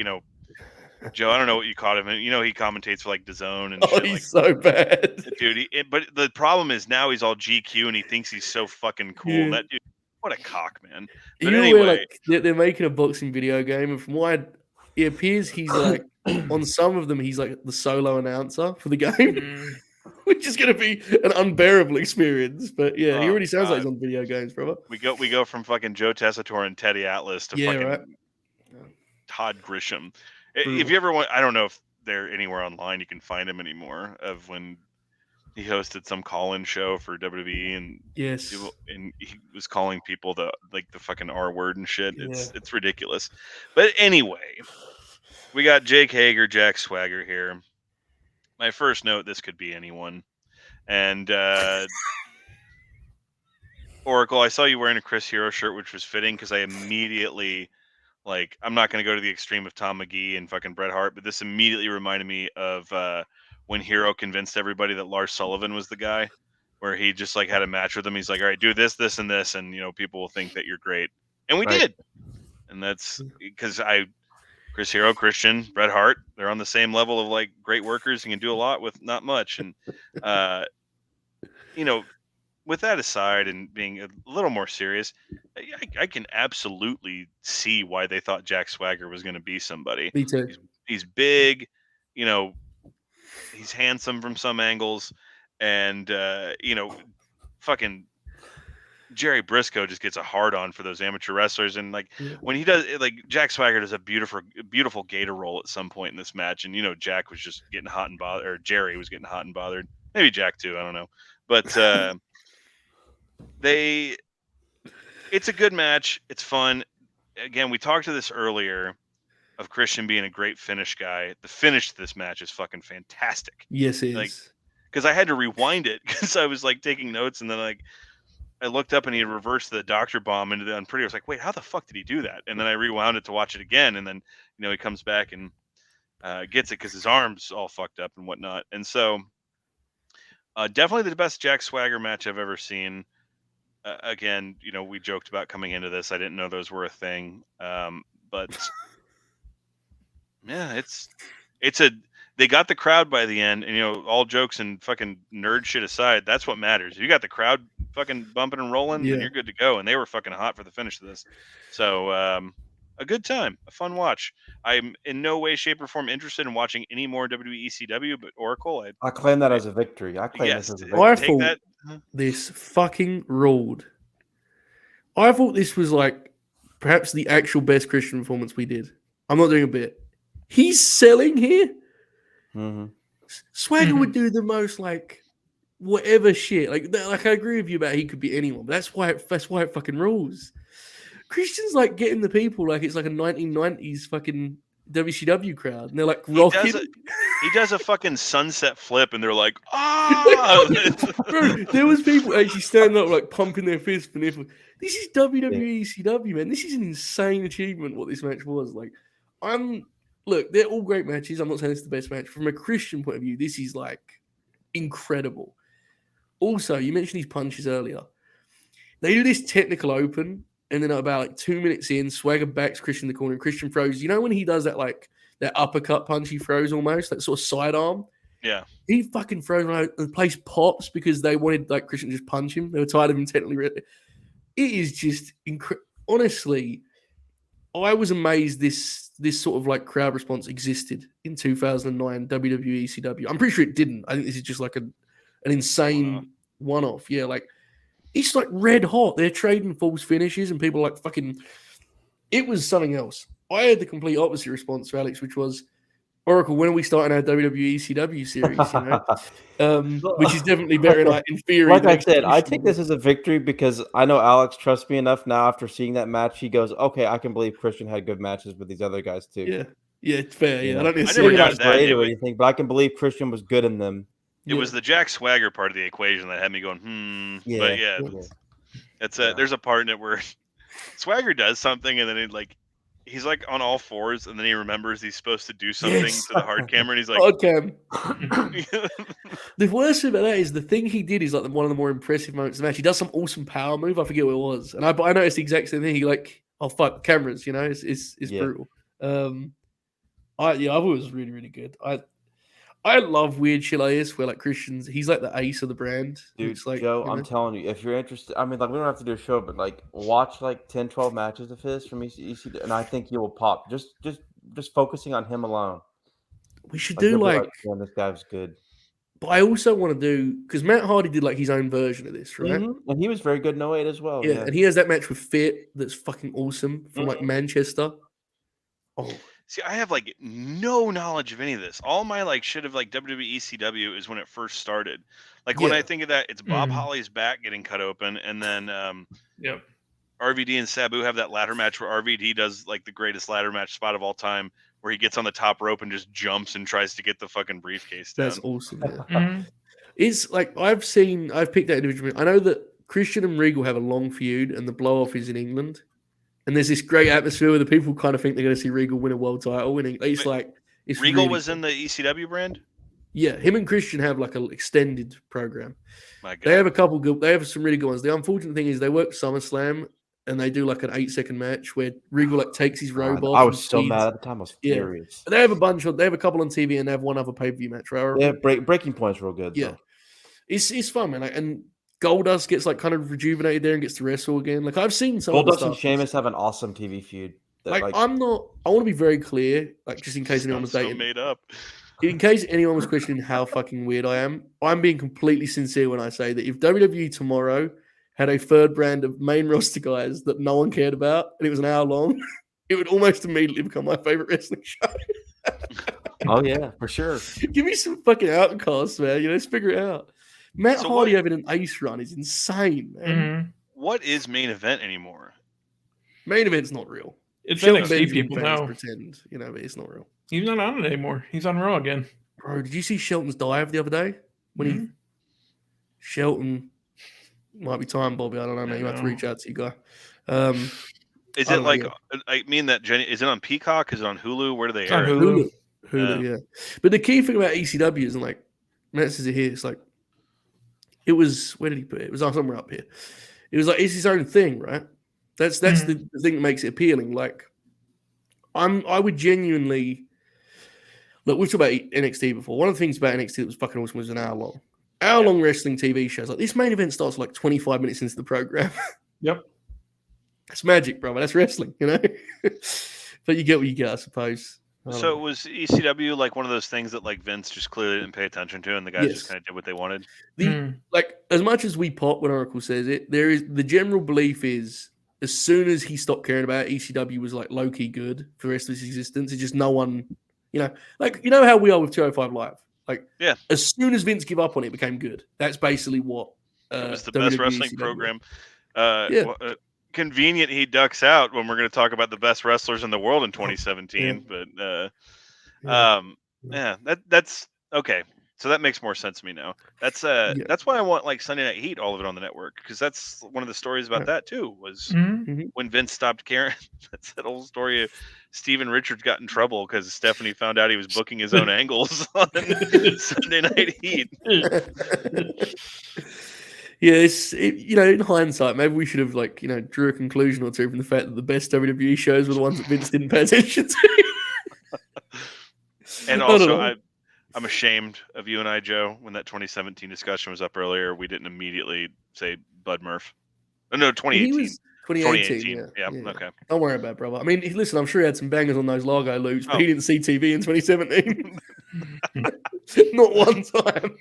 Joe, I don't know what you caught him. He commentates for like DAZN and shit. He's so bad, dude. But the problem is now he's all GQ and he thinks he's so fucking cool. Yeah. That dude, what a cock, man. But you anyway, know where, they're making a boxing video game, and from what it appears, he's like on some of them, he's like the solo announcer for the game, which is going to be an unbearable experience. But yeah, he already sounds like he's on video games, brother. We go from fucking Joe Tessitore and Teddy Atlas to fucking right. Todd Grisham. If you ever want, I don't know if they're anywhere online you can find him anymore, of when he hosted some call-in show for WWE and yes, and he was calling people the fucking R word and shit. It's ridiculous. But anyway, we got Jake Hager, Jack Swagger here. My first note: this could be anyone. And Oracle, I saw you wearing a Chris Hero shirt, which was fitting because I immediately. Like, I'm not going to go to the extreme of Tom McGee and fucking Bret Hart, but this immediately reminded me of when Hero convinced everybody that Lars Sullivan was the guy, where he just like had a match with him. He's like, all right, do this, this, and this, and people will think that you're great, and we did. And that's because Chris Hero, Christian, Bret Hart, they're on the same level of like great workers and can do a lot with not much. And with that aside and being a little more serious, I can absolutely see why they thought Jack Swagger was going to be somebody. Me too. He's big, he's handsome from some angles, and fucking Jerry Briscoe just gets a hard on for those amateur wrestlers. And like when he does, like Jack Swagger does a beautiful gator roll at some point in this match, and Jack was just getting hot and bothered, or Jerry was getting hot and bothered. Maybe Jack too, I don't know, but. It's a good match. It's fun. Again, we talked to this earlier of Christian being a great finish guy. The finish to this match is fucking fantastic. Yes, it is. Because I had to rewind it because I was like taking notes, and then I looked up and he reversed the doctor bomb into the unpretty. I was like, wait, how the fuck did he do that? And then I rewound it to watch it again, and then he comes back and gets it because his arm's all fucked up and whatnot. And so definitely the best Jack Swagger match I've ever seen. Again, we joked about coming into this. I didn't know those were a thing. But yeah, they got the crowd by the end, and all jokes and fucking nerd shit aside, that's what matters. If you got the crowd fucking bumping and rolling, then you're good to go. And they were fucking hot for the finish of this. So a good time, a fun watch. I'm in no way, shape, or form interested in watching any more WWE ECW, but Oracle, I claim that as a victory. I claim this as a victory. I thought this fucking ruled. I thought this was like perhaps the actual best Christian performance we did. I'm not doing a bit. He's selling here. Mm-hmm. Swagger would do the most like whatever shit. Like I agree with you about he could be anyone, but that's why it fucking rules. Christian's like getting the people like it's like a 1990s fucking WCW crowd, and they're like rocking. He does a fucking sunset flip, and they're like, ah! Bro, there was people actually standing up like pumping their fists. This is WWE ECW, man. This is an insane achievement. What this match was like. Look, they're all great matches. I'm not saying it's the best match from a Christian point of view. This is like incredible. Also, you mentioned his punches earlier. They do this technical open, and then about like 2 minutes in, Swagger backs Christian in the corner, and Christian throws. You know when he does that like that uppercut punch he throws almost, that sort of sidearm? Yeah. He fucking throws one out, and the place pops because they wanted like Christian to just punch him. They were tired of him technically. It is just honestly, I was amazed this sort of like crowd response existed in 2009 WWE ECW. I'm pretty sure it didn't. I think this is just like an insane one-off. Yeah, like it's like red hot. They're trading false finishes, and people are like fucking. It was something else. I had the complete opposite response to Alex, which was, Oracle, when are we starting our WWE ECW series? Which is definitely better in theory. Like I said, I think this is a victory because I know Alex trusts me enough now. After seeing that match, he goes, "Okay, I can believe Christian had good matches with these other guys too." Yeah, it's fair. Yeah, I don't never doubted that great or anything, but I can believe Christian was good in them. It was the Jack Swagger part of the equation that had me going, Yeah, but yeah, it's there's a part in it where Swagger does something and then he's like on all fours, and then he remembers he's supposed to do something to the hard camera, and he's like, hard cam. The worst thing about that is the thing he did is like one of the more impressive moments of the match. He does some awesome power move. I forget what it was, and I noticed the exact same thing. He like, oh fuck, cameras, it's brutal. I thought it was really, really good. I love weird shit like this where like Christian's, he's like the ace of the brand. Dude, like, Joe, I'm telling you, if you're interested, I mean, like we don't have to do a show, but like watch like 10, 12 matches of his from ECW, and I think you will pop. Just focusing on him alone. We should do like man, this guy's good. But I also want to do, because Matt Hardy did like his own version of this, right? Mm-hmm. And he was very good in 08 as well. Yeah, and he has that match with Fit that's fucking awesome from like Manchester. Oh. See, I have like no knowledge of any of this. All my like shit of like WWE ECW is when it first started. Like when I think of that, it's Bob Holly's back getting cut open, and then RVD and Sabu have that ladder match where RVD does like the greatest ladder match spot of all time, where he gets on the top rope and just jumps and tries to get the fucking briefcase down. That's awesome. Yeah. It's like I've picked that individual. I know that Christian and Regal have a long feud, and the blow off is in England. And there's this great atmosphere where the people kind of think they're going to see Regal win a world title. And it's like it's Regal really was in the ECW brand. Yeah, him and Christian have like an extended program. My God. They have a couple good. They have some really good ones. The unfortunate thing is they work SummerSlam and they do like an 8-second match where Regal like takes his robe off. I was so mad at the time. I was furious. They have a couple on TV and they have one other pay-per-view match, right? Yeah, Breaking Point's real good. Yeah, it's fun, man. Like, and Goldust gets like kind of rejuvenated there and gets to wrestle again. Like I've seen some Goldust and Sheamus have an awesome TV feud. I want to be very clear, like just in case anyone was dating. Made up. In case anyone was questioning how fucking weird I am, I'm being completely sincere when I say that if WWE tomorrow had a third brand of main roster guys that no one cared about and it was an hour long, it would almost immediately become my favorite wrestling show. Oh yeah, for sure. Give me some fucking outcasts, man. Let's figure it out. Matt Hardy having an ace run is insane, man. What is main event anymore? Main event's not real. It's NXT people now. Pretend, but it's not real. He's not on it anymore. He's on Raw again. Bro, did you see Shelton's dive the other day? When Shelton might be time, Bobby. I don't know, man. You have to reach out to you, guy. Is it like? I mean that Jenny. Is it on Peacock? Is it on Hulu? Where do they air? Hulu. Hulu, yeah. But the key thing about ECW is, like, Matt says it here. It's like it was. Where did he put it? It was somewhere up here. It was like it's his own thing, right? That's the thing that makes it appealing. Like, I would genuinely look. We've talked about NXT before. One of the things about NXT that was fucking awesome was an hour long wrestling TV shows. Like this main event starts like 25 minutes into the program. Yep, that's magic, brother. That's wrestling, But you get what you get, I suppose. So was ECW like one of those things that like Vince just clearly didn't pay attention to, and the guys just kind of did what they wanted? Like as much as we pop when Oracle says it, there is the general belief is as soon as he stopped caring about it, ECW was like low key good for the rest of his existence. It's just no one, like how we are with 205 Live. Like as soon as Vince gave up on it, it became good. That's basically what it was the best wrestling ECW program. Convenient he ducks out when we're going to talk about the best wrestlers in the world in 2017, but that's okay. So that makes more sense to me now. That's why I want like Sunday Night Heat, all of it on the network, because that's one of the stories about that too. Was when Vince stopped caring. That's that old story of Steven Richards got in trouble because Stephanie found out he was booking his own angles on Sunday Night Heat. Yeah, in hindsight, maybe we should have drew a conclusion or two from the fact that the best WWE shows were the ones that Vince didn't pay attention to. And I also, don't know. I'm ashamed of you and I, Joe. When that 2017 discussion was up earlier, we didn't immediately say Bud Murph. Oh, no, 2018. He was 2018. Yeah. Okay. Don't worry about it, brother. I mean, listen, I'm sure he had some bangers on those Largo loops, but Oh. he didn't see TV in 2017. Not one time.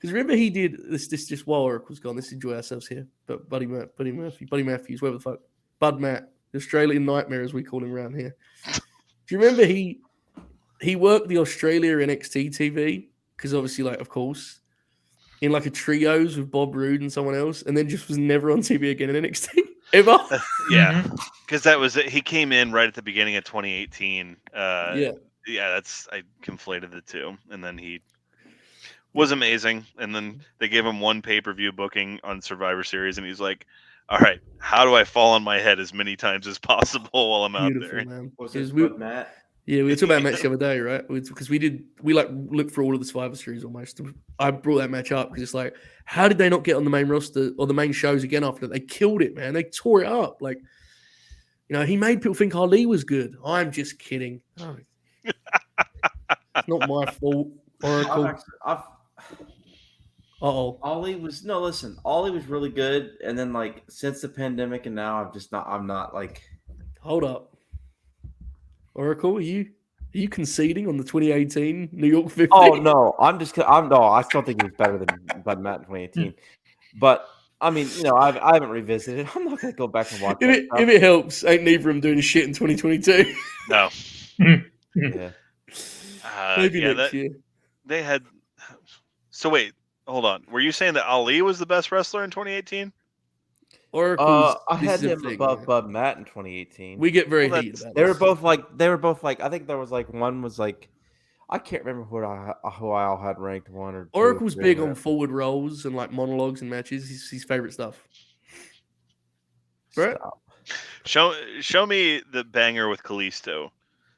Because remember he did this just while Oracle's gone. Let's enjoy ourselves here. But Buddy Matthews, whatever the fuck. Bud Matt, the Australian Nightmare as we call him around here. Do you remember he worked the Australia NXT TV? Because obviously, of course, in a trios with Bob Roode and someone else, and then just was never on TV again in NXT ever. Yeah, because that was it. He came in right at the beginning of 2018. Yeah, I conflated the two, and then he was amazing. And then they gave him one pay-per-view booking on Survivor Series, and he's like, "All right, how do I fall on my head as many times as possible while I'm beautiful, out there?" Man. Was it Bud Matt? Yeah, we were talking about a match the other day, right? Because we looked for all of the Survivor Series almost. I brought that match up because it's like, how did they not get on the main roster or the main shows again after that? They killed it, man. They tore it up. He made people think Ali was good. I'm just kidding. Oh. It's not my fault. Oracle. Ollie was Ollie was really good, and then since the pandemic and now I'm not Hold up. Oracle, are you conceding on the 2018 New York 50? Oh no, I still think he was better than Bud Matt in 2018. But I mean, I haven't revisited. I'm not gonna go back and watch it. If it helps, ain't neither of them doing shit in 2022. No. Yeah. Maybe next year. They had. So wait, hold on. Were you saying that Ali was the best wrestler in 2018? I had him above Bud Matt in 2018. We get very heated about They were both I think there was one was I can't remember who I all had ranked one or two. Oracle's big on forward rolls and monologues and matches. His favorite stuff. Right? Show me the banger with Kalisto.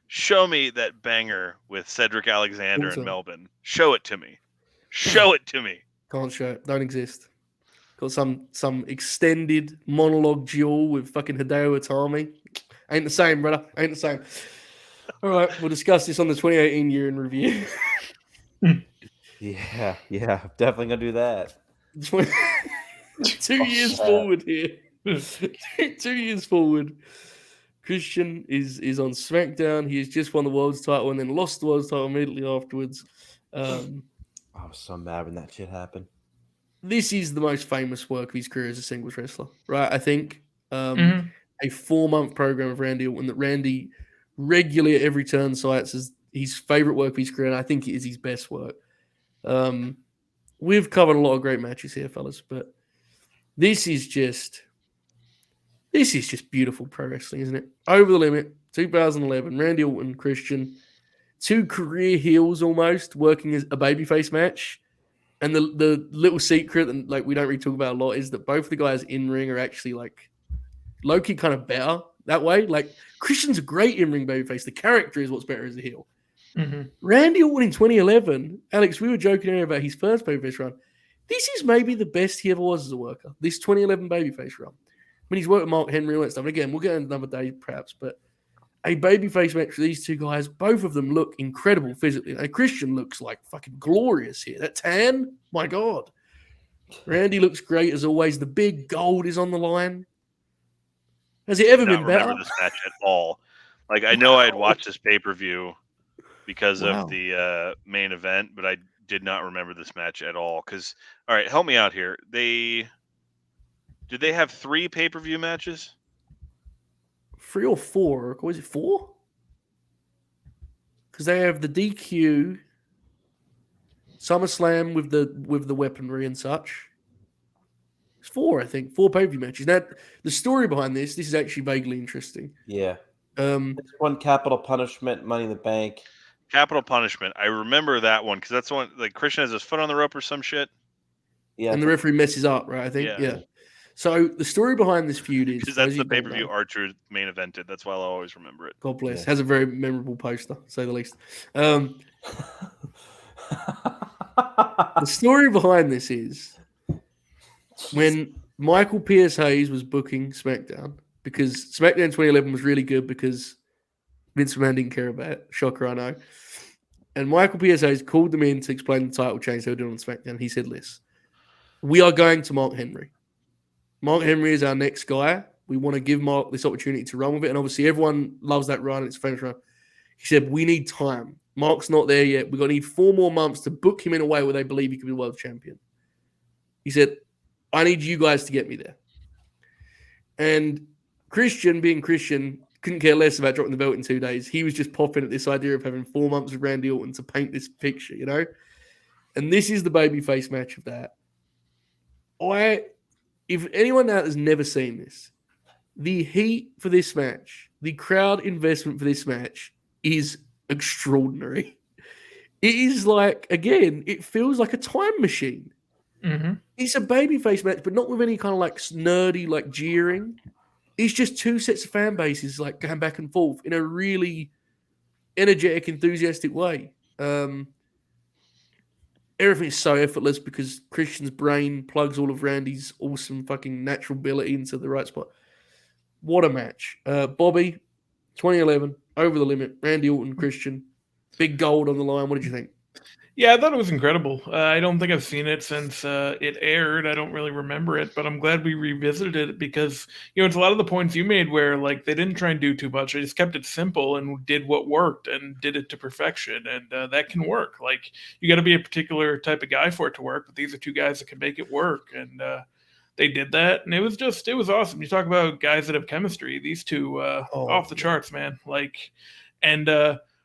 Show me that banger with Cedric Alexander and Melbourne. Show it to me. Show it to me. Can't show it. Don't exist. Got some extended monologue duel with fucking Hideo Itami. Ain't the same, brother. Ain't the same. All right, we'll discuss this on the 2018 year in review. Yeah, definitely gonna do that. 2 years forward here. 2 years forward. Christian is on SmackDown. He has just won the world's title and then lost the world's title immediately afterwards. I was so mad when that shit happened. This is the most famous work of his career as a singles wrestler, right? I think a 4-month program of Randy Orton that Randy regularly at every turn cites as his favorite work of his career, and I think it is his best work. We've covered a lot of great matches here, fellas, but this is just beautiful pro wrestling, isn't it? Over the Limit, 2011, Randy Orton, Christian, 2 career heels almost working as a babyface match. And the little secret, and we don't really talk about a lot, is that both the guys in ring are actually low-key kind of better that way. Christian's a great in-ring babyface. The character is what's better as a heel. Mm-hmm. Randy Orton in 2011, Alex, we were joking earlier about his first babyface run. This is maybe the best he ever was as a worker. This 2011 babyface run. When he's worked with Mark Henry and all that stuff. And again, we'll get into another day perhaps, but a babyface match for these two guys, both of them look incredible physically. Christian looks fucking glorious here. That tan, my God. Randy looks great as always. The big gold is on the line. Has it ever been better? I don't remember this match at all. I know I had watched this pay-per-view because of the main event, but I did not remember this match at all. Because, all right, help me out here. Did they have 3 pay-per-view matches? 3 or 4? Was it 4? Because they have the DQ, SummerSlam with the weaponry and such. It's 4, I think. 4 pay-per-view matches. Now, the story behind this is actually vaguely interesting. Yeah. It's one Capital Punishment, Money in the Bank. Capital Punishment. I remember that one because that's one Christian has his foot on the rope or some shit. Yeah. And the referee messes up, right? I think. Yeah. So the story behind this feud is because that's the pay-per-view R-Truth main evented. That's why I'll always remember it. God bless. Yeah. Has a very memorable poster, to say the least. The story behind this is when Michael Pierce Hayes was booking SmackDown, because SmackDown 2011 was really good because Vince McMahon didn't care about it. Shocker, I know. And Michael Pierce Hayes called them in to explain the title change they were doing on SmackDown. He said, listen, we are going to Mark Henry. Mark Henry is our next guy. We want to give Mark this opportunity to run with it. And obviously everyone loves that run. It's a famous run. He said, we need time. Mark's not there yet. We're going to need 4 more months to book him in a way where they believe he can be world champion. He said, I need you guys to get me there. And Christian, being Christian, couldn't care less about dropping the belt in 2 days. He was just popping at this idea of having 4 months with Randy Orton to paint this picture, you know? And this is the babyface match of that. If anyone out has never seen this, the heat for this match, the crowd investment for this match is extraordinary. It is like, again, it feels like a time machine. Mm-hmm. It's a babyface match, but not with any kind of like nerdy, like jeering. It's just 2 sets of fan bases like going back and forth in a really energetic, enthusiastic way. Everything is so effortless because Christian's brain plugs all of Randy's awesome fucking natural ability into the right spot. What a match. Bobby, 2011, over the limit. Randy Orton, Christian, big gold on the line. What did you think? Yeah, I thought it was incredible. I don't think I've seen it since it aired. I don't really remember it, but I'm glad we revisited it because, it's a lot of the points you made where, like, they didn't try and do too much. They just kept it simple and did what worked and did it to perfection, and that can work. Like, you got to be a particular type of guy for it to work, but these are 2 guys that can make it work, and they did that, and it was awesome. You talk about guys that have chemistry. These 2, off the charts, man. Like, and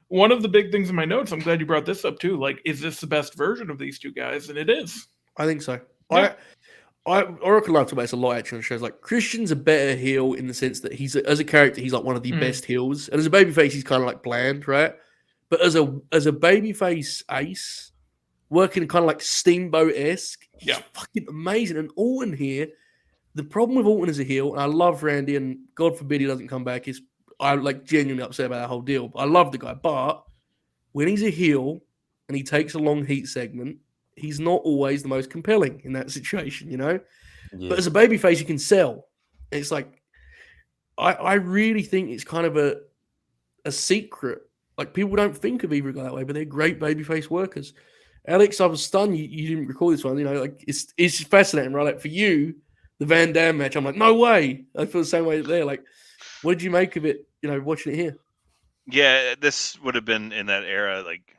one of the big things in my notes, I'm glad you brought this up too. Like, is this the best version of these 2 guys? And it is. I think so. Yeah. Oracle talks about this a lot actually on shows. Like, Christian's a better heel in the sense that as a character, he's like one of the best heels. And as a babyface, he's kind of like bland, right? But as a babyface ace, working kind of like Steamboat-esque, he's fucking amazing. And Orton here, the problem with Orton as a heel, and I love Randy, and God forbid he doesn't come back, is I'm like genuinely upset about that whole deal. I love the guy, but when he's a heel and he takes a long heat segment, he's not always the most compelling in that situation, you know? Yeah. But as a babyface, you can sell. It's like, I really think it's kind of a secret. Like, people don't think of either guy that way, but they're great babyface workers. Alex, I was stunned you didn't recall this one. Like, it's fascinating, right? Like, for you, the Van Damme match, I'm like, no way. I feel the same way there. Like, what did you make of it, watching it here? Yeah, this would have been in that era, like,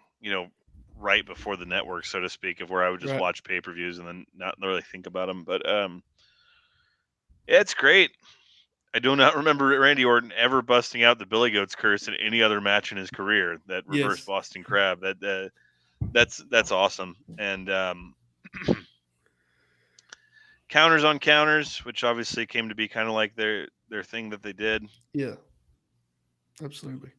right before the network, so to speak, of where I would just watch pay-per-views and then not really think about them. But yeah, it's great. I do not remember Randy Orton ever busting out the Billy Goats curse in any other match in his career. That reverse Boston Crab. That's awesome. And counters on counters, which obviously came to be kind of like their thing that they did. Yeah, absolutely.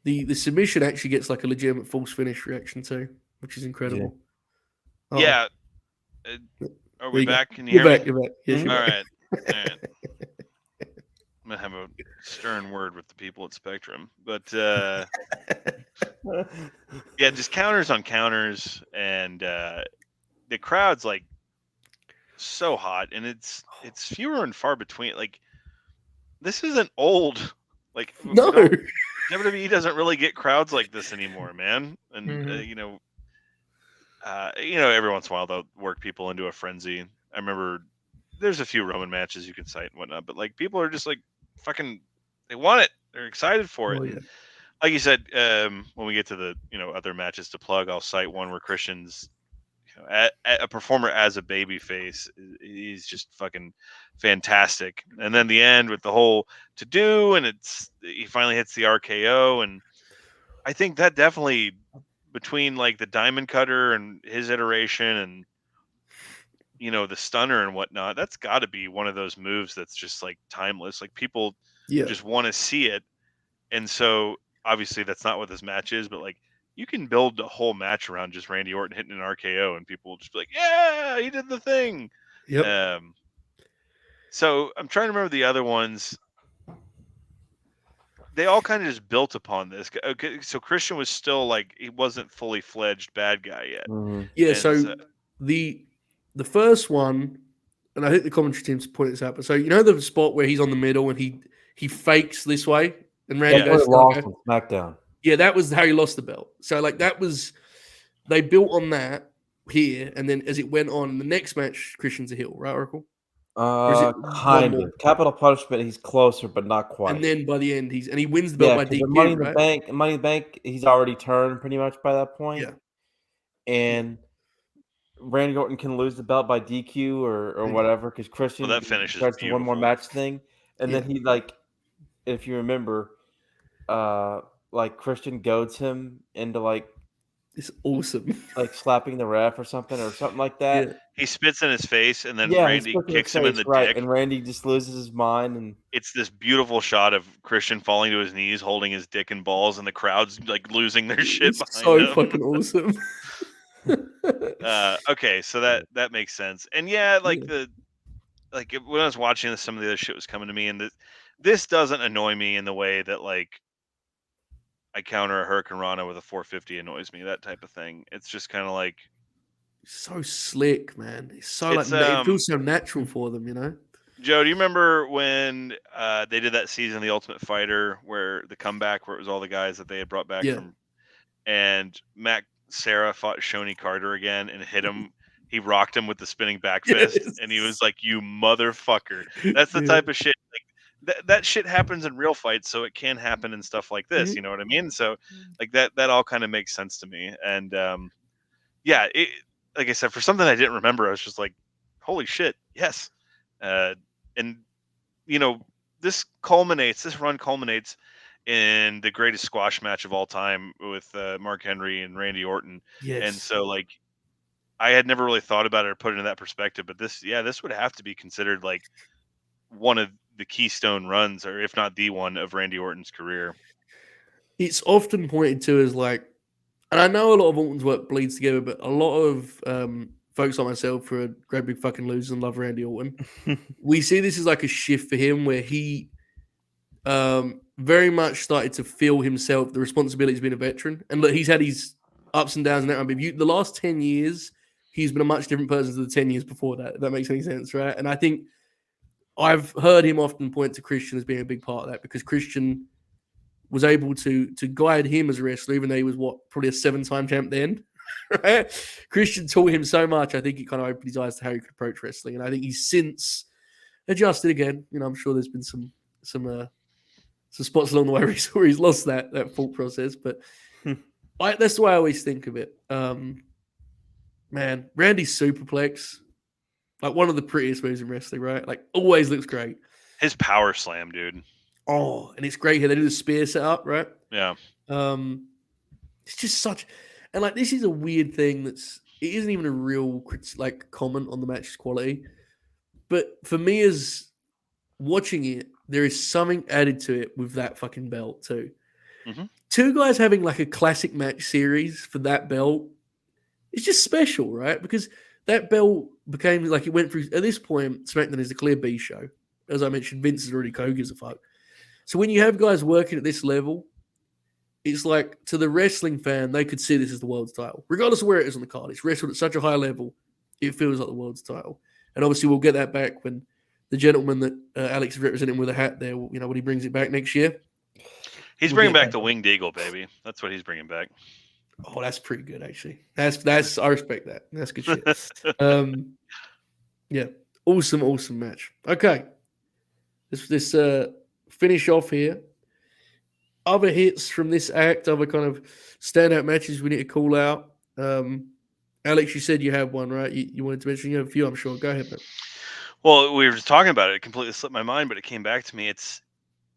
The submission actually gets like a legitimate false finish reaction too, which is incredible. Yeah. Are we back? Can you You're hear back. me? You're back. Yes, you're All back. right. I'm gonna have a stern word with the people at Spectrum, but yeah, just counters on counters, and the crowd's like so hot, and it's fewer and far between. Like, this isn't old. Like, no, WWE doesn't really get crowds like this anymore, man. And every once in a while they'll work people into a frenzy. I remember there's a few Roman matches you can cite and whatnot, but like, people are just like fucking, they want it. They're excited for it. Oh, yeah. Like you said, when we get to the other matches to plug, I'll cite one where Christian's a performer as a baby face. He's just fucking fantastic. And then the end with the whole to do, and he finally hits the RKO, and I think that definitely, between like the Diamond Cutter and his iteration and the stunner and whatnot, that's got to be one of those moves that's just like timeless. Like, people just want to see it. And so obviously that's not what this match is, but like, you can build a whole match around just Randy Orton hitting an RKO and people will just be like, yeah, he did the thing. Yep. So I'm trying to remember the other ones. they all kind of just built upon this. Okay, so Christian was still like he wasn't fully fledged bad guy yet. Mhm. Yeah, And so the first one, and I think the commentary team's pointed this out, but so you know the spot where he's on the middle and he fakes this way and Randy Yeah. goes, He lost okay. on SmackDown. Yeah, that was how he lost the belt. So like that was they built on that here, and then as it went on, the next match, Christian's a heel, right, Oracle? Or is it one Kind more? of. Capital Punishment, he's closer, but not quite. And then by the end, he wins the belt by because DQ, Money in right? the Bank, Money in the Bank, he's already turned pretty much by that point. Yeah. And Randy Orton can lose the belt by DQ or Yeah. whatever because Christian that finish is starts the one more beautiful. match thing, and then he like, if you remember, like Christian goads him into like It's awesome. like slapping the ref or something like that. Yeah. He spits in his face, and then Yeah, he Randy spits in his kicks him in face, the right, dick. and Randy just loses his mind, and It's this beautiful shot of Christian falling to his knees, holding his dick and balls, and the crowd's like losing their shit It's behind so him. fucking awesome. Okay, so that makes sense. And yeah, like Yeah. when I was watching this, some of the other shit was coming to me, and this doesn't annoy me in the way that like I counter a Hurricane Rana with a 450 annoys me, that type of thing. It's just kind of like So slick, man. It's so It's, it feels so natural for them, you know. Joe, do you remember when they did that season of The Ultimate Fighter where the comeback where it was all the guys that they had brought back Yeah. from, and Matt Sarah fought Shoney Carter again and hit him. He rocked him with the spinning back fist, and he was like, "You motherfucker!" That's the Yeah. type of shit. Like that shit happens in real fights, so it can happen in stuff like this. Mhm. You know what I mean? So, like that all kind of makes sense to me. And yeah, like I said, for something I didn't remember, I was just like, "Holy shit, yes!" And you know, this run culminates in the greatest squash match of all time with Mark Henry and Randy Orton. Yes. And so, like, I had never really thought about it or put it in that perspective, but this would have to be considered like one of the keystone runs, or if not the one, of Randy Orton's career. It's often pointed to as like, and I know a lot of Orton's work bleeds together, but a lot of folks like myself who are great big fucking losers and love Randy Orton, we see this as like a shift for him where he very much started to feel himself the responsibility of being a veteran. And look, he's had his ups and downs and that. But the last 10 years, he's been a much different person to the 10 years before that, if that makes any sense, right? And I think I've heard him often point to Christian as being a big part of that because Christian was able to guide him as a wrestler, even though he was probably a 7-time champ then. Right? Christian taught him so much. I think it kind of opened his eyes to how he could approach wrestling, and I think he's since adjusted again. You know, I'm sure there's been some spots along the way where he's lost that thought process, but that's the way I always think of it. Man, Randy's superplex, like one of the prettiest moves in wrestling, right? Like always looks great. His power slam, dude. Oh, and it's great here. They do the spear setup, right? Yeah. It's just such, and like this is a weird thing it isn't even a real like comment on the match's quality, but for me as watching it, there is something added to it with that fucking belt too. Mm-hmm. Two guys having like a classic match series for that belt, it's just special, right? Because that belt became like it went through. At this point, SmackDown is the clear B show. As I mentioned, Vince is already who gives a fuck. So when you have guys working at this level, it's like to the wrestling fan, they could see this as the world's title, regardless of where it is on the card. It's wrestled at such a high level, it feels like the world's title. And obviously, we'll get that back when the gentleman that Alex is representing with a hat there, you know, when he brings it back next year. He's bringing back the Winged Eagle, baby. That's what he's bringing back. Oh, that's pretty good, actually. That's I respect that. That's good shit. Yeah, awesome match. Okay, this finish off here. Other hits from this act, other kind of standout matches we need to call out. Alex, you said you have one, right? You wanted to mention you have a few, I'm sure. Go ahead, man. Well, we were just talking about it. It completely slipped my mind, but it came back to me. It's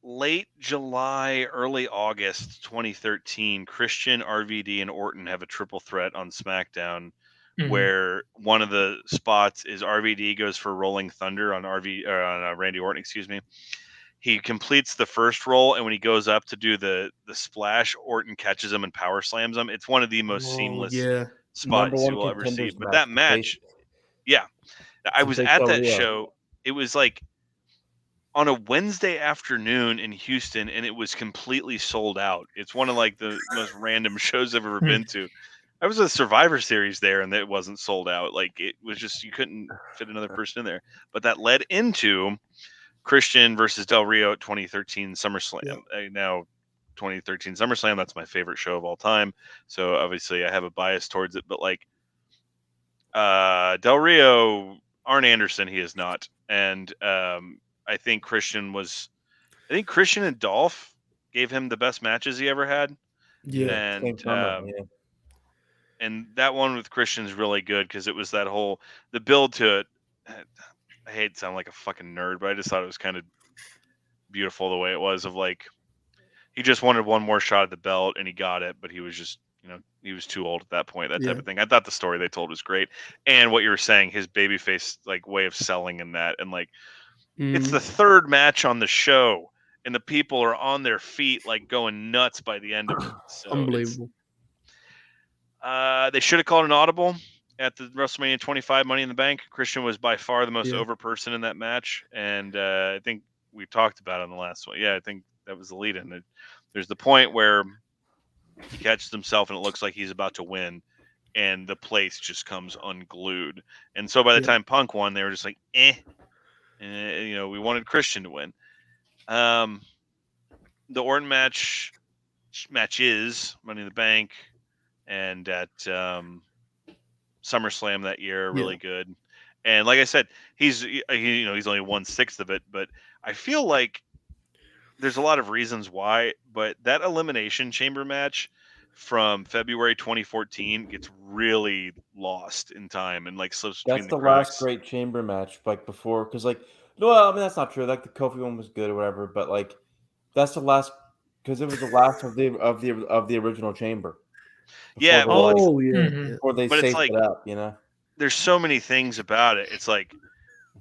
late July, early August 2013. Christian, RVD, and Orton have a triple threat on SmackDown, where one of the spots is RVD goes for Rolling Thunder on Randy Orton, excuse me. He completes the first roll, and when he goes up to do the splash, Orton catches him and power slams him. It's one of the most seamless spots you will ever see. But that match, yeah, I was at that show. It was like on a Wednesday afternoon in Houston, and it was completely sold out. It's one of like the most random shows I've ever been to. I was at Survivor Series there, and it wasn't sold out. Like it was just you couldn't fit another person in there. But that led into Christian versus Del Rio at 2013 SummerSlam. Yep. Now 2013 SummerSlam, that's my favorite show of all time. So obviously I have a bias towards it, but like Del Rio, Arn Anderson, he is not. And I think Christian and Dolph gave him the best matches he ever had. Yeah. And yeah. and that one with Christian's really good because it was that whole the build to it. I hate to sound like a fucking nerd, but I just thought it was kind of beautiful the way it was of like he just wanted one more shot at the belt and he got it, but he was just he was too old at that point, that type of thing. I thought the story they told was great, and what you were saying, his babyface like way of selling in that, and like it's the third match on the show, and the people are on their feet like going nuts by the end of it. So unbelievable. They should have called an audible at the WrestleMania 25 Money in the Bank. Christian was by far the most over person in that match, and I think we talked about it on the last one. Yeah, I think that was the lead-in. There's the point where he catches himself, and it looks like he's about to win, and the place just comes unglued. And so by the time Punk won, they were just like, we wanted Christian to win. The Orton matches Money in the Bank, and at SummerSlam that year, really good. And like I said, he's only 1/6 of it, but I feel like there's a lot of reasons why, but that Elimination Chamber match from February 2014 gets really lost in time and like slips between That's the the cracks. last great chamber match, like before, because like, well, I mean that's not true. Like the Kofi one was good or whatever, but like that's the last because it was the last of the original chamber. Yeah, Before they but it's saved like it up, there's so many things about it. It's like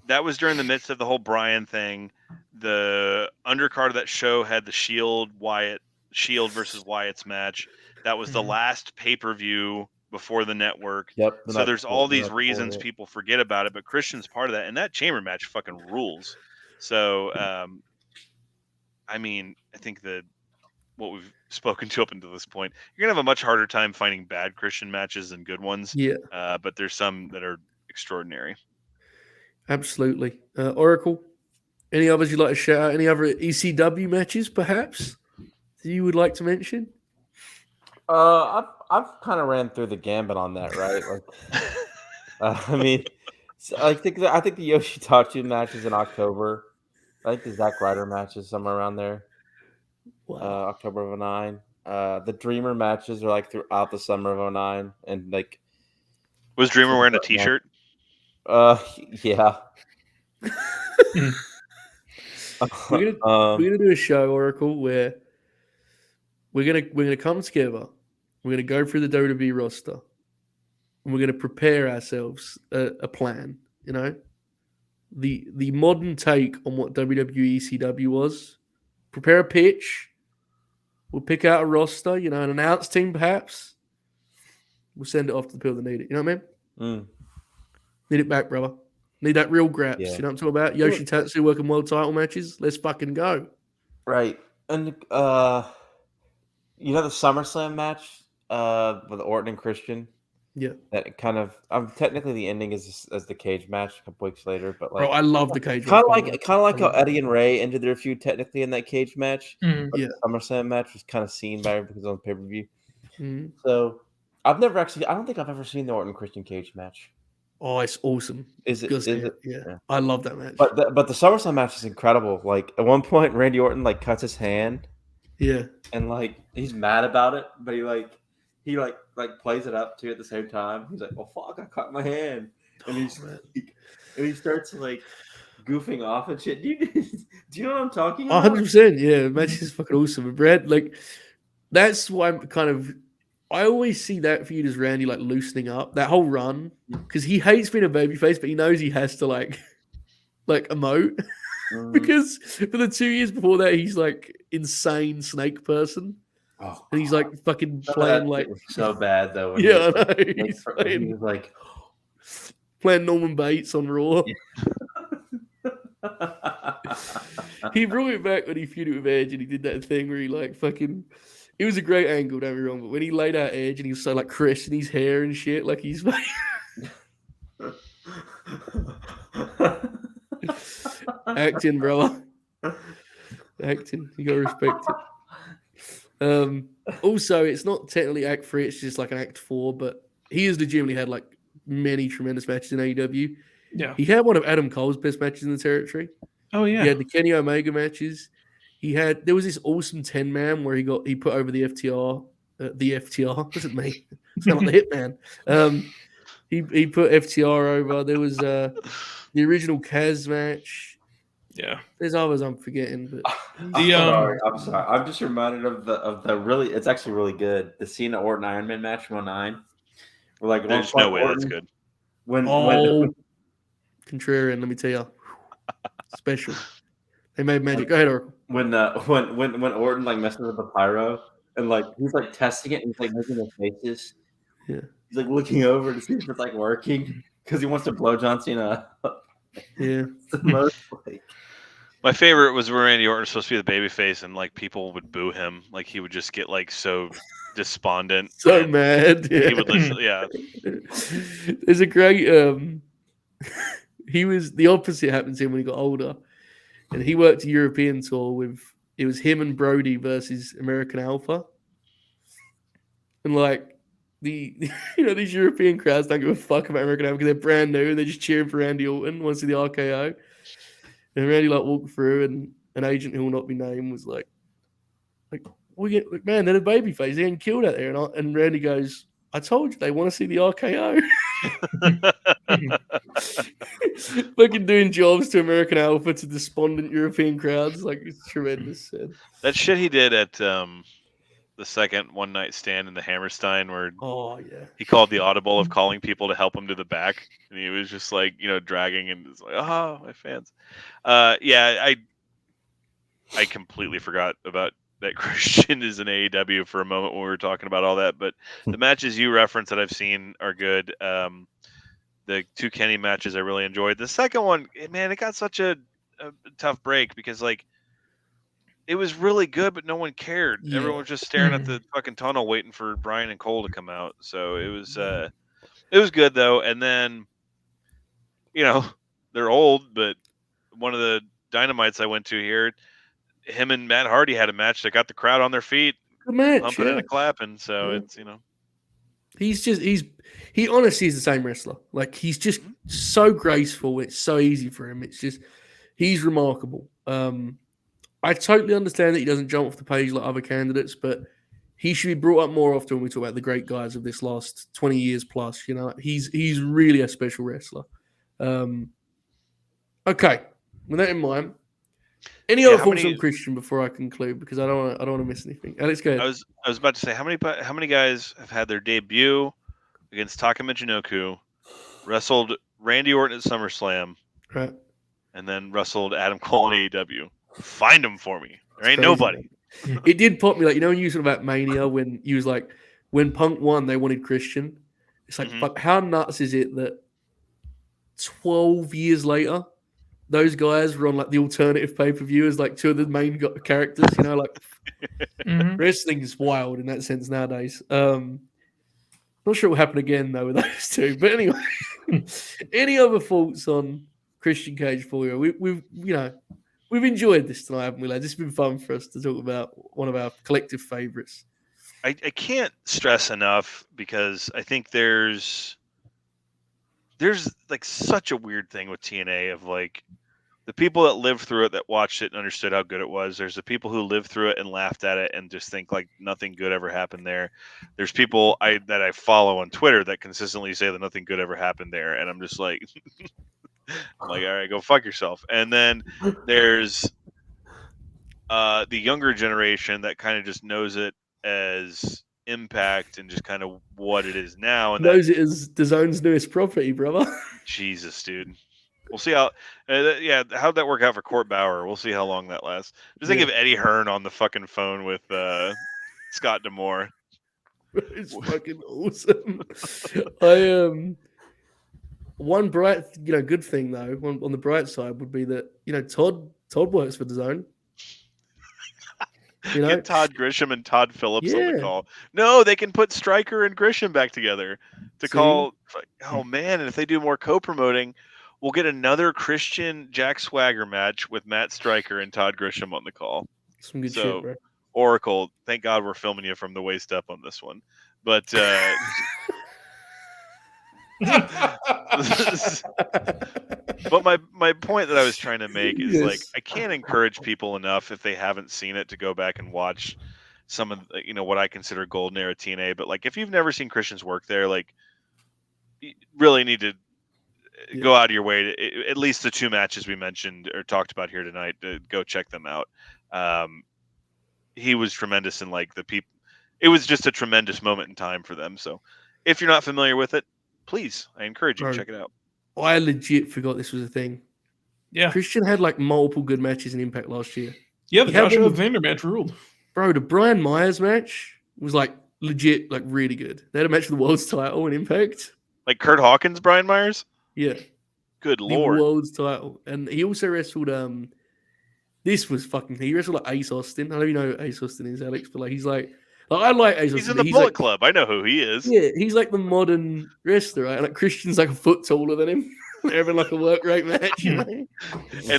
that was during the midst of the whole Bryan thing. The undercard of that show had the Shield versus Wyatt's match. That was the last pay-per-view before the network. Yep. So there's all these reasons people forget about it, but Christian's part of that, and that chamber match fucking rules. So, I mean, I think that what we've spoken to up until this point, you're gonna have a much harder time finding bad Christian matches than good ones. Yeah. But there's some that are extraordinary. Absolutely. Oracle, any others you'd like to shout out? Any other ECW matches, perhaps, that you would like to mention? I've kind of ran through the gambit on that, right? Like, I mean, I think the Yoshitatsu match is in October. I think the Zack Ryder match is somewhere around there. Wow. October of 2009. The Dreamer matches are like throughout the summer of 2009, and like, was Dreamer wearing a T-shirt? Yeah. We're gonna do a show, Oracle, where we're gonna come together. We're gonna go through the WWE roster, and we're gonna prepare ourselves a plan. The modern take on what WWE ECW was. Prepare a pitch. We'll pick out a roster, an announce team, perhaps. We'll send it off to the people that need it. You know what I mean? Need it back, brother. Need that real graps. Yeah. You know what I'm talking about? Yoshitatsu working world title matches. Let's fucking go. Right. And the SummerSlam match with Orton and Christian. Yeah. That kind of technically the ending is as the cage match a couple weeks later, but like, bro, I love the cage kind match. of like how Eddie and Ray ended their feud technically in that cage match. Yeah. The SummerSlam match was kind of seen by because on pay-per-view. So I don't think I've ever seen the Orton Christian cage match. Oh, it's awesome. Is it? Yeah. I love that match. But the SummerSlam match is incredible. Like at one point, Randy Orton like cuts his hand. Yeah. And like he's mad about it, but he plays it up too at the same time. He's like, "Oh fuck, I cut my hand," and he starts like goofing off and shit. Do you know what I'm talking about? 100%. Yeah, the match is fucking awesome. But Brad, like, that's why I'm kind of. I always see that feud as Randy like loosening up that whole run because he hates being a babyface, but he knows he has to like emote because for the 2 years before that he's like insane snake person. Oh, and he's like fucking playing like so bad though. Yeah, I know. He's he was like playing Norman Bates on Raw. Yeah. He brought it back when he feuded with Edge, and he did that thing where he like fucking. It was a great angle, don't be wrong, but when he laid out Edge and he was so like caressing his hair and shit, like he's acting, bro. Acting, you gotta respect it. Also, it's not technically Act 3; it's just like an Act 4. But he has legitimately had like many tremendous matches in AEW. Yeah. He had one of Adam Cole's best matches in the territory. Oh yeah. He had the Kenny Omega matches. There was this awesome 10-man where he put over the FTR. The FTR wasn't me. Sound like the Hitman. He put FTR over. There was the original Kaz match. Yeah. There's others I'm forgetting, but I'm sorry. I'm just reminded of the really. It's actually really good. The Cena Orton Iron Man match from 2009. Where like There's no way that's good. When contrarian, let me tell you, special. They made magic. Go ahead, Oracle. When Orton like messes with the pyro and like he's like testing it and he's like making the faces. Yeah. He's like looking over to see if it's like working because he wants to blow John Cena up. Yeah. It's the most like. My favorite was where Randy Orton was supposed to be the babyface, and like people would boo him. Like he would just get like so despondent, so mad. Yeah. He would listen. Yeah, there's a great. He was the opposite happened to him when he got older, and he worked a European tour with. It was him and Brody versus American Alpha, and like these European crowds don't give a fuck about American Alpha because they're brand new. They're just cheering for Randy Orton. Want to see the RKO. And Randy like walked through, and an agent who will not be named was like, man, they're the babyface. They're getting killed out there. And Randy goes, I told you they want to see the RKO. Fucking doing jobs to American Alpha to despondent European crowds. Like, it's tremendous. That shit he did at the second one night stand in the Hammerstein where he called the audible of calling people to help him to the back. And he was just like, dragging and it's like, oh, my fans. I completely forgot about that Christian is in AEW for a moment when we were talking about all that. But the matches you referenced that I've seen are good. The two Kenny matches I really enjoyed. The second one, man, it got such a tough break because like it was really good, but no one cared. Yeah. Everyone was just staring at the fucking tunnel waiting for Brian and Cole to come out. So it was good though. And then, they're old, but one of the Dynamites I went to here, him and Matt Hardy had a match that got the crowd on their feet, pumping and clapping. So it's, he honestly is the same wrestler. Like he's just so graceful. It's so easy for him. It's just, he's remarkable. I totally understand that he doesn't jump off the page like other candidates, but he should be brought up more often when we talk about the great guys of this last 20 years plus. He's really a special wrestler. Okay, with that in mind, any other thoughts on Christian before I conclude? Because I don't want to miss anything. Alex, go ahead. I was about to say how many guys have had their debut against Taka Michinoku, wrestled Randy Orton at SummerSlam, right, and then wrestled Adam Cole in AEW. Find them for me. There ain't nobody. It did pop me, like, when you said about Mania, when you was like, when Punk won, they wanted Christian. It's like, fuck, how nuts is it that 12 years later, those guys were on like the alternative pay-per-view as like two of the main characters, wrestling is wild in that sense nowadays. Not sure what happened again though with those two, but anyway, any other thoughts on Christian Cage for you? We've enjoyed this tonight, haven't we, lads? It's been fun for us to talk about one of our collective favorites. I can't stress enough because I think there's like such a weird thing with TNA of like the people that lived through it, that watched it and understood how good it was. There's the people who lived through it and laughed at it and just think like nothing good ever happened there. There's people that I follow on Twitter that consistently say that nothing good ever happened there. And I'm just like, all right, go fuck yourself. And then there's the younger generation that kind of just knows it as Impact and just kind of what it is now. And knows it as DAZN's newest property, brother. Jesus, dude. We'll see how. How'd that work out for Court Bauer? We'll see how long that lasts. Just think of Eddie Hearn on the fucking phone with Scott D'Amore. It's fucking awesome. one bright, good thing though, on the bright side would be that Todd works for the Zone. Get Todd Grisham and Todd Phillips on the Yeah. call. No, they can put Stryker and Grisham back together to See? call. Oh man, and if they do more co-promoting, we'll get another Christian Jack Swagger match with Matt Stryker and Todd Grisham on the call. Some good So, shit, bro. Oracle, thank God we're filming you from the waist up on this one. But but my point that I was trying to make is like I can't encourage people enough if they haven't seen it to go back and watch some of what I consider golden era TNA. But like if you've never seen Christian's work there, like you really need to go out of your way to at least the two matches we mentioned or talked about here tonight to go check them out. He was tremendous in like the people. It was just a tremendous moment in time for them. So if you're not familiar with it, please, I encourage you to check it out. I legit forgot this was a thing. Yeah. Christian had like multiple good matches in Impact last year. Yeah, the Josh Alexander match ruled. Bro, the Brian Myers match was like legit, like really good. They had a match for the world's title in Impact. Like Kurt Hawkins, Brian Myers? Yeah. Good Lord. The world's title. And he also wrestled this was fucking he wrestled like Ace Austin. I don't even know who Ace Austin is, Alex, but like he's like I like Ace Austin. He's in the Bullet Club. I know who he is. Yeah, he's like the modern wrestler, right? Like Christian's like a foot taller than him. They're having like a work rate match, And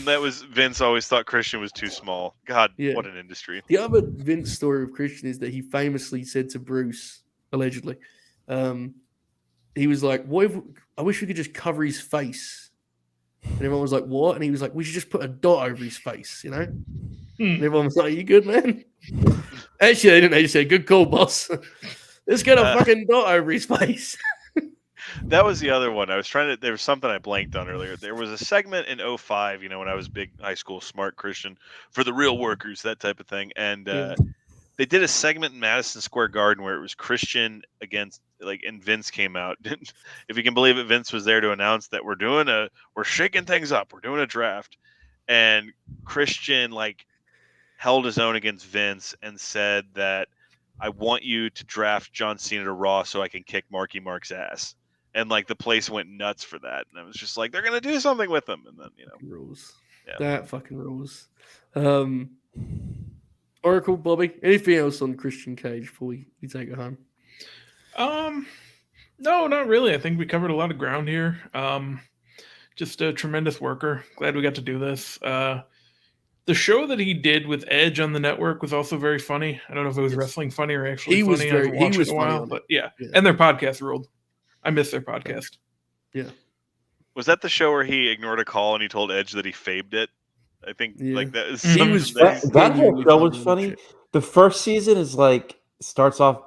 that was Vince always thought Christian was too small. God, what an industry. The other Vince story of Christian is that he famously said to Bruce, allegedly, he was like, I wish we could just cover his face. And everyone was like, what? And he was like, we should just put a dot over his face, And everyone was like, you good, man? Actually, they didn't. They just said, good call, boss. Let's get a fucking dot over his face. That was the other one. There was something I blanked on earlier. There was a segment in 05, when I was big high school smart Christian for the real workers, that type of thing. And they did a segment in Madison Square Garden where it was Christian against and Vince came out. If you can believe it, Vince was there to announce that we're shaking things up. We're doing a draft. And Christian held his own against Vince and said that I want you to draft John Cena to Raw so I can kick Marky Mark's ass. And the place went nuts for that. And I was just like, they're going to do something with him. And then, rules. Yeah. That fucking rules. Oracle, Bobby, anything else on Christian Cage before we take it home? No, not really. I think we covered a lot of ground here. Just a tremendous worker. Glad we got to do this. The show that he did with Edge on the network was also very funny. I don't know if it was wrestling funny or actually funny. He was funny, but yeah. And their podcast ruled. I missed their podcast. Yeah. Was that the show where he ignored a call and he told Edge that he fabed it? I think that is that whole show was funny. The first season is starts off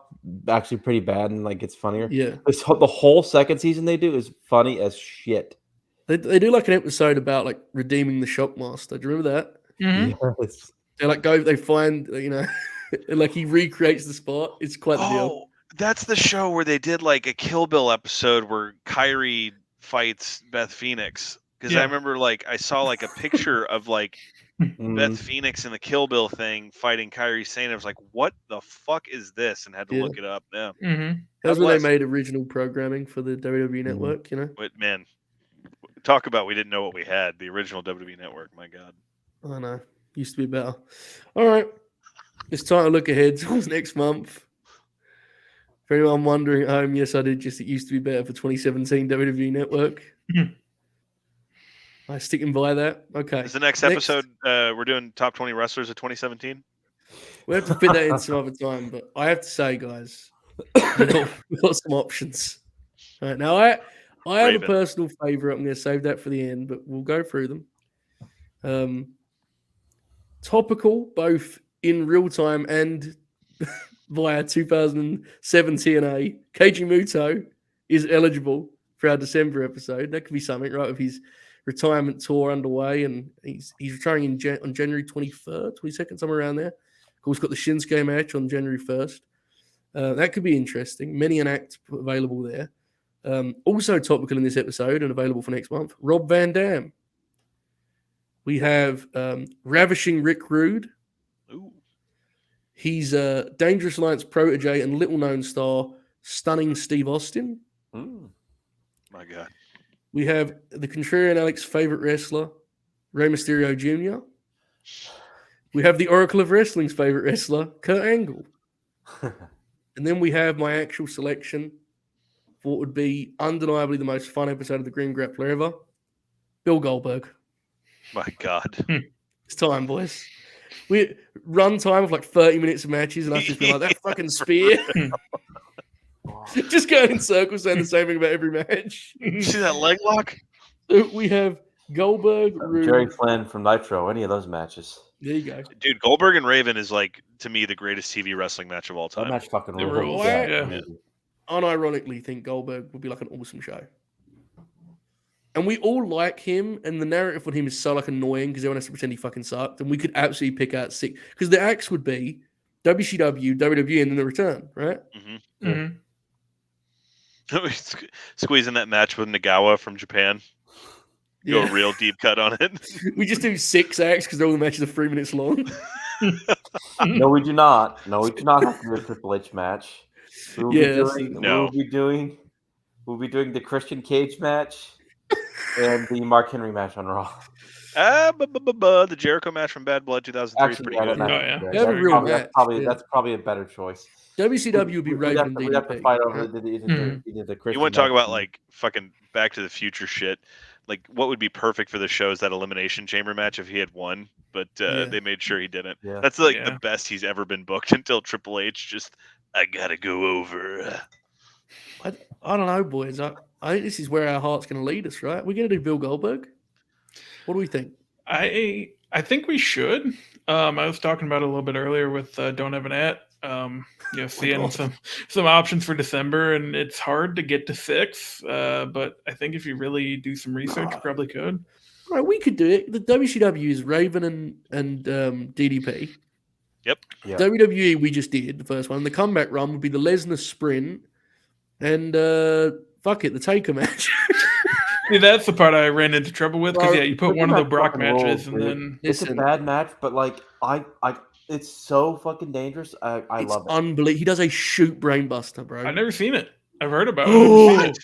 actually pretty bad and gets funnier. Yeah. The whole second season they do is funny as shit. They do an episode about redeeming the Shockmaster. Do you remember that? Mm-hmm. Yes. They find, and he recreates the spot. It's quite the deal. That's the show where they did a Kill Bill episode where Kyrie fights Beth Phoenix. Because I remember I saw a picture of Beth Phoenix in the Kill Bill thing fighting Kyrie Sane. I was like, what the fuck is this? And had to look it up. Yeah. Mm-hmm. That's where they made original programming for the WWE network, But man, talk about we didn't know what we had. The original WWE network, my God. I know. Used to be better. All right. It's time to look ahead towards next month. For anyone wondering at home, yes, I did. It used to be better for 2017 WWE Network. I'm sticking by that. Okay. Is the next episode we're doing top 20 wrestlers of 2017? We have to fit that in some other time, but I have to say, guys, we've got some options. All right, now, I have a personal favorite. I'm going to save that for the end, but we'll go through them. Topical, both in real time and via 2007 TNA, Keiji Muto is eligible for our December episode. That could be something, right? With his retirement tour underway, and he's retiring on January 23rd, 22nd, somewhere around there. Of course, got the Shinsuke match on January 1st. That could be interesting. Many an act available there. Also topical in this episode and available for next month, Rob Van Dam. We have Ravishing Rick Rude. Ooh. He's a Dangerous Alliance protege and little-known star, Stunning Steve Austin. My God. We have the contrarian Alex favorite wrestler, Rey Mysterio Jr. We have the Oracle of Wrestling's favorite wrestler, Kurt Angle. And then we have my actual selection for what would be undeniably the most fun episode of the Grin Grappler ever, Bill Goldberg. My God. It's time, boys. We run time of like 30 minutes of matches, and us just be like, that fucking spear. Just going in circles saying the same thing about every match. You see that leg lock? So we have Goldberg, Jerry Rude. Flynn from Nitro. Any of those matches. There you go. Dude, Goldberg and Raven is like, to me, the greatest TV wrestling match of all That time. match fucking It rules. rules, yeah. Unironically think Goldberg would be like an awesome show. And we all like him, and the narrative on him is so like annoying because everyone has to pretend he fucking sucked. And we could absolutely pick out 6 because the acts would be WCW, WWE, and then the return, right? Mhm. Squeezing that match with Nagawa from Japan. Go Yeah. real deep cut on it. We just do 6 acts because all the matches are 3 minutes long. No, we do not. No, we do not have to do a Triple H match. We will Yeah, be that's doing. the- No. We'll be doing the Christian Cage match and the Mark Henry match on Raw. The Jericho match from Bad Blood 2003 is Actually, pretty yeah, good. that match Oh, is yeah. good. They have a That's real probably- match, That's probably, yeah. that's probably a better choice. WCW would be Raven and We'd have to DDP. fight over right? the Christian. You want to talk match about and- like fucking Back to the Future shit? Like what would be perfect for the show is that Elimination Chamber match if he had won, but Yeah. they made sure he didn't. Yeah. That's like Yeah. the best he's ever been booked until Triple H just I gotta go over. I don't know, boys. I think this is where our heart's going to lead us, right? We're going to do Bill Goldberg. What do we think? I think we should. I was talking about it a little bit earlier with Don't Have an At. Seeing God. some options for December, and it's hard to get to 6. But I think if you really do some research, you probably could. Right, we could do it. The WCW is Raven and DDP. Yep. Yeah. WWE, we just did the first one. The comeback run would be the Lesnar sprint and fuck it, the Taker match. See, that's the part I ran into trouble with because Bro, you put look one at of the that Brock fucking rules, matches, and dude. then It's a Listen. bad match, but like it's so fucking dangerous. I It's love it. unbelievable. He does a shoot brainbuster, bro. I've never seen it. I've heard about it. I've never seen it.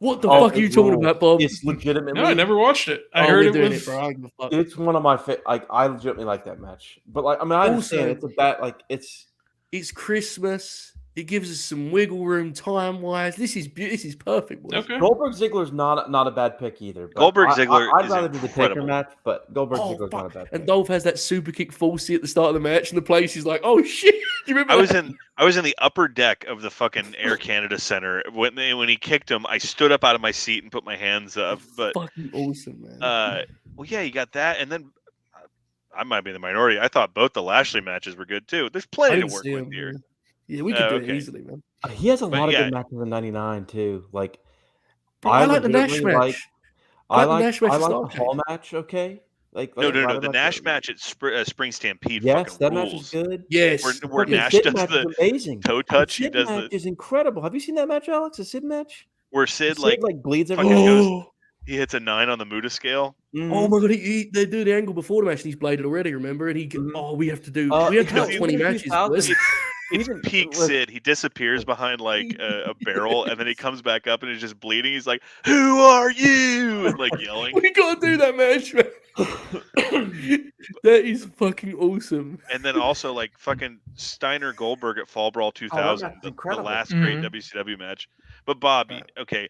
What the Oh, fuck are you it talking rules. about, Bob? It's legitimately. No, I never watched it. I Oh, heard we're it doing was. it, bro. I don't give a fuck. It's one of my like. I legitimately like that match, but like I mean, I understand Also- it's a bad like it's. It's Christmas. It gives us some wiggle room time wise. This is perfect, boys. Okay. Goldberg Ziggler's not a bad pick either. But Goldberg Ziggler I'd is rather do the Taker incredible. match, but Goldberg Oh, Ziggler's not a fuck. bad And pick. Dolph has that super kick falsy at the start of the match, and the place is like, oh shit. Do you remember I was that? in the upper deck of the fucking Air Canada Center when he kicked him. I stood up out of my seat and put my hands up. But fucking awesome, man. well, yeah, you got that, and then I might be in the minority. I thought both the Lashley matches were good too. There's I plenty to didn't work see with him, here. Yeah, we could do okay. it easily, man. He has a But lot of yeah. good matches in '99 too. Like Bro, I like the Nash legitimately match. I the like Nash match I at like the Hall Starrcade. match. Okay, like No. right The about Nash there. match at Spring Stampede Yes, fucking that rules. match is good. Yes. Where Fucking Nash Sid does match the is amazing. toe The touch. He Sid does match the is incredible. Have you seen that match, Alex? The Sid match? where Sid Sid bleeds every fucking match. goes- he hits a 9 on the Muda scale. Oh Mhm. my god, they do the angle before the match and he's bladed already, remember? And Mhm. we have to do Uh, we have to no, do 20 even in matches. 2000 boys. It's Even peak with- Sid. He disappears behind like a barrel, and then he comes back up and is just bleeding. He's like, "Who are you?" and like yelling. We gotta do that match, man. That is fucking awesome. And then also like fucking Steiner Goldberg at Fall Brawl 2000, match is the incredible. last great Mhm. WCW match. But Bob, Right. okay,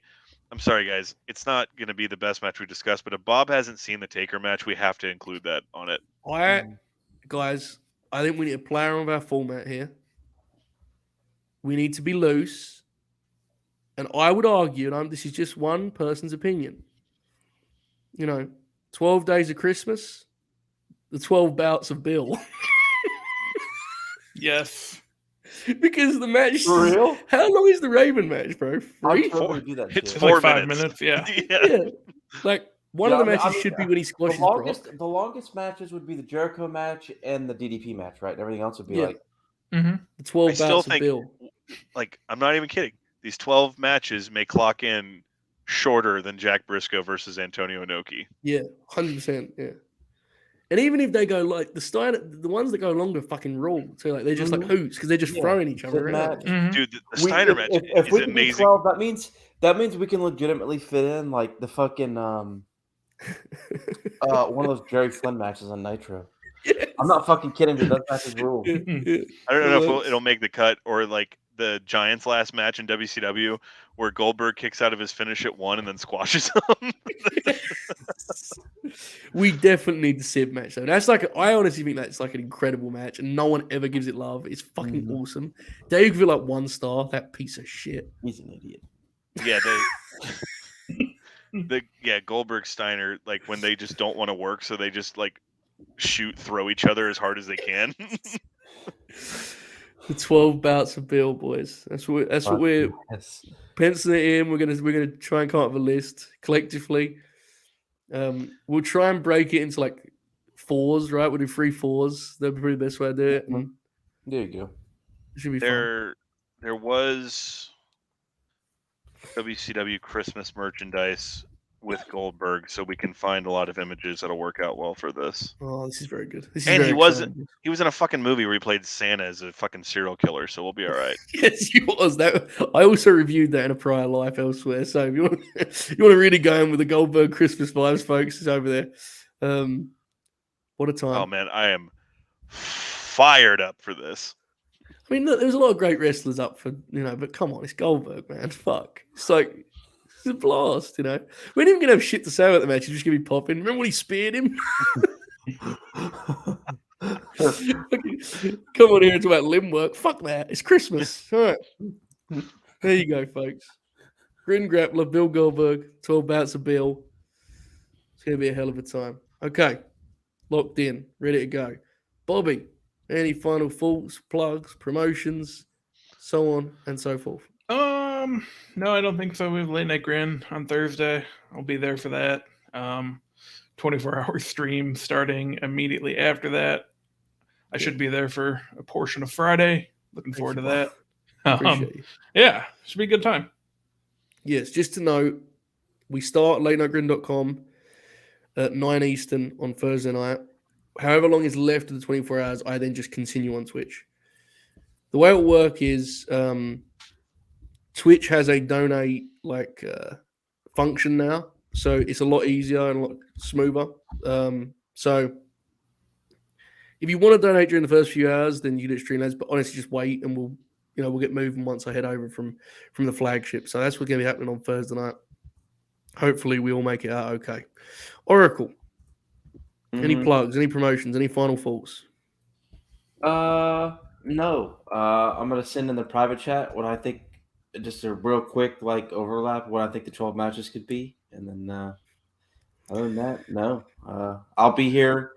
I'm sorry guys, it's not gonna be the best match we discussed. But if Bob hasn't seen the Taker match, we have to include that on it. Guys, I think we need to play around with our format here. We need to be loose. And I would argue, and this is just one person's opinion. 12 days of Christmas, the 12 bouts of Bill. Yes. Because the match. For real? How long is the Raven match, bro? I'd 3? totally do that It's shit. four Like 5 minutes. minutes. Yeah. Yeah. Yeah. Like, one Yeah, of the I matches mean, should be when he The squashes Brock. longest matches would be the Jericho match and the DDP match, right? And everything else would be Yeah. like Mm-hmm. The 12 I still bouts of think, Bill. like, I'm not even kidding. These 12 matches may clock in shorter than Jack Briscoe versus Antonio Inoki. Yeah, 100%. Yeah. And even if they go like the ones that go longer fucking rule too. Like they're just like hoots because they're just throwing each other around. Mhm. Dude, the Steiner match If is we can do amazing. 12, that means we can legitimately fit in like the fucking one of those Jerry Flynn matches on Nitro. Yes. I'm not fucking kidding, dude. Those matches rule. Yeah, yeah. I don't know if it'll make the cut, or like the Giants' last match in WCW where Goldberg kicks out of his finish at 1 and then squashes him. We definitely need the Sid match though. That's like I honestly think that's like an incredible match, and no one ever gives it love. It's fucking awesome. Dave give it like 1 star. That piece of shit. He's an idiot. Yeah, Goldberg Steiner, like when they just don't want to work, so they just like throw each other as hard as they can. The 12 bouts of Bill, boys. That's what we're Yes. penciling it in. We're gonna try and come up with a list collectively. We'll try and break it into like 4s, right? We'll do 3 4s. That'd be probably the best way to do it. And There you go. it should be fun. There was WCW Christmas merchandise with Goldberg, so we can find a lot of images that'll work out well for this. Oh, this is very good. This is And very he exciting. was in a fucking movie where he played Santa as a fucking serial killer, so we'll be all right. Yes, he was. That I also reviewed that in a prior life elsewhere. So if you want to really go in with the Goldberg Christmas vibes, folks, it's over there. What a time! Oh man, I am fired up for this. I mean, look, there was a lot of great wrestlers up for but come on, it's Goldberg, man. Fuck, it's like it's a blast. We ain't even gonna have shit to say about the match. He's just gonna be popping. Remember when he speared him? Come on here and talk about limb work. Fuck that. It's Christmas. All right. There you go, folks. Grin Grappler, Bill Goldberg, 12 bouts of Bill. It's going to be a hell of a time. Okay. Locked in. Ready to go. Bobby, any final thoughts, plugs, promotions, so on and so forth? No, I don't think so. We have Late Night Grin on Thursday. I'll be there for that. 24-hour stream starting immediately after that. I should be there for a portion of Friday. Looking forward to that. Appreciate you. Yeah, should be a good time. Yes, just to note, we start at latenightgrin.com at 9 Eastern on Thursday night. However long is left of the 24 hours, I then just continue on Twitch. The way it'll work is Twitch has a donate function now, so it's a lot easier and a lot smoother. So if you want to donate during the first few hours, then you do Streamlabs. But honestly, just wait, and we'll get moving once I head over from the flagship. So that's what's going to be happening on Thursday night. Hopefully, we all make it out okay. Oracle, any plugs, any promotions, any final thoughts? No. I'm gonna send in the private chat what I think, just a real quick overlap what I think the 12 matches could be, and then other than that, no. I'll be here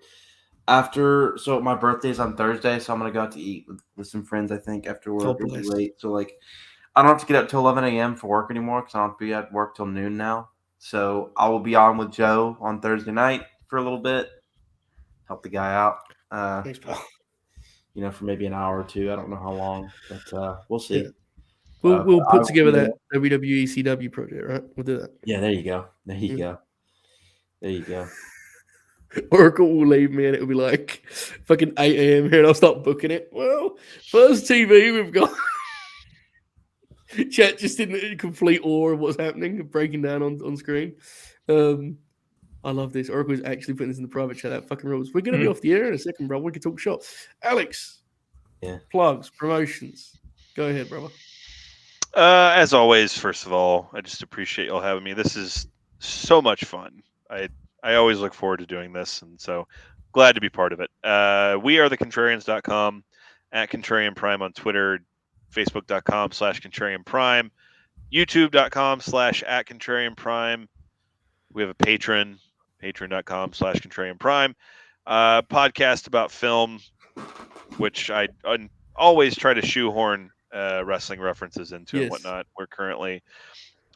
after. So my birthday's on Thursday, so I'm gonna go out to eat with some friends. I think after work really late. So I don't have to get up till 11 a.m. for work anymore because I don't have to be at work till noon now. So I will be on with Joe on Thursday night for a little bit, help the guy out. Thanks, pal. For maybe an hour or two. I don't know how long, but we'll see. Yeah. We'll put together that WWE CW project, right? We'll do that. Yeah, there you go. There you go. Oracle will leave me and it'll be like fucking 8 a.m. here and I'll start booking it. Well, first TV we've got chat just in complete awe of what's happening, breaking down on screen. I love this. Oracle's actually putting this in the private chat. That fucking rules. We're going to be off the air in a second, bro. We can talk shop. Alex, plugs, promotions. Go ahead, brother. As always, first of all, I just appreciate y'all having me. This is so much fun. I always look forward to doing this, and so glad to be part of it. We are thecontrarians.com, at Contrarian Prime on Twitter, facebook.com/Contrarian Prime, youtube.com/at Contrarian Prime. We have a Patron, patreon.com/Contrarian Prime. Podcast about film, which I always try to shoehorn wrestling references into and whatnot.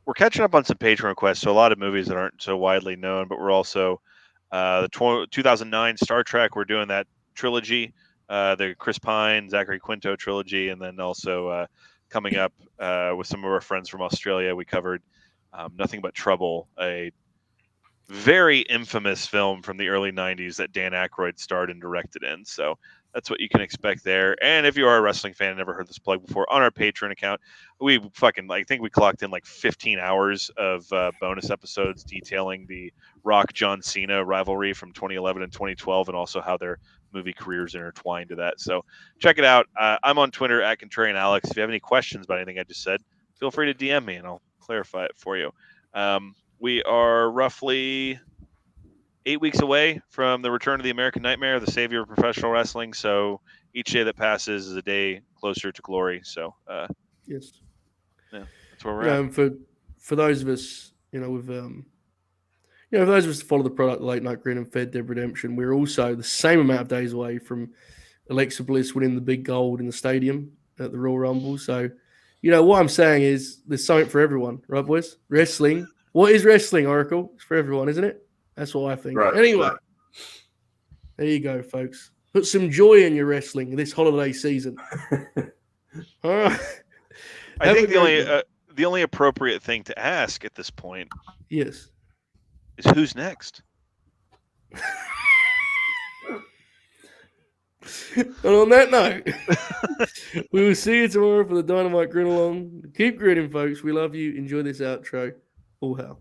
We're catching up on some Patreon requests, so a lot of movies that aren't so widely known, but we're also the 2009 Star Trek. We're doing that trilogy, the Chris Pine, Zachary Quinto trilogy, and then also coming up with some of our friends from Australia, we covered Nothing But Trouble, a very infamous film from the early 90s that Dan Aykroyd starred and directed in. So that's what you can expect there. And if you are a wrestling fan and never heard this plug before, on our Patreon account, we fucking, I think we clocked in like 15 hours of bonus episodes detailing the Rock John Cena rivalry from 2011 and 2012, and also how their movie careers intertwined to that. So check it out. I'm on Twitter at Contrarian Alex. If you have any questions about anything I just said, feel free to DM me and I'll clarify it for you. We are roughly 8 weeks away from the return of the American Nightmare, the savior of professional wrestling. So each day that passes is a day closer to glory. So Yes. yeah, that's where we're Yeah, at. and for those of us, with for those of us that follow the product Late Night Grin and Fed Dead Redemption, we're also the same amount of days away from Alexa Bliss winning the big gold in the stadium at the Royal Rumble. So, what I'm saying is there's something for everyone, right, boys? Wrestling. What is wrestling, Oracle? It's for everyone, isn't it? That's what I think. Right. Anyway, there you go, folks. Put some joy in your wrestling this holiday season. All right. I think the only appropriate thing to ask at this point Yes. is who's next. And on that note, we will see you tomorrow for the Dynamite Grin Along. Keep grinning, folks. We love you. Enjoy this outro. All hell.